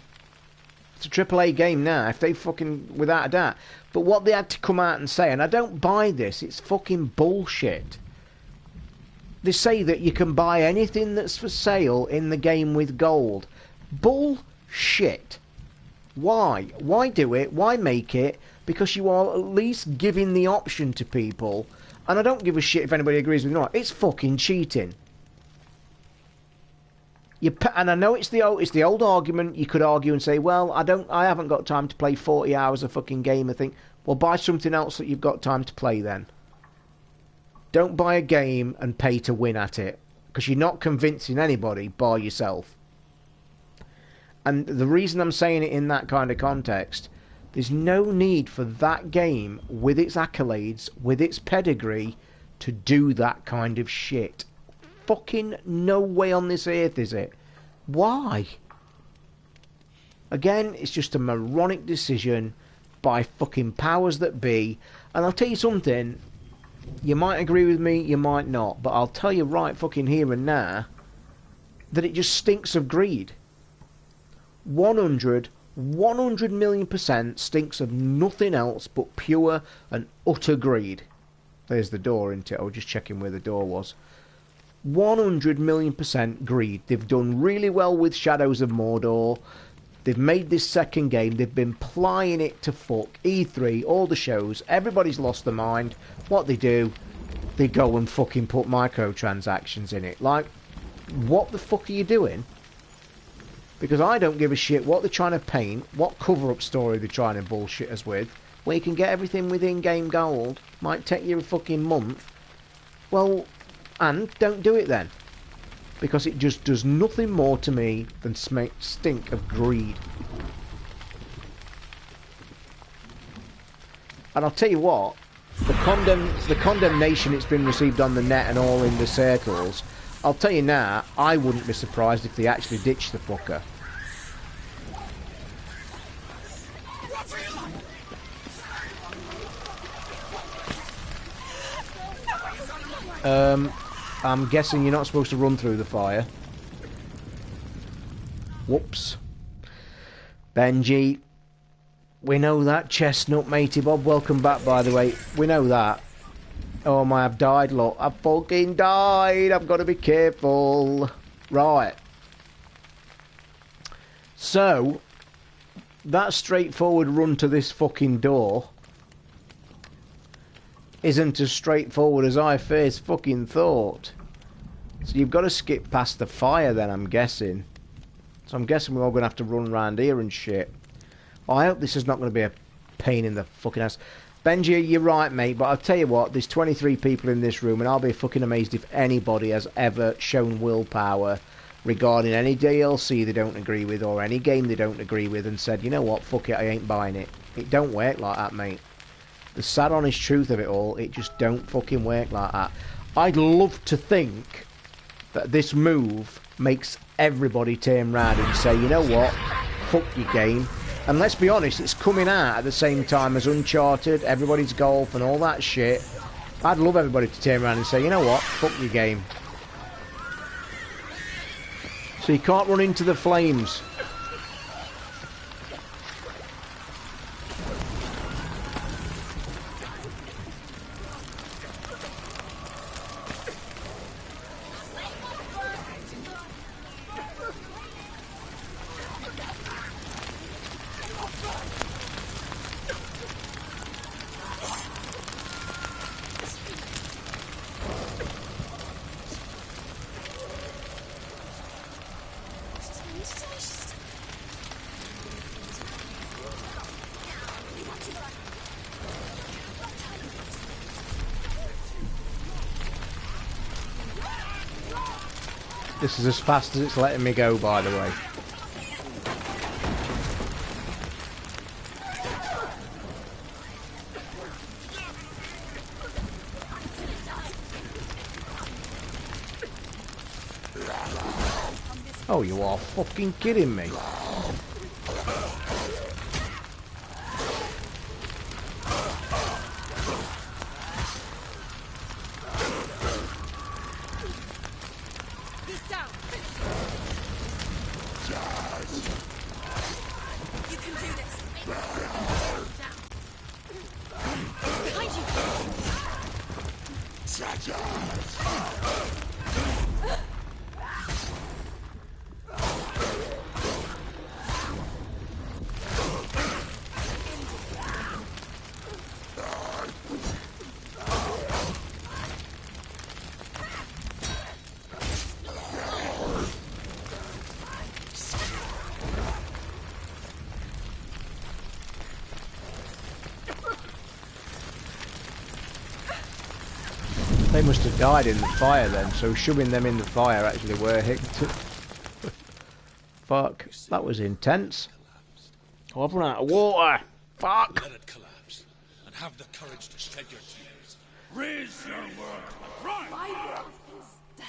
It's a AAA game now, if they fucking, without a doubt. But what they had to come out and say, and I don't buy this, it's fucking bullshit. They say that you can buy anything that's for sale in the game with gold. Bullshit. Why? Why do it? Why make it? Because you are at least giving the option to people. And I don't give a shit if anybody agrees with me or not. It's fucking cheating. And I know it's the old argument. You could argue and say, well, I haven't got time to play 40 hours of fucking game. I think, well, buy something else that you've got time to play then. Don't buy a game and pay to win at it, because you're not convincing anybody by yourself. And the reason I'm saying it in that kind of context, there's no need for that game, with its accolades, with its pedigree, to do that kind of shit. Fucking no way on this earth is it. Why? Again, it's just a moronic decision by fucking powers that be. And I'll tell you something, you might agree with me, you might not, but I'll tell you right fucking here and now that it just stinks of greed. 100 million% stinks of nothing else but pure and utter greed. There's the door, isn't it? I was just checking where the door was. 100 million% greed. They've done really well with Shadows of Mordor. They've made this second game. They've been plying it to fuck. E3, all the shows. Everybody's lost their mind. What they do, they go and fucking put microtransactions in it. Like, what the fuck are you doing? Because I don't give a shit what they're trying to paint, what cover-up story they're trying to bullshit us with, where you can get everything with in-game gold. Might take you a fucking month. Well, and don't do it then. Because it just does nothing more to me than stink of greed. And I'll tell you what, the condemnation it's been received on the net and all in the circles, I'll tell you now, I wouldn't be surprised if they actually ditched the fucker. I'm guessing you're not supposed to run through the fire. Whoops. Benji, we know that. Chestnut, matey Bob, welcome back, by the way. We know that. Oh my, I've died, look. I've fucking died. I've got to be careful. Right. So, that straightforward run to this fucking door isn't as straightforward as I first fucking thought. So you've got to skip past the fire then, I'm guessing. So I'm guessing we're all going to have to run around here and shit. I hope this is not going to be a pain in the fucking ass. Benji, you're right, mate, but I'll tell you what, there's 23 people in this room, and I'll be fucking amazed if anybody has ever shown willpower regarding any DLC they don't agree with, or any game they don't agree with, and said, you know what, fuck it, I ain't buying it. It don't work like that, mate. The sad honest truth of it all, it just don't fucking work like that. I'd love to think that this move makes everybody turn round and say, you know what, fuck your game. And let's be honest, it's coming out at the same time as Uncharted, Everybody's Golf and all that shit. I'd love everybody to turn around and say, you know what, fuck your game. So you can't run into the flames. This is as fast as it's letting me go, by the way. Oh, you are fucking kidding me. They must have died in the fire then, so shoving them in the fire actually worked. Fuck, that was intense. Oh, I've run out of water. Fuck. Let it collapse, and have the courage to shed your tears. Raise your world and rise! My world is dead.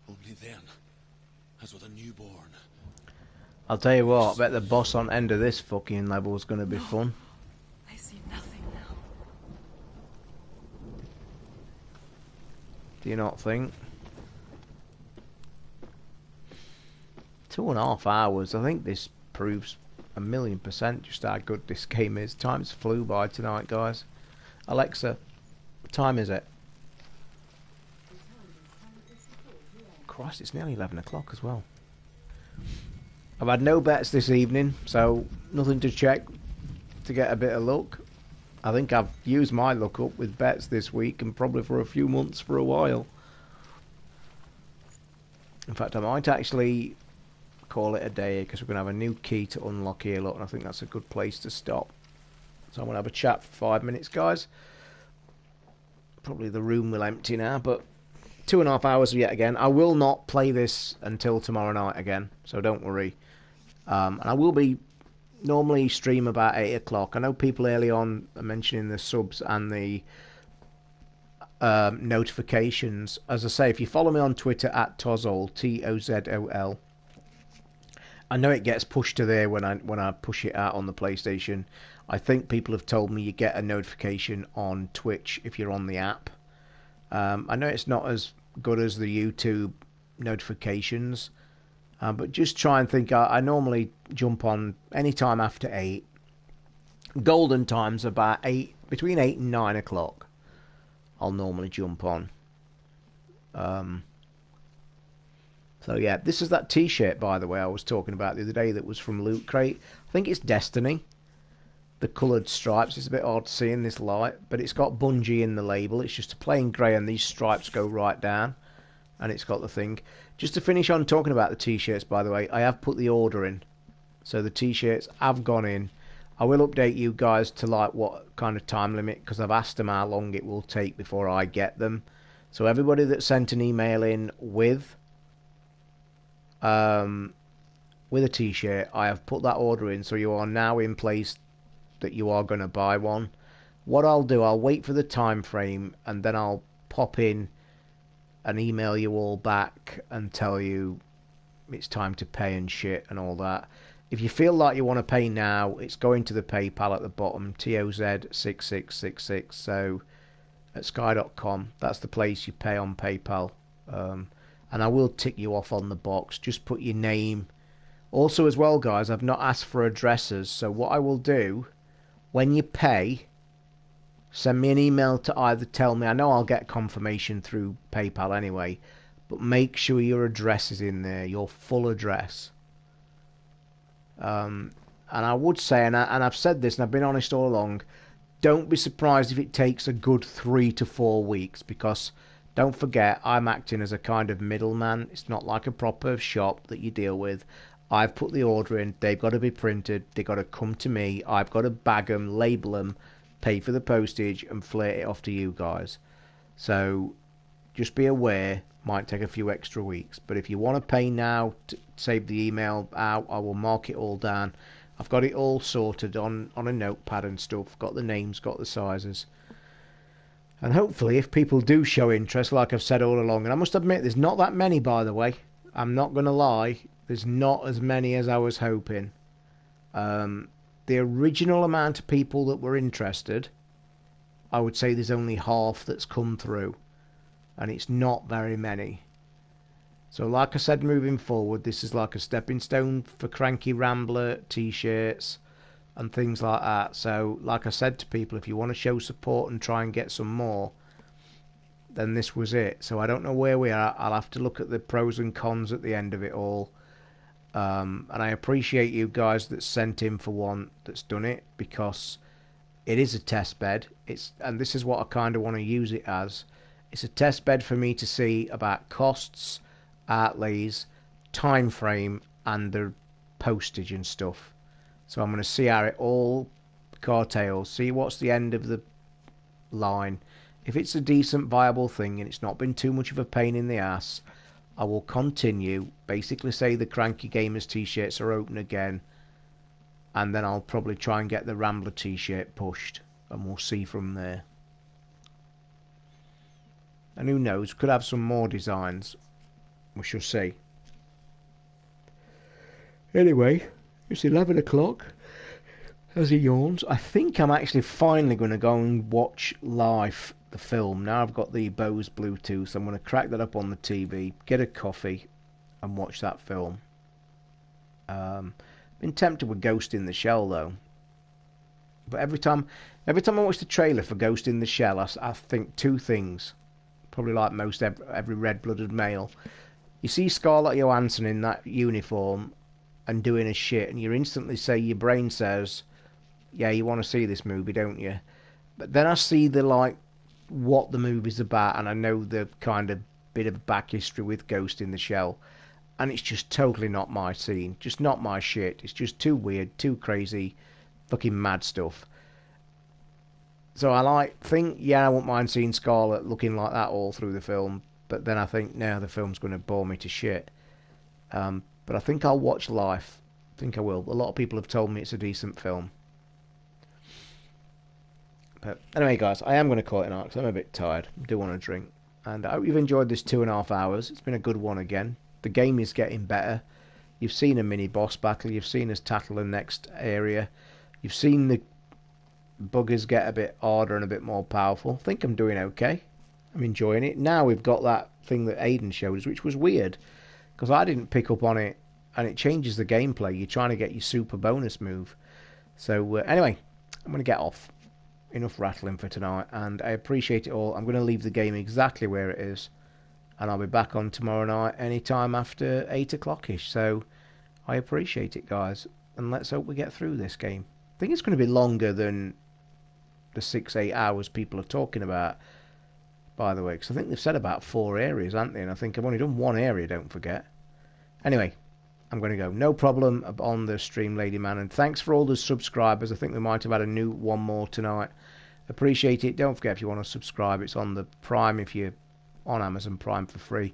Only then, as with a newborn. I'll tell you what, I bet the boss on end of this fucking level is going to be fun. I see nothing now. Do you not think? 2.5 hours. I think this proves 1,000,000% just how good this game is. Time's flew by tonight, guys. Alexa, what time is it? Christ, it's nearly 11 o'clock as well. I've had no bets this evening, so nothing to check to get a bit of luck. I think I've used my luck up with bets this week and probably for a few months for a while. In fact, I might actually call it a day because we're going to have a new key to unlock here, look, and I think that's a good place to stop. So I'm going to have a chat for 5 minutes, guys. Probably the room will empty now, but 2.5 hours yet again. I will not play this until tomorrow night again, so don't worry. And I will be normally stream about 8 o'clock. I know people early on are mentioning the subs and the notifications. As I say, if you follow me on Twitter at Tozol, Tozol, I know it gets pushed to there when I push it out on the PlayStation. I think people have told me you get a notification on Twitch if you're on the app. I know it's not as good as the YouTube notifications, but just try and think. I normally jump on any time after 8. Golden time's about 8, between 8 and 9 o'clock. I'll normally jump on. So yeah, this is that t-shirt, by the way, I was talking about the other day that was from Loot Crate. I think it's Destiny. The coloured stripes, it's a bit hard to see in this light, but it's got Bungie in the label. It's just a plain grey and these stripes go right down, and it's got the thing. Just to finish on talking about the t-shirts, by the way, I have put the order in. So the t-shirts have gone in. I will update you guys to like what kind of time limit, because I've asked them how long it will take before I get them. So everybody that sent an email in with a t-shirt, I have put that order in, so you are now in place that you are going to buy one. What I'll do, I'll wait for the time frame and then I'll pop in and email you all back and tell you it's time to pay and shit and all that. If you feel like you want to pay now, it's going to the PayPal at the bottom, TOZ6666, so at sky.com. That's the place you pay on PayPal. And I will tick you off on the box. Just put your name. Also as well, guys, I've not asked for addresses, so what I will do, when you pay, send me an email to either tell me, I know I'll get confirmation through PayPal anyway, but make sure your address is in there, your full address. And I would say, and I've said this and I've been honest all along, don't be surprised if it takes a good 3 to 4 weeks, because don't forget, I'm acting as a kind of middleman. It's not like a proper shop that you deal with. I've put the order in, they've got to be printed, they've got to come to me, I've got to bag them, label them, pay for the postage and flare it off to you guys. So just be aware, might take a few extra weeks, but if you want to pay now to save the email out, I will mark it all down. I've got it all sorted on a notepad and stuff, got the names, got the sizes. And hopefully if people do show interest, like I've said all along, and I must admit there's not that many, by the way, I'm not going to lie, there's not as many as I was hoping. The original amount of people that were interested, I would say there's only half that's come through, and it's not very many. So like I said, moving forward, this is like a stepping stone for Cranky Rambler t-shirts and things like that. So like I said to people, if you want to show support and try and get some more, then this was it. So I don't know where we are. I'll have to look at the pros and cons at the end of it all. And I appreciate you guys that sent in for one that's done it, because it is a test bed. And this is what I kind of want to use it as. It's a test bed for me to see about costs, outlays, time frame, and the postage and stuff. So I'm going to see how it all cartails, see what's the end of the line. If it's a decent, viable thing and it's not been too much of a pain in the ass, I will continue. Basically say the Cranky Gamers t-shirts are open again, and then I'll probably try and get the Rambler t-shirt pushed, and we'll see from there. And who knows, could have some more designs. We shall see. Anyway, it's 11 o'clock. As he yawns, I think I'm actually finally going to go and watch Life, the film. Now I've got the Bose Bluetooth, so I'm going to crack that up on the TV, get a coffee, and watch that film. Been tempted with Ghost in the Shell though, but every time I watch the trailer for Ghost in the Shell, I think two things. Probably like most every red-blooded male. You see Scarlett Johansson in that uniform and doing a shit, and you instantly say, your brain says, yeah, you want to see this movie, don't you? But then I see what the movie's about, and I know the kind of bit of back history with Ghost in the Shell, and it's just totally not my scene, just not my shit. It's just too weird, too crazy, fucking mad stuff. So I think, yeah, I wouldn't mind seeing Scarlett looking like that all through the film, but then I think, no, the film's going to bore me to shit. But I think I'll watch Life. I think I will. A lot of people have told me it's a decent film. But anyway, guys, I am going to call it an arc because I'm a bit tired. I do want a drink. And I hope you've enjoyed this 2.5 hours. It's been a good one again. The game is getting better. You've seen a mini boss battle. You've seen us tackle the next area. You've seen the buggers get a bit harder and a bit more powerful. I think I'm doing okay. I'm enjoying it. Now we've got that thing that Aiden showed us, which was weird because I didn't pick up on it, and it changes the gameplay. You're trying to get your super bonus move. So anyway, I'm going to get off. Enough rattling for tonight, and I appreciate it all. I'm going to leave the game exactly where it is, and I'll be back on tomorrow night anytime after 8 o'clock-ish. So I appreciate it, guys, and let's hope we get through this game. I think it's going to be longer than the 6-8 hours people are talking about, by the way, because I think they've said about 4 areas, haven't they? And I think I've only done 1 area, don't forget. Anyway, I'm going to go. No problem on the stream, Lady Man, and thanks for all the subscribers. I think we might have had a new one more tonight. Appreciate it. Don't forget, if you want to subscribe, it's on the Prime if you're on Amazon Prime for free,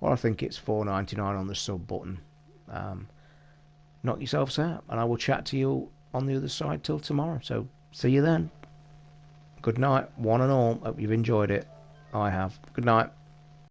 or I think it's $4.99 on the sub button. Knock yourselves out, and I will chat to you on the other side till tomorrow. So see you then. Good night, one and all. Hope you've enjoyed it. I have. Good night.